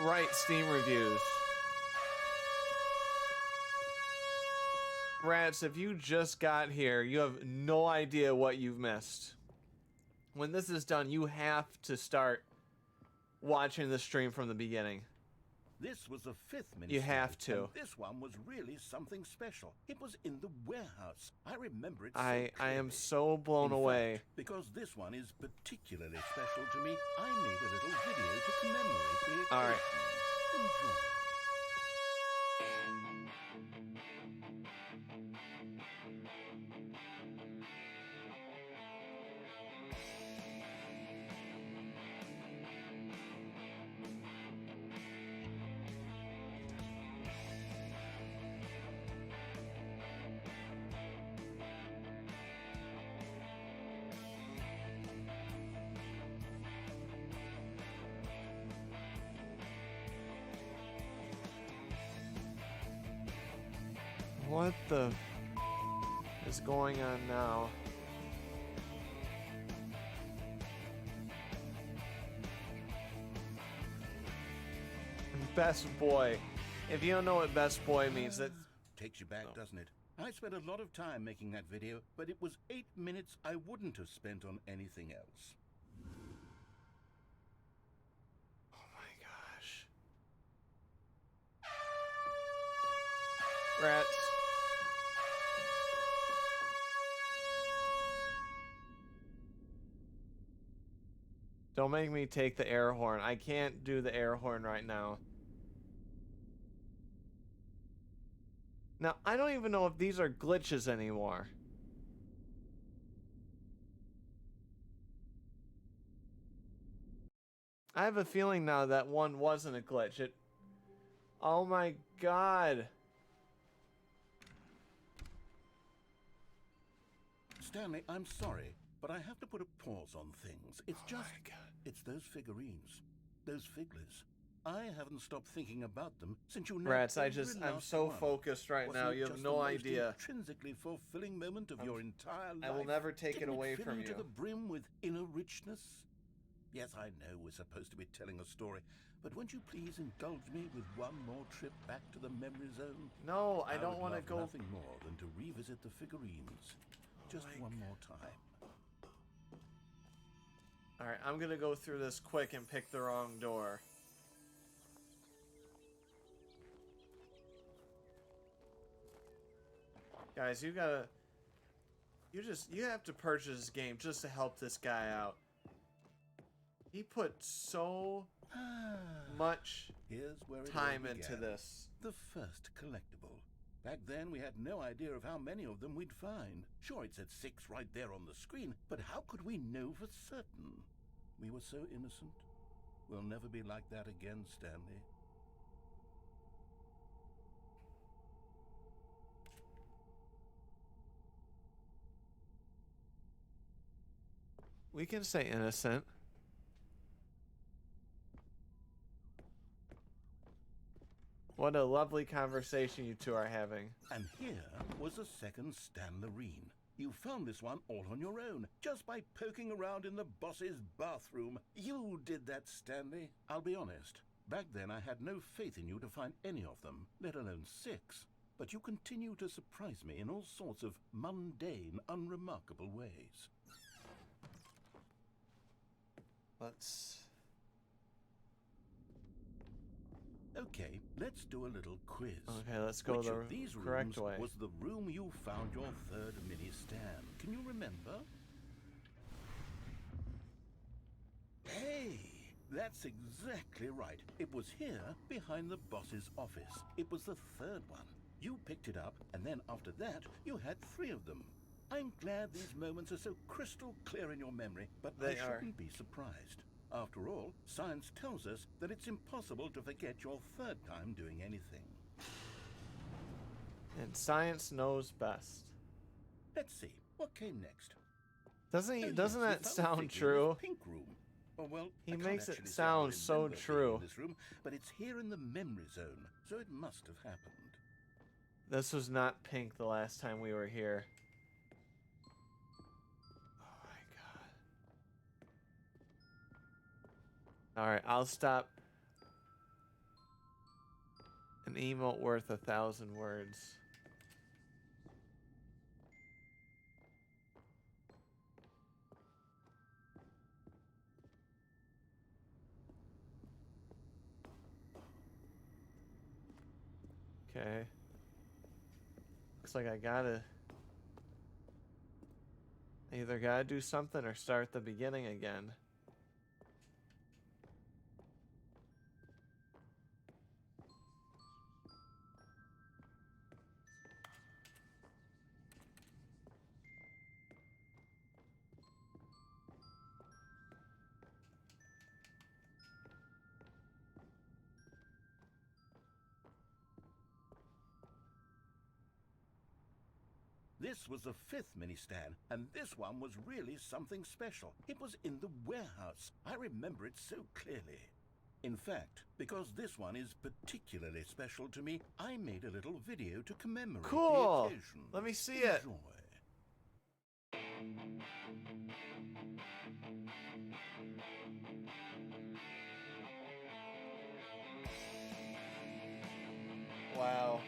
write Steam reviews. Rats, if you just got here, you have no idea what you've missed. When this is done, you have to start watching the stream from the beginning. This was the 5th mini. You have to. And this one was really something special. It was in the warehouse. I remember it so I am clearly. so blown In away. fact, because this one is particularly special to me, I made a little video to commemorate the occasion. All right. Enjoy. What the is going on now? Best boy. If you don't know what best boy means, that Takes you back, doesn't it? I spent a lot of time making that video, but it was 8 minutes I wouldn't have spent on anything else. oh my gosh. Rats. Don't make me take the air horn. I can't do the air horn right now. Now, I don't even know if these are glitches anymore. I have a feeling now that one wasn't a glitch. Oh my god. Stanley, I'm sorry, but I have to put a pause on things. It's Oh just, my God. it's those figurines, those Figglers. I haven't stopped thinking about them since you Rats, nabbed every I'm last so one. focused right Wasn't now. it You have just no the most idea. intrinsically fulfilling moment of your entire life. I will never take it Didn't away fill from you to you. the brim with inner richness. Yes, I know we're supposed to be telling a story, but won't you please indulge me with one more trip back to the memory zone? No, I don't would want to love go. Nothing more than to revisit the figurines, just my one more time. Alright, I'm gonna go through this quick and pick the wrong door. Guys, you have to purchase this game just to help this guy out. He put so much Here's where it time all into began. this. The first collectible. Back then, we had no idea of how many of them we'd find. Sure, it said 6 right there on the screen, but how could we know for certain? We were so innocent. We'll never be like that again, Stanley. We can say innocent. What a lovely conversation you two are having. And here was a second Stanlerine. You found this one all on your own, just by poking around in the boss's bathroom. You did that, Stanley. I'll be honest. Back then, I had no faith in you to find any of them, let alone 6. But you continue to surprise me in all sorts of mundane, unremarkable ways. Let's... Okay, let's do a little quiz. Okay, let's go Which the of these correct rooms way. was the room you found your third mini stand? Can you remember? Hey, that's exactly right. It was here, behind the boss's office. It was the third one. You picked it up, and then after that, you had 3 of them. I'm glad these moments are so crystal clear in your memory, but They I are. shouldn't be surprised. After all, science tells us that it's impossible to forget your third time doing anything. And science knows best. Let's see, what came next? Doesn't he? Oh, Doesn't yes, we that found the sound figure in this true? pink room. Oh, well, He I can't makes it actually say I sound so remember being true. in this room, but it's here in the memory zone, so it must have happened. This was not pink the last time we were here. Oh my god. Alright, I'll stop. An emote worth 1,000 words. Okay. Looks like I either gotta do something or start at the beginning again. This was the 5th mini-stand, and this one was really something special. It was in the warehouse. I remember it so clearly. In fact, because this one is particularly special to me, I made a little video to commemorate Cool. the occasion. Let me see it. Enjoy. Wow.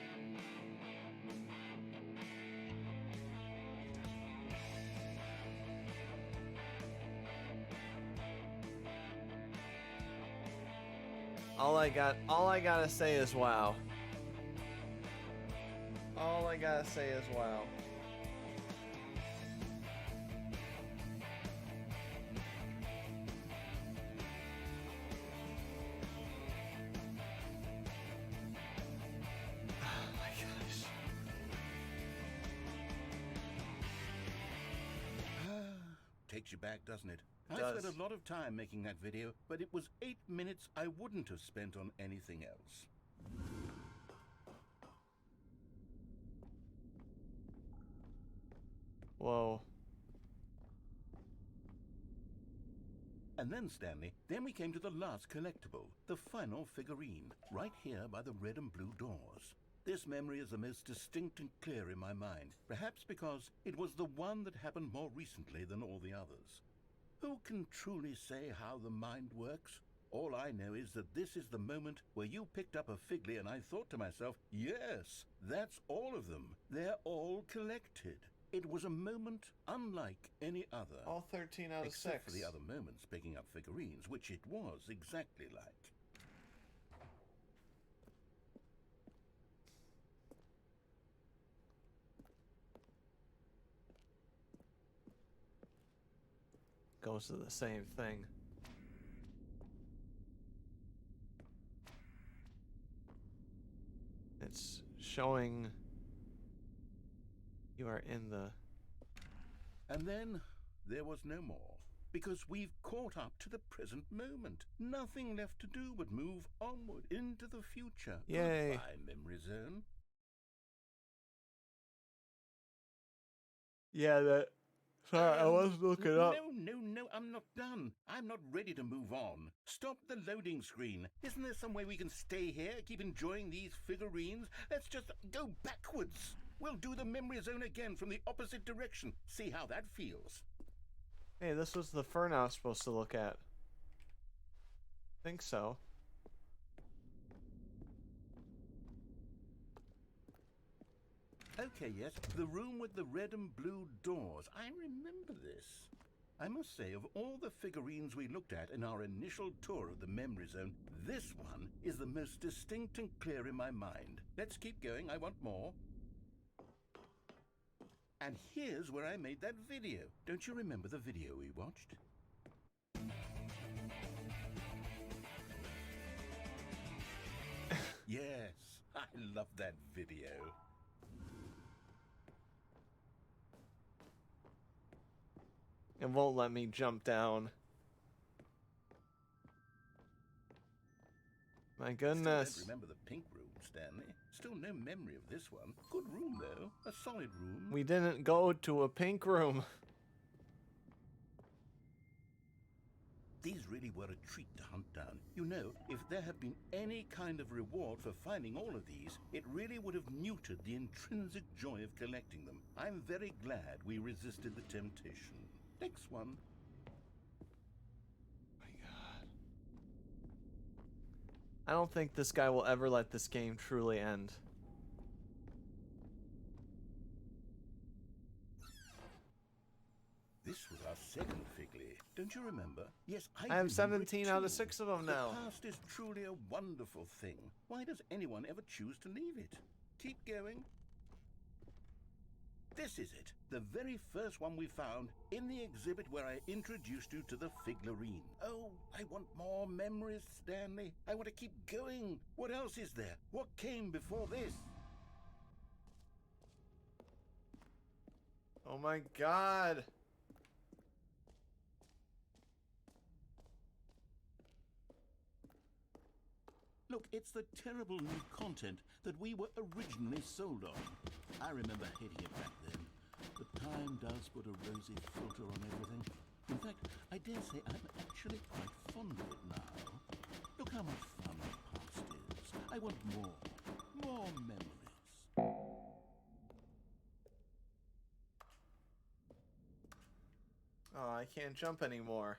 All I gotta say is wow. All I gotta say is wow. Oh my gosh. Takes you back, doesn't it? It I does. spent a lot of time making that video, but it was 8 minutes I wouldn't have spent on anything else. Whoa. And then, Stanley, then we came to the last collectible, the final figurine, right here by the red and blue doors. This memory is the most distinct and clear in my mind, perhaps because it was the one that happened more recently than all the others. Who can truly say how the mind works? All I know is that this is the moment where you picked up a Figley and I thought to myself, yes, that's all of them. They're all collected. It was a moment unlike any other. All 13 out of 6. Except for the other moments picking up figurines, which it was exactly like. Goes to the same thing. It's showing you are in the... And then there was no more, because we've caught up to the present moment. Nothing left to do but move onward into the future. Yay. Goodbye, memory zone. Yeah, that... Sorry, I was looking up. No, I'm not done. I'm not ready to move on. Stop the loading screen. Isn't there some way we can stay here, keep enjoying these figurines? Let's just go backwards. We'll do the memory zone again from the opposite direction. See how that feels. Hey, this was the fern I was supposed to look at. Think so. Okay, yes, the room with the red and blue doors. I remember this. I must say, of all the figurines we looked at in our initial tour of the memory zone, this one is the most distinct and clear in my mind. Let's keep going, I want more. And here's where I made that video. Don't you remember the video we watched? Yes, I love that video. It won't let me jump down. My goodness. Still don't remember the pink room, Stanley. Still no memory of this one. Good room, though. A solid room. We didn't go to a pink room. really were a treat to hunt down. You know, if there had been any kind of reward for finding all of these, it really would have neutered the intrinsic joy of collecting them. I'm very glad we resisted the temptation. Next one. My God. I don't think this guy will ever let this game truly end. This was our second Figley. Don't you remember? Yes, I have remember it 17 out of too. 6 of them now. The past is truly a wonderful thing. Why does anyone ever choose to leave it? Keep going. This is it. The very first one we found in the exhibit where I introduced you to the Figlarine. Oh, I want more memories, Stanley. I want to keep going. What else is there? What came before this? Oh my God. Look, it's the terrible new content that we were originally sold on. I remember hating it back then. But time does put a rosy filter on everything. In fact, I dare say I'm actually quite fond of it now. Look how much fun the past is. I want more. More memories. Oh, I can't jump anymore.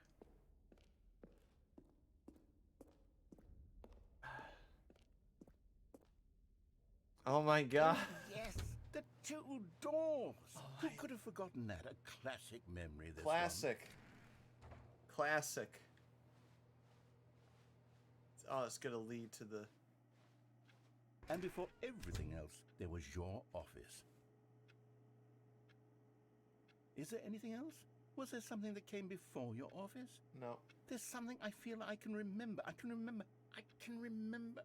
Oh my God. Yes, the two doors. Who my- could have forgotten that? A classic memory, this Classic. Classic. Oh, it's gonna lead to the... one. And before everything else, there was your office. Is there anything else? Was there something that came before your office? No. There's something I feel I can remember. I can remember.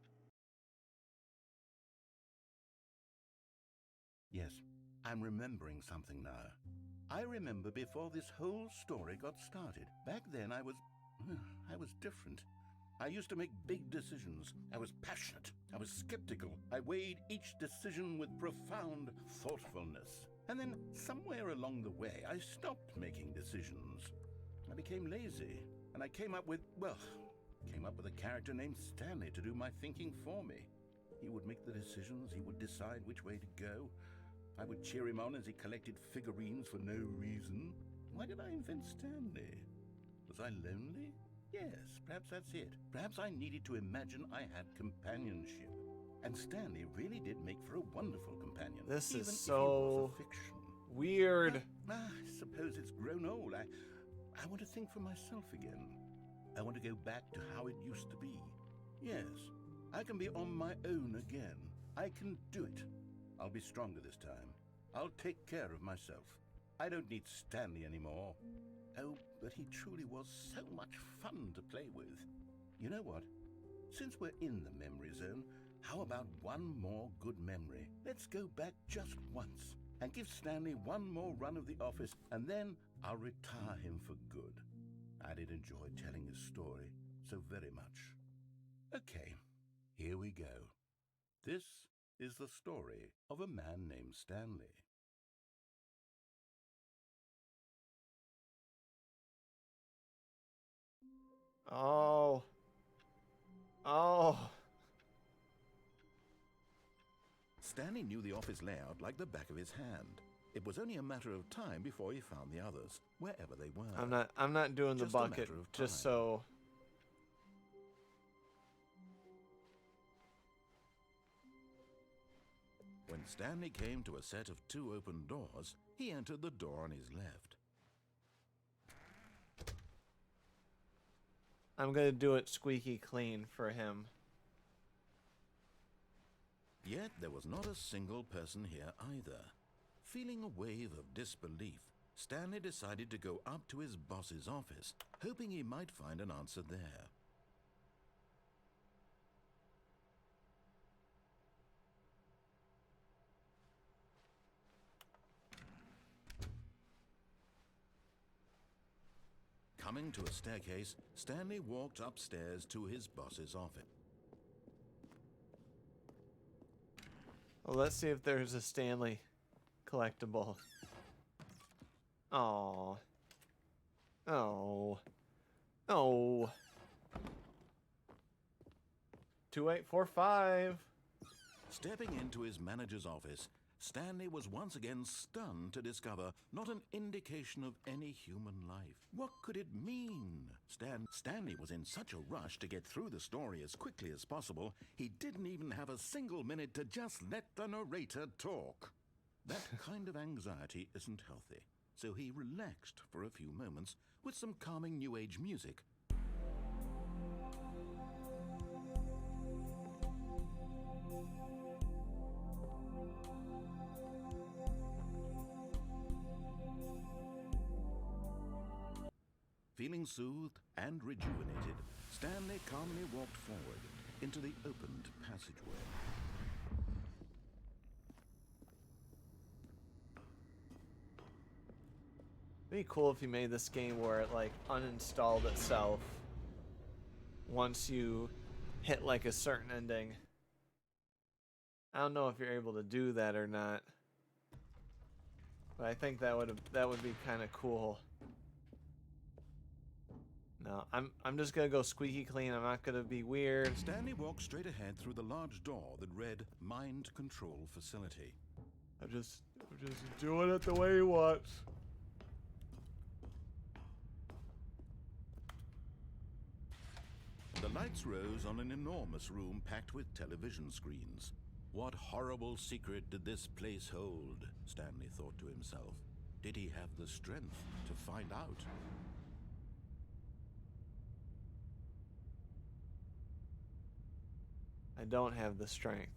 Yes, I'm remembering something now. I remember before this whole story got started. Back then I was different. I used to make big decisions. I was passionate. I was skeptical. I weighed each decision with profound thoughtfulness. And then somewhere along the way, I stopped making decisions. I became lazy, and I came up with a character named Stanley to do my thinking for me. He would make the decisions, he would decide which way to go. I would cheer him on as he collected figurines for no reason. Why did I invent Stanley? Was I lonely? Yes, perhaps that's it. Perhaps I needed to imagine I had companionship. And Stanley really did make for a wonderful companion. This even is if he so was a fiction. weird. I suppose it's grown old. I want to think for myself again. I want to go back to how it used to be. Yes, I can be on my own again. I can do it. I'll be stronger this time. I'll take care of myself. I don't need Stanley anymore. Oh, but he truly was so much fun to play with. You know what? Since we're in the memory zone, how about one more good memory? Let's go back just once and give Stanley one more run of the office, and then I'll retire him for good. I did enjoy telling his story so very much. Okay, here we go. This is the story of a man named Stanley. Oh. Oh. Stanley knew the office layout like the back of his hand. It was only a matter of time before he found the others, wherever they were. I'm not doing the Just a bucket matter of just time. so... When Stanley came to a set of 2 open doors, he entered the door on his left. I'm gonna do it squeaky clean for him. Yet there was not a single person here either. Feeling a wave of disbelief, Stanley decided to go up to his boss's office, hoping he might find an answer there. Coming to a staircase, Stanley walked upstairs to his boss's office. Well, let's see if there's a Stanley collectible. Oh. Oh. Oh. 2845. Stepping into his manager's office, Stanley was once again stunned to discover not an indication of any human life. What could it mean? Stanley was in such a rush to get through the story as quickly as possible, he didn't even have a single minute to just let the narrator talk. That kind of anxiety isn't healthy, so he relaxed for a few moments with some calming New Age music. Feeling soothed and rejuvenated, Stanley calmly walked forward into the opened passageway. It'd be cool if you made this game where it like uninstalled itself once you hit like a certain ending. I don't know if you're able to do that or not, but I think that would be kind of cool. No, I'm just gonna go squeaky clean. I'm not gonna be weird. Stanley walked straight ahead through the large door that read Mind Control Facility. I'm just doing it the way he wants. The lights rose on an enormous room packed with television screens. What horrible secret did this place hold? Stanley thought to himself. Did he have the strength to find out? I don't have the strength.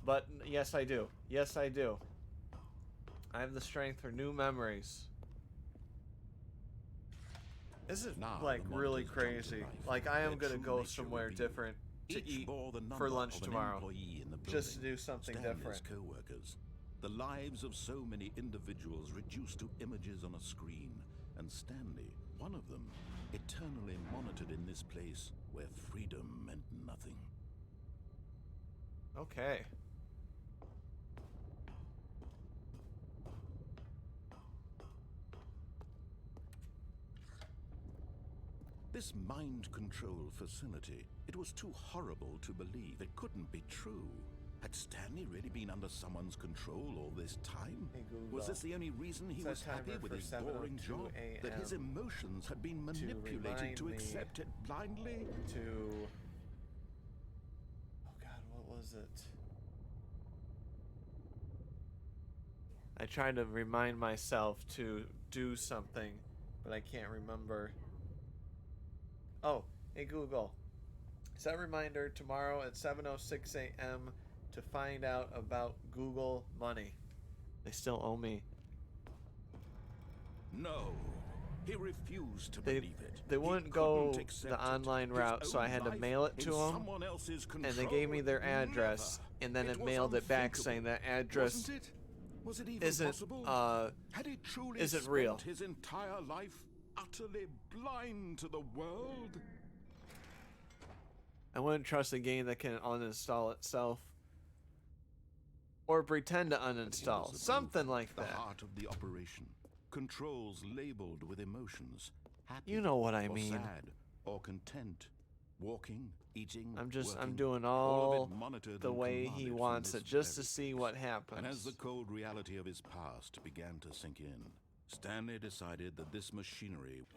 But yes, I do. Yes, I do. I have the strength for new memories. This is Now like the really monitors come to crazy. life. Like I am Their gonna true go nature somewhere revealed. different to Each eat bore the for number lunch of an tomorrow. employee in the Just to building. do something Stanley's different. co-workers. The lives of so many individuals reduced to images on a screen, and Stanley, one of them, eternally monitored in this place where freedom meant nothing. Okay. This mind control facility, it was too horrible to believe. It couldn't be true. Had Stanley really been under someone's control all this time? Hey, Google. Was this the only reason he Set was happy timer with for his boring 7:02 job? That his a.m. emotions had been manipulated to remind me accept it blindly? To oh god, what was it? I tried to remind myself to do something, but I can't remember. Oh, hey Google. Set reminder tomorrow at 7:06 a.m. to find out about Google money. They still owe me. No. He refused to They believe it. they He wouldn't go couldn't accept the it. online His route, so own I had to life mail it in to them. someone else's And they gave me their control. address, Never. and then it was mailed it back saying that unthinkable. address Wasn't it? Was it even isn't possible? Had he truly isn't spent real. his entire life utterly blind to the world? I wouldn't trust a game that can uninstall itself. Or pretend to But here uninstall. was the Something proof, like the that. heart of the operation. Controls labeled with emotions. Happy You know what I or mean. sad or content. Walking, eating, I'm working, doing all of all it monitored the and way he commanded from wants this it, just to very see place. what happens. And as the cold reality of his past began to sink in, Stanley decided that this machinery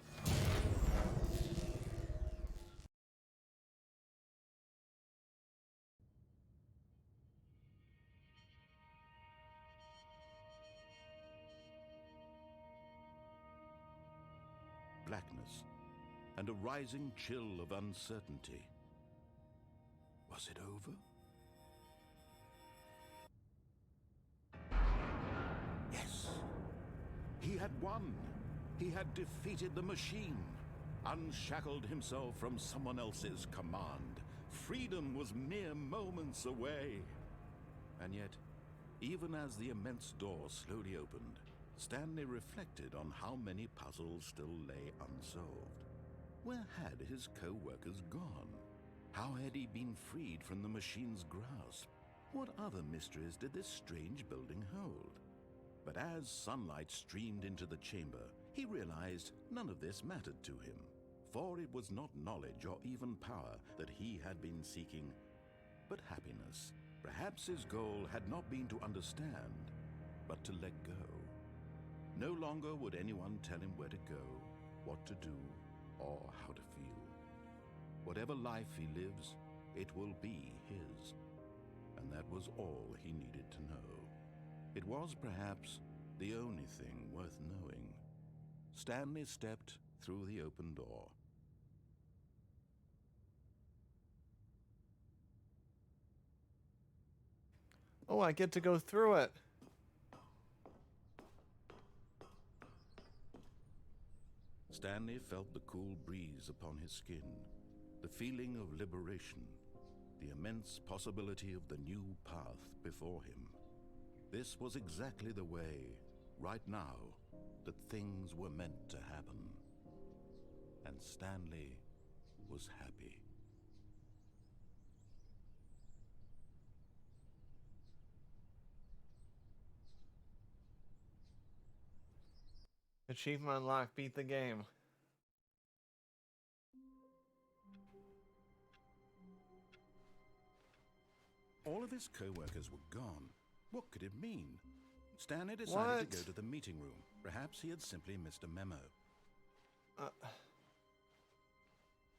blackness and a rising chill of uncertainty. Was it over? Yes. He had won. He had defeated the machine, unshackled himself from someone else's command. Freedom was mere moments away. And yet, even as the immense door slowly opened, Stanley reflected on how many puzzles still lay unsolved. Where had his co-workers gone? How had he been freed from the machine's grasp? What other mysteries did this strange building hold? But as sunlight streamed into the chamber, he realized none of this mattered to him. For it was not knowledge or even power that he had been seeking, but happiness. Perhaps his goal had not been to understand, but to let go. No longer would anyone tell him where to go, what to do, or how to feel. Whatever life he lives, it will be his. And that was all he needed to know. It was perhaps the only thing worth knowing. Stanley stepped through the open door. Oh, I get to go through it. Stanley felt the cool breeze upon his skin, the feeling of liberation, the immense possibility of the new path before him. This was exactly the way, right now, that things were meant to happen. And Stanley was happy. Achievement unlocked. Beat the game. All of his co-workers were gone. What could it mean? Stanley decided to go to the meeting room. Perhaps he had simply missed a memo.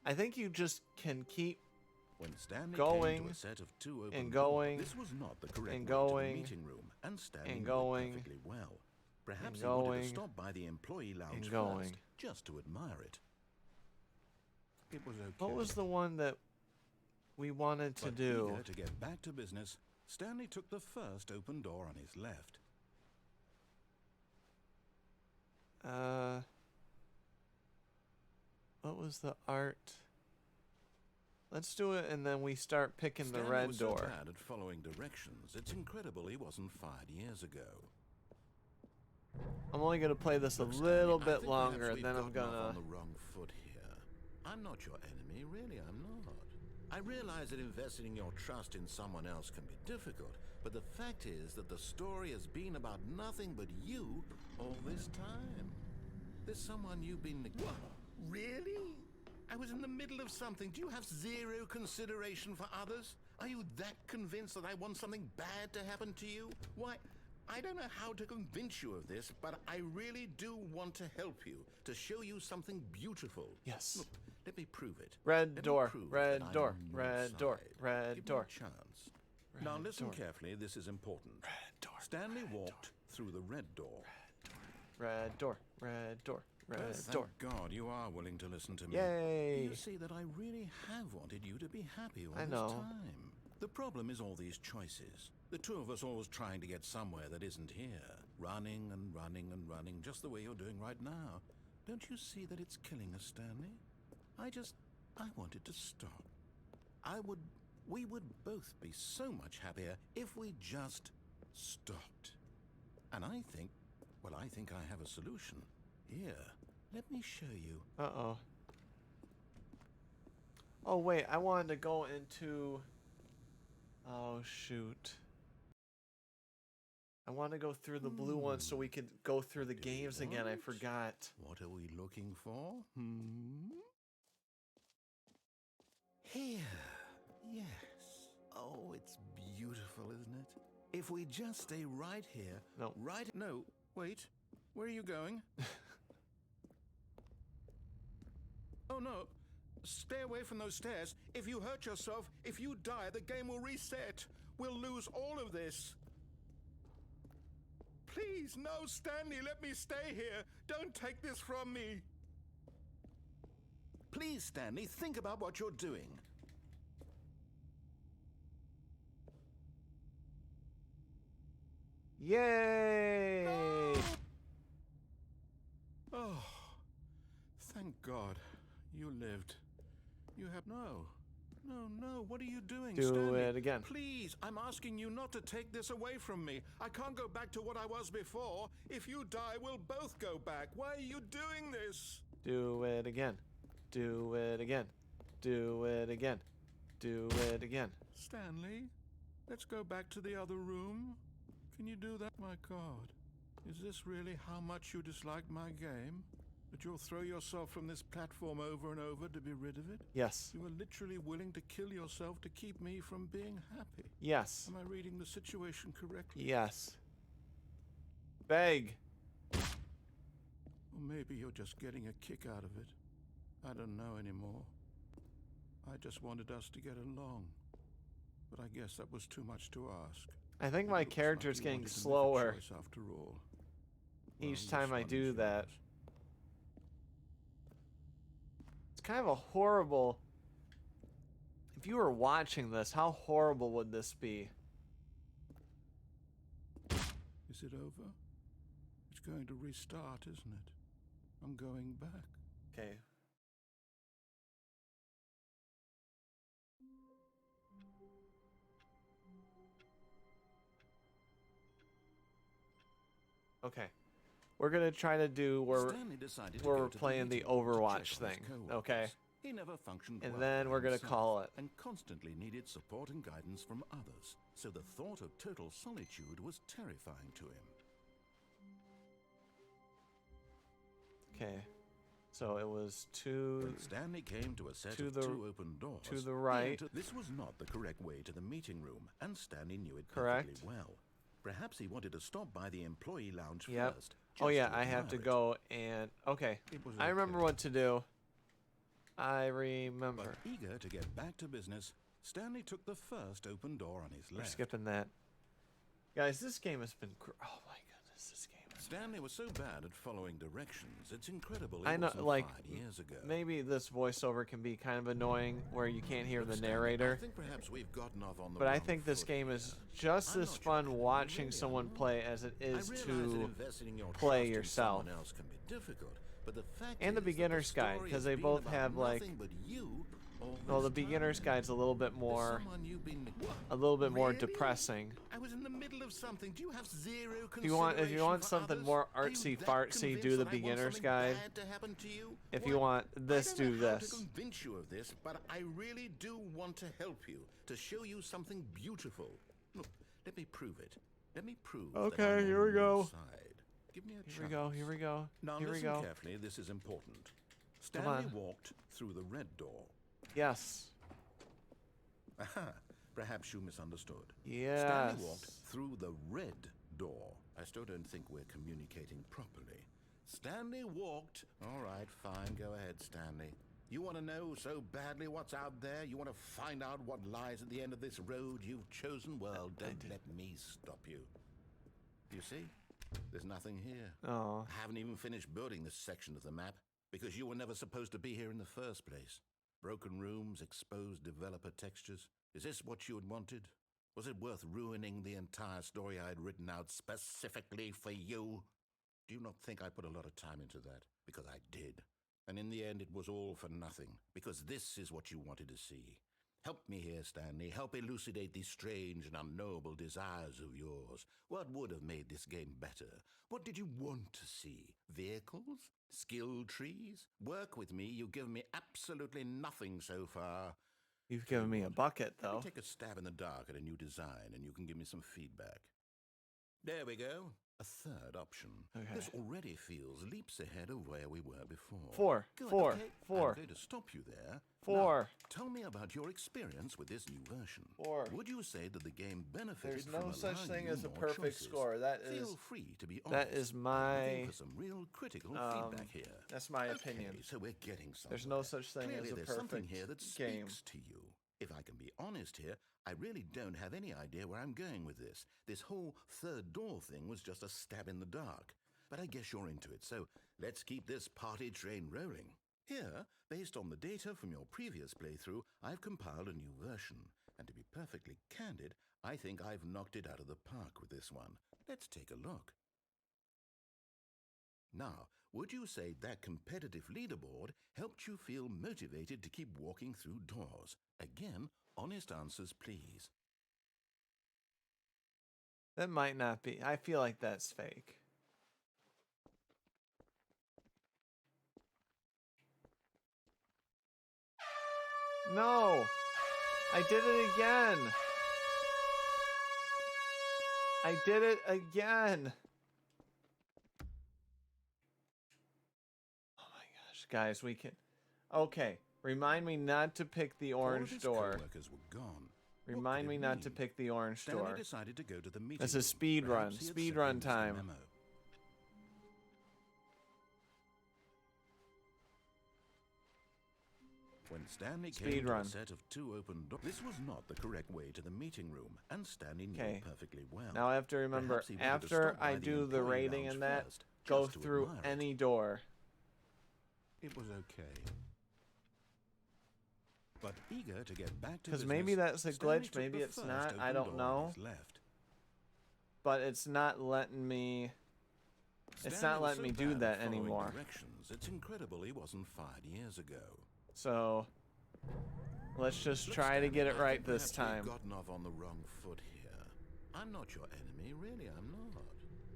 I think you just can keep When Stanley going came to a set of two open and going doors, this was not the correct and way to going the meeting room, and Stanley and knew it going perfectly well. Perhaps and he wanted going to stop by the employee lounge and first, going. just to admire it. It was okay. What was the one that we wanted to But do? eager to get back to business, Stanley took the first open door on his left. What was the art? Let's do it, and then we start picking Stanley the red was door. so bad at following directions. It's incredible he wasn't fired years ago. I'm only gonna play this a Look, little Stanley, I bit think longer, perhaps and we've then I'm gotten off gonna. on the wrong foot here. I'm not your enemy, really. I'm not. I realize that investing your trust in someone else can be difficult, but the fact is that the story has been about nothing but you all this time. There's someone you've been. What? Really? I was in the middle of something. Do you have zero consideration for others? Are you that convinced that I want something bad to happen to you? Why, I don't know how to convince you of this, but I really do want to help you, to show you something beautiful. Yes. Look, let me prove it. Red Let me door, prove red that I'm door, on your red door, side. red Give door. me a chance. Now Red listen door. carefully, this is important. Red door. Stanley red walked through the red door. Red door. Red door. Red Thank door. God you are willing to listen to me. Yay! You see that I really have wanted you to be happy all I this know. time. The problem is all these choices. The two of us always trying to get somewhere that isn't here. Running and running and running, just the way you're doing right now. Don't you see that it's killing us, Stanley? I wanted to stop. We would both be so much happier if we just stopped. And I think I have a solution. Here, let me show you. Uh-oh. Oh, wait. I wanted to go into... Oh, shoot. I want to go through the blue one so we could go through the games again. I what? forgot. What are we looking for? Here. Yes. Oh, it's beautiful, isn't it? If we just stay right here. No. No, wait. Where are you going? Oh, no. Stay away from those stairs. If you hurt yourself, if you die, the game will reset. We'll lose all of this. Please, no, Stanley, let me stay here. Don't take this from me. Please, Stanley, think about what you're doing. Yay! Oh, thank God. You lived. You have no. What are you doing, Do Stanley? it again. Please, I'm asking you not to take this away from me. I can't go back to what I was before. If you die, we'll both go back. Why are you doing this? Do it again. Do it again. Do it again. Do it again. Stanley, let's go back to the other room. Can you do that? My God, is this really how much you dislike my game? That you'll throw yourself from this platform over and over to be rid of it? Yes. You are literally willing to kill yourself to keep me from being happy. Yes. Am I reading the situation correctly? Yes. Beg. Or maybe you're just getting a kick out of it. I don't know anymore. I just wanted us to get along. But I guess that was too much to ask. I think It my looks character's like you getting wanted to make a slower choice after all. each Well, time this I one do is that. yours. It's kind of a horrible... If you were watching this, how horrible would this be? Is it over? It's going to restart, isn't it? I'm going back. Okay. Okay. We're gonna try to do Stanley decided to where go we're to the playing the meeting room to Overwatch check on his thing, coworkers. okay? He never functioned And well then by we're gonna himself call it. and constantly needed support and guidance from others. So the thought of total solitude was terrifying to him. Okay. So it was two... When Stanley came to a set to of the- two open doors, to the he right. entered- This was not the correct way to the meeting room, and Stanley knew it Correct. perfectly well. Perhaps he wanted to stop by the employee lounge Yep. first. Oh just yeah, to I have to admire it. go and... Okay. It was I remember okay. what to do. I remember. But eager to get back to business, Stanley took the first open door on his We're left. skipping that. Guys, this game has been... Oh my goodness, this game. Stanley was so bad at following directions, it's incredible it I know, wasn't like, 5 years ago. Maybe this voiceover can be kind of annoying where you can't hear the Stanley, narrator. I think perhaps we've gotten off on the But I wrong think this foot game here. is just I'm as not fun joking, watching really, someone I'm play as it I is realize that to investing in your play trust in yourself. someone else can be difficult, but the fact And the is that beginner's guide, story 'cause has they been both about have, like- nothing but you all Well, the this beginner's time. guide's a little bit There's more... someone you've been... A little bit more Really? depressing. I was in the middle of something. Do you have zero If you want consideration for something others? more Are you artsy that fartsy, convinced do the that I want beginner's something guide. bad to happen to you? If Why, you want this, I don't do know how this. to convince you of this, but I really do want to help you, to show you something beautiful. Look, let me prove it. Let me prove that Okay, I'm here on we your go. side. Give me a Here we go, chance. here we go. Now Here we listen go. carefully, this is important. Come Stanley on. walked through the red door. Yes. Aha, perhaps you misunderstood. Yes. Stanley walked through the red door. I still don't think we're communicating properly. Stanley walked... All right, fine, go ahead, Stanley. You want to know so badly what's out there? You want to find out what lies at the end of this road you've chosen? Well, don't let me stop you. You see? There's nothing here. Oh. I haven't even finished building this section of the map, because you were never supposed to be here in the first place. Broken rooms, exposed developer textures. Is this what you had wanted? Was it worth ruining the entire story I had written out specifically for you? Do you not think I put a lot of time into that? Because I did. And in the end, it was all for nothing, because this is what you wanted to see. Help me here, Stanley. Help elucidate these strange and unknowable desires of yours. What would have made this game better? What did you want to see? Vehicles? Skill trees? Work with me. You've given me absolutely nothing so far. You've given me a bucket, Let me though. take a stab in the dark at a new design, and you can give me some feedback. There we go. A third option. Okay. This already feels leaps ahead of where we were before. Four. Good, Four. okay. Four. I'm going to stop you there. Four. Now, tell me about your experience with this new version. Four. Would you say that the game benefited There's from no such allowing thing you as a more perfect choices? score. That is Feel free to be honest. that is I'm my looking for some real critical feedback here. that's my opinion. Okay, so we're getting somewhere. There's no such thing Clearly as a there's something perfect here that game. speaks to you. If I can be honest here, I really don't have any idea where I'm going with this. This whole third door thing was just a stab in the dark. But I guess you're into it, so let's keep this party train rolling. Here, based on the data from your previous playthrough, I've compiled a new version. And to be perfectly candid, I think I've knocked it out of the park with this one. Let's take a look. Now, would you say that competitive leaderboard helped you feel motivated to keep walking through doors? Again, honest answers, please. That might not be. I feel like that's fake. No! I did it again! I did it again! Oh guys. We can... Okay. Remind me not to pick the All of orange his door. co-workers were gone. What Remind could me it not to mean? pick the orange Stanley door. decided to go to the meeting This is room. speed run. Perhaps he had Speed sent run in some time. memo. When Stanley Speed came to run. a set of 2 open doors, this was not the correct way to the meeting room, and Stanley knew Okay. it perfectly well. Now I have to remember, Perhaps he wanted to after stop by I the do the employee rating lounge and that, first, go just to through admire it. any door. It was okay. But eager to get back to Because business, maybe that's a Stanley glitch, took maybe the it's first not, I open don't door on know. his left. But it's not letting me... It's Stanley not was letting me so do bad that at following anymore. Directions, it's incredible he wasn't fired years ago. So... Let's just Look, try to Stanley, get it I right think this perhaps time. we've gotten off on the wrong foot here. I'm not your enemy, really, I'm not.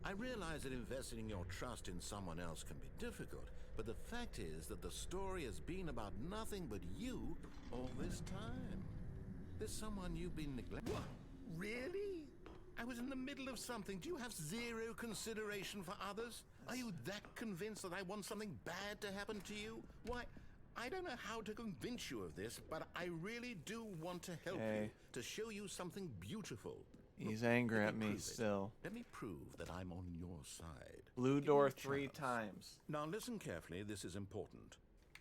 I realize that investing your trust in someone else can be difficult, but the fact is that the story has been about nothing but you all this time. There's someone you've been neglecting. What? Really? I was in the middle of something. Do you have zero consideration for others? Are you that convinced that I want something bad to happen to you? Why, I don't know how to convince you of this, but I really do want to help you, to show you something beautiful. He's Look, angry let at me prove it. still. Let me prove that I'm on your side. Blue Give me door a 3 chance. times. Now listen carefully, this is important.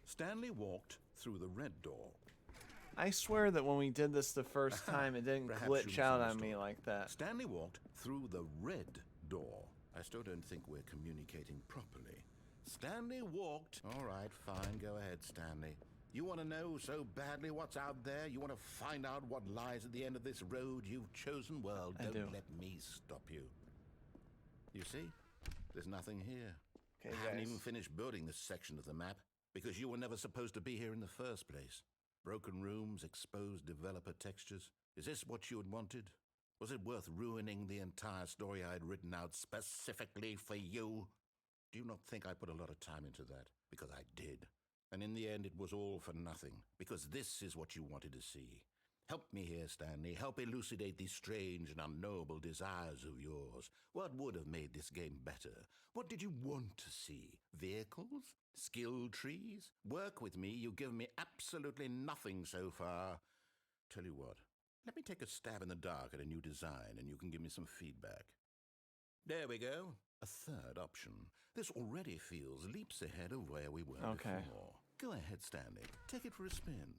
Stanley walked through the red door. I swear that when we did this the first time, it didn't Perhaps glitch you out on misunderstood. me like that. Stanley walked through the red door. I still don't think we're communicating properly. Stanley walked... All right, fine, go ahead, Stanley. You want to know so badly what's out there? You want to find out what lies at the end of this road you've chosen? Well, I don't do. let me stop you. You see? There's nothing here. Okay, I haven't guys. even finished building this section of the map, because you were never supposed to be here in the first place. Broken rooms, exposed developer textures. Is this what you had wanted? Was it worth ruining the entire story I had written out specifically for you? Do you not think I put a lot of time into that? Because I did. And in the end, it was all for nothing, because this is what you wanted to see. Help me here, Stanley. Help elucidate these strange and unknowable desires of yours. What would have made this game better? What did you want to see? Vehicles? Skill trees? Work with me. You've given me absolutely nothing so far. Tell you what, let me take a stab in the dark at a new design, and you can give me some feedback. There we go. A third option. This already feels leaps ahead of where we were before. Go ahead, Stanley. Take it for a spin.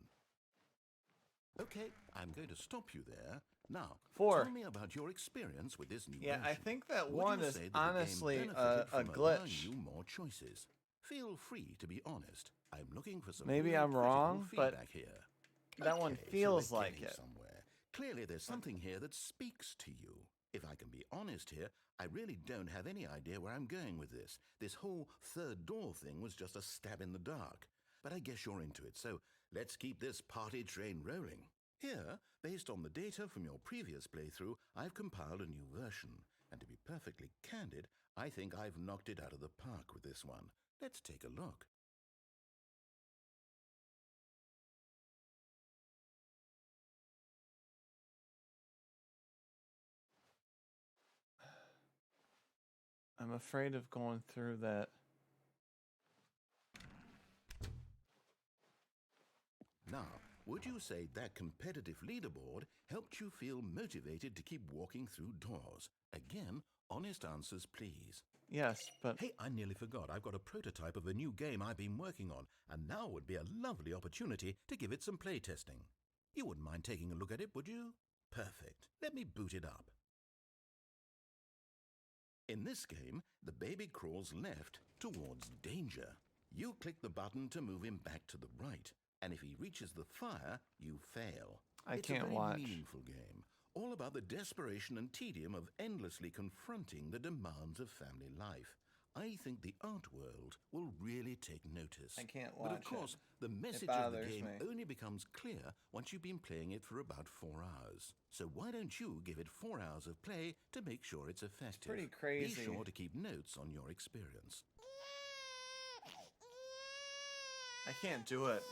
Okay, I'm going to stop you there. Now, 4. tell me about your experience with this new Yeah, I version. think that Would one you is say that the game honestly benefited a from allowing glitch. you more choices? Feel free to be honest. I'm looking for some Maybe real I'm critical wrong, but feedback here. that one Okay, feels so we're like getting it. somewhere. Clearly, there's something here that speaks to you. If I can be honest here, I really don't have any idea where I'm going with this. This whole third door thing was just a stab in the dark. But I guess you're into it, so let's keep this party train rolling. Here, based on the data from your previous playthrough, I've compiled a new version. And to be perfectly candid, I think I've knocked it out of the park with this one. Let's take a look. I'm afraid of going through that. Now, would you say that competitive leaderboard helped you feel motivated to keep walking through doors? Again, honest answers, please. Yes, but Hey, I nearly forgot. I've got a prototype of a new game I've been working on, and now would be a lovely opportunity to give it some playtesting. You wouldn't mind taking a look at it, would you? Perfect. Let me boot it up. In this game, the baby crawls left towards danger. You click the button to move him back to the right, and if he reaches the fire, you fail. I It's can't a very watch. meaningful game, all about the desperation and tedium of endlessly confronting the demands of family life. I think the art world will really take notice. I can't But of watch course, it. the message of the bothers game me. only becomes clear once you've been playing it for about 4 hours. So why don't you give it 4 hours of play to make sure it's effective? pretty crazy. Be sure to keep notes on your experience. I can't do it.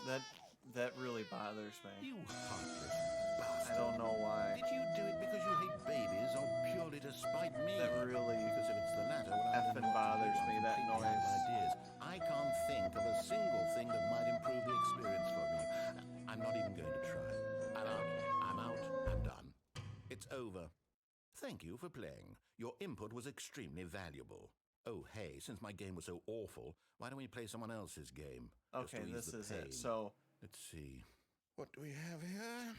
That really bothers me. You heartless bastard. I don't know why. Did you do it because you hate babies or purely to spite me? That really Because if it's the latter, well, I effing bothers me, that noise. Ideas. I I can't think of a single thing that might improve the experience for me. I'm not even going to try. I'm out. I'm out. I'm done. It's over. Thank you for playing. Your input was extremely valuable. Oh, hey, since my game was so awful, why don't we play someone else's game? Just Okay, to ease this the is pain. it. So, Let's see. What do we have here?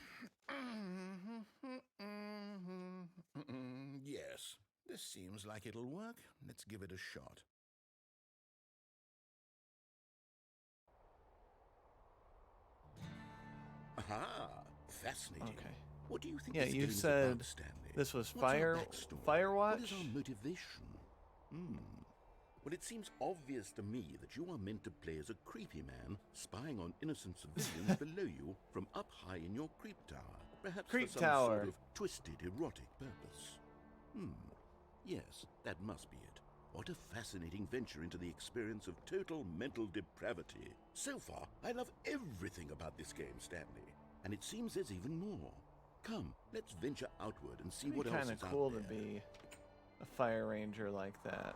Yes, this seems like it'll work. Let's give it a shot. Aha! Fascinating. okay. What do you think Yeah, this you game is said about, Stanley? this was What's our Firewatch? backstory? What is our motivation? Well, it seems obvious to me that you are meant to play as a creepy man spying on innocent civilians below you from up high in your creep tower. Perhaps Creep for some tower. sort of twisted, erotic purpose. Yes, that must be it. What a fascinating venture into the experience of total mental depravity. So far, I love everything about this game, Stanley. And it seems there's even more. Come, let's venture outward and see It'd what be else kind is of out cool there. to be a fire ranger like that.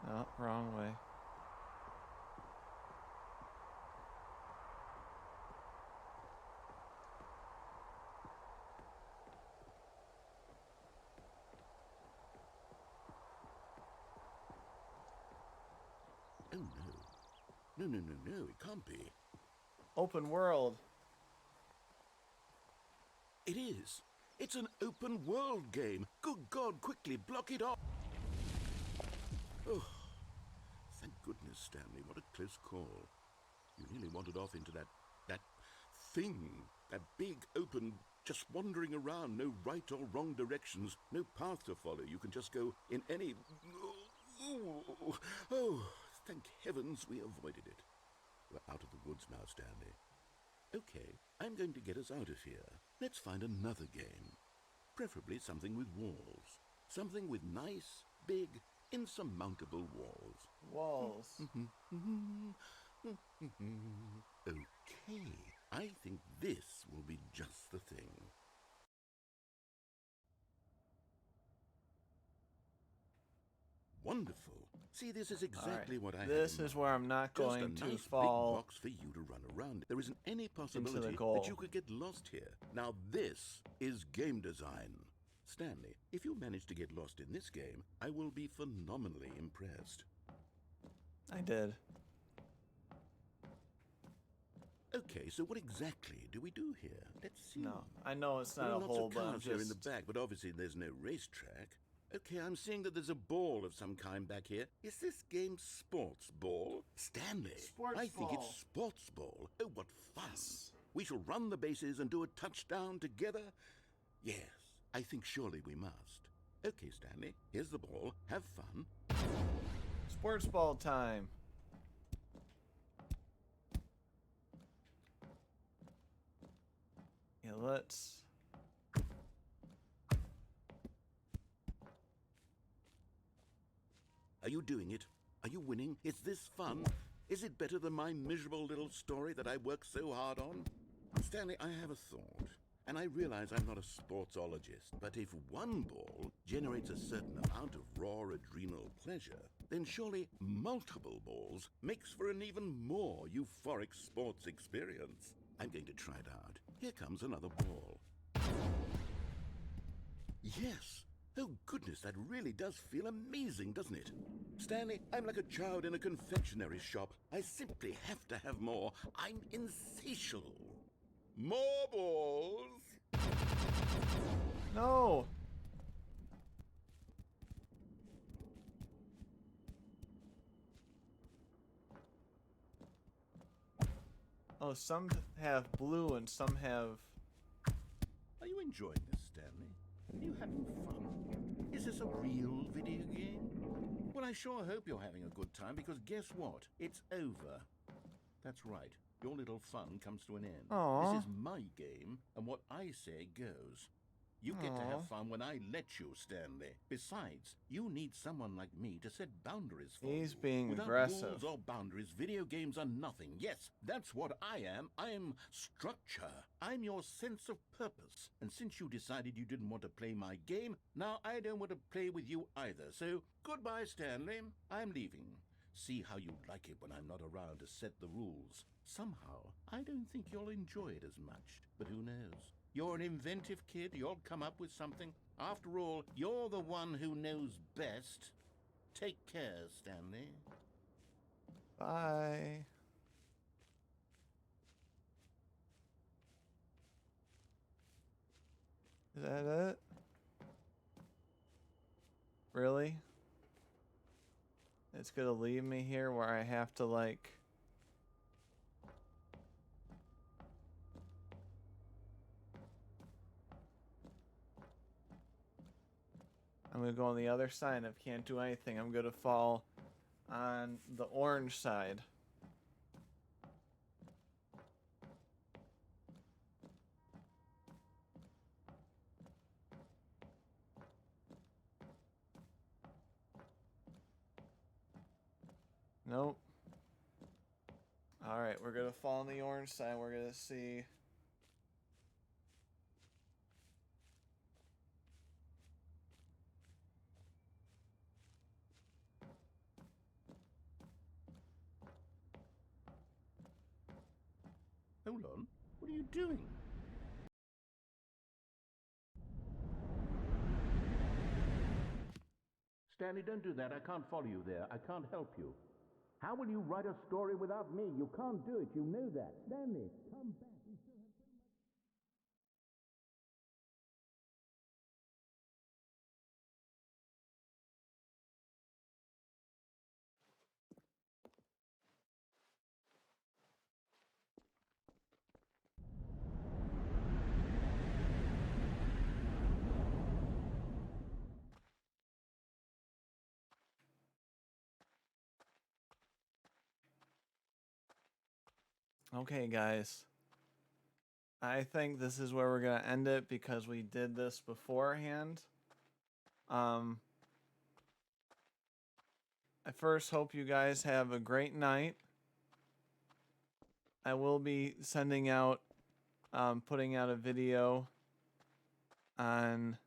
No, wrong way. Oh no. No, it can't be. Open world. It is. It's an open world game. Good God, quickly block it off. Oh, thank goodness, Stanley. What a close call. You nearly wandered off into that thing. That big, open, just wandering around. No right or wrong directions. No path to follow. You can just go in any... Oh, thank heavens we avoided it. We're out of the woods now, Stanley. Okay, I'm going to get us out of here. Let's find another game. Preferably something with walls. Something with nice, big, insurmountable walls. Walls. Okay, I think this will be just the thing. Wonderful. See, this is exactly what I had This in is mind. where I'm not Just going a to nice fall. big box for you to run around. There isn't any possibility goal. that you could get lost here. Now this is game design. Stanley, if you manage to get lost in this game, I will be phenomenally impressed. I did. Okay, so what exactly do we do here? Let's see. No, I know it's There not are a lots whole of cars bunch. here in the back, but obviously there's no racetrack. Okay, I'm seeing that there's a ball of some kind back here. Is this game sports ball? Stanley, Sports I think ball. it's sports ball. Oh, what fun. Yes. We shall run the bases and do a touchdown together? Yes, I think surely we must. Okay, Stanley, here's the ball. Have fun. Sports ball time. Yeah, let's... Are you doing it? Are you winning? Is this fun? Is it better than my miserable little story that I worked so hard on? Stanley, I have a thought. And I realize I'm not a sportsologist, but if one ball generates a certain amount of raw adrenal pleasure, then surely multiple balls makes for an even more euphoric sports experience. I'm going to try it out. Here comes another ball. Yes! Oh goodness, that really does feel amazing, doesn't it? Stanley, I'm like a child in a confectionery shop. I simply have to have more. I'm insatiable. More balls! No! Oh, some have blue and some have... Are you enjoying this, Stanley? Are you having fun? Is this a real video game? Well, I sure hope you're having a good time, because guess what? It's over. That's right. Your little fun comes to an end. Aw. This is my game, and what I say goes. You get to Aw. have fun when I let you, Stanley. Besides, you need someone like me to set boundaries for He's you. being Without aggressive. rules or boundaries, video games are nothing. Yes, that's what I am. I'm structure. I'm your sense of purpose. And since you decided you didn't want to play my game, now I don't want to play with you either. So, goodbye, Stanley. I'm leaving. See how you like it when I'm not around to set the rules. Somehow, I don't think you'll enjoy it as much. But who knows? You're an inventive kid. You'll come up with something. After all, you're the one who knows best. Take care, Stanley. Bye. Is that it? Really? It's gonna leave me here where I have to, like... I'm gonna go on the other side. If I can't do anything, I'm gonna fall on the orange side. Nope. Alright, we're gonna fall on the orange side. We're gonna see. Hold on. What are you doing? Stanley, don't do that. I can't follow you there. I can't help you. How will you write a story without me? You can't do it. You know that. Stanley, come back. Okay, guys. I think this is where we're gonna end it because we did this beforehand. I first hope you guys have a great night. I will be sending out, putting out a video on...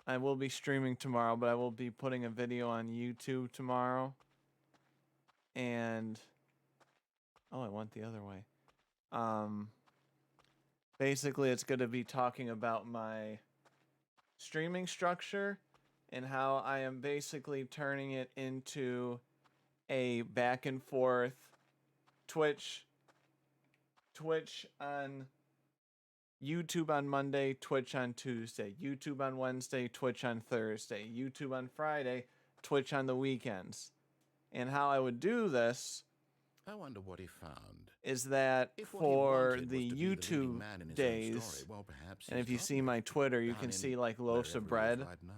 I will be streaming tomorrow, but I will be putting a video on YouTube tomorrow. And... oh, I went the other way. Basically, it's going to be talking about my streaming structure and how I am basically turning it into a back and forth Twitch on YouTube on Monday, Twitch on Tuesday, YouTube on Wednesday, Twitch on Thursday, YouTube on Friday, Twitch on the weekends. And how I would do this I wonder what he found. is that If what he for wanted was the to be the leading YouTube man in his own days, story, well, perhaps and he's if you got see me. my Twitter, you Down can in see like loaves of wherever he is bread. right now.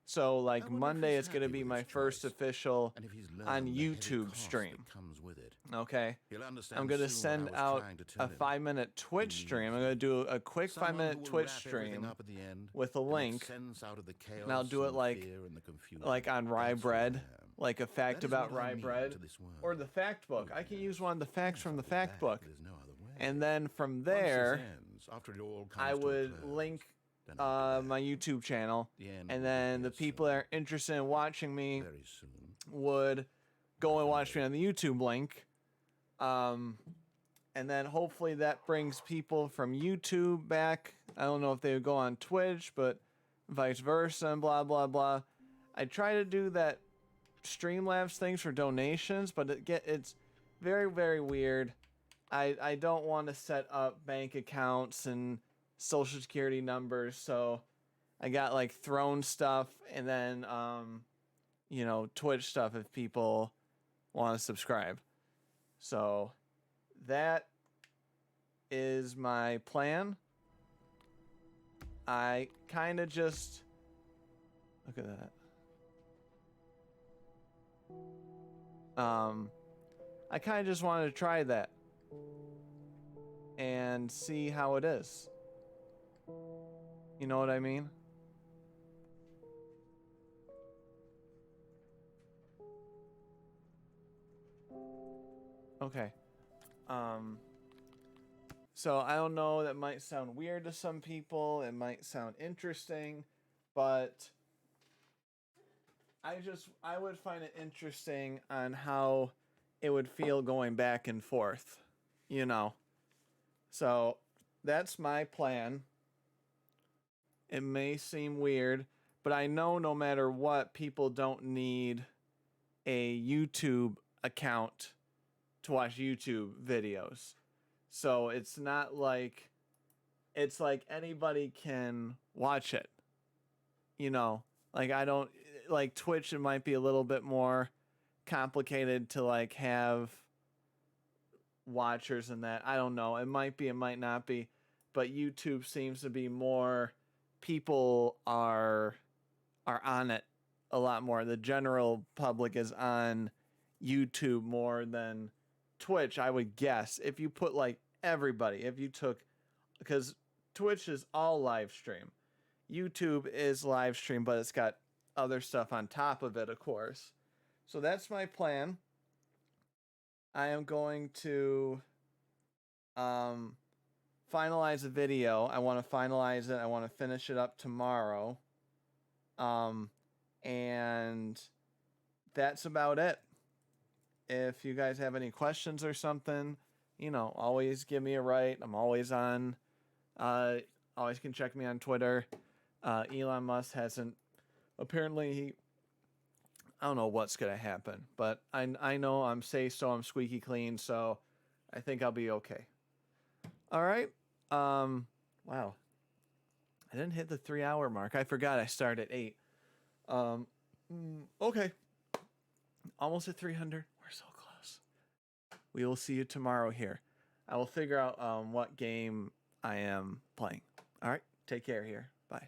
So I like wonder if Monday, he's it's going to happy be with my his first choice, official and if he's learned on the heavy YouTube cost stream. that comes with it. Okay. He'll understand I'm going to soon what send I was out trying to tell a him. 5-minute Twitch He stream. needs I'm going to do a quick Someone who 5-minute will Twitch wrap everything stream up at the end with a and link. make sense out of the chaos And I'll do it and the like fear and the confusion. on rye That's who I bread, am. like a fact That is about what I rye mean bread, to this world. or the fact book. Oh, I can yes. use one of the facts Yes, from I'll the be fact back. book. There's no other way. And then from Once there, this ends, after it all comes I to a would close, link then I'll be my back. YouTube channel. The end And will then be the here people soon. that are interested in watching me Very soon. would go and watch me on the YouTube link. And then hopefully that brings people from YouTube back. I don't know if they would go on Twitch, but vice versa and blah, blah, blah. I try to do that Streamlabs things for donations, but it's very, very weird. I don't want to set up bank accounts and social security numbers, so I got like Throne stuff and then, you know, Twitch stuff if people want to subscribe. So that is my plan. I kind of just look at that. I kind of just wanted to try that and see how it is. You know what I mean? Okay. So I don't know, that might sound weird to some people. It might sound interesting, but I would find it interesting on how it would feel going back and forth, you know. So that's my plan. It may seem weird, but I know no matter what, people don't need a YouTube account to watch YouTube videos. So it's not like, it's like anybody can watch it. You know, like I don't, like Twitch, it might be a little bit more complicated to like have watchers and that. I don't know. It might be, it might not be. But YouTube seems to be more, people are on it a lot more. The general public is on YouTube more than Twitch, I would guess. If you put like everybody, if you took, because Twitch is all live stream. YouTube is live stream, but it's got other stuff on top of it, of course. So that's my plan. I am going to finalize a video. I want to finalize it. I want to finish it up tomorrow. And that's about it. If you guys have any questions or something, you know, always give me a write. I'm always on. Always can check me on Twitter. Elon Musk hasn't, apparently, I don't know what's going to happen, but I know I'm safe, so I'm squeaky clean, so I think I'll be okay. All right. Wow. I didn't hit the 3-hour mark. I forgot I started at 8. Okay. Almost at 300. We're so close. We will see you tomorrow here. I will figure out what game I am playing. All right. Take care here. Bye.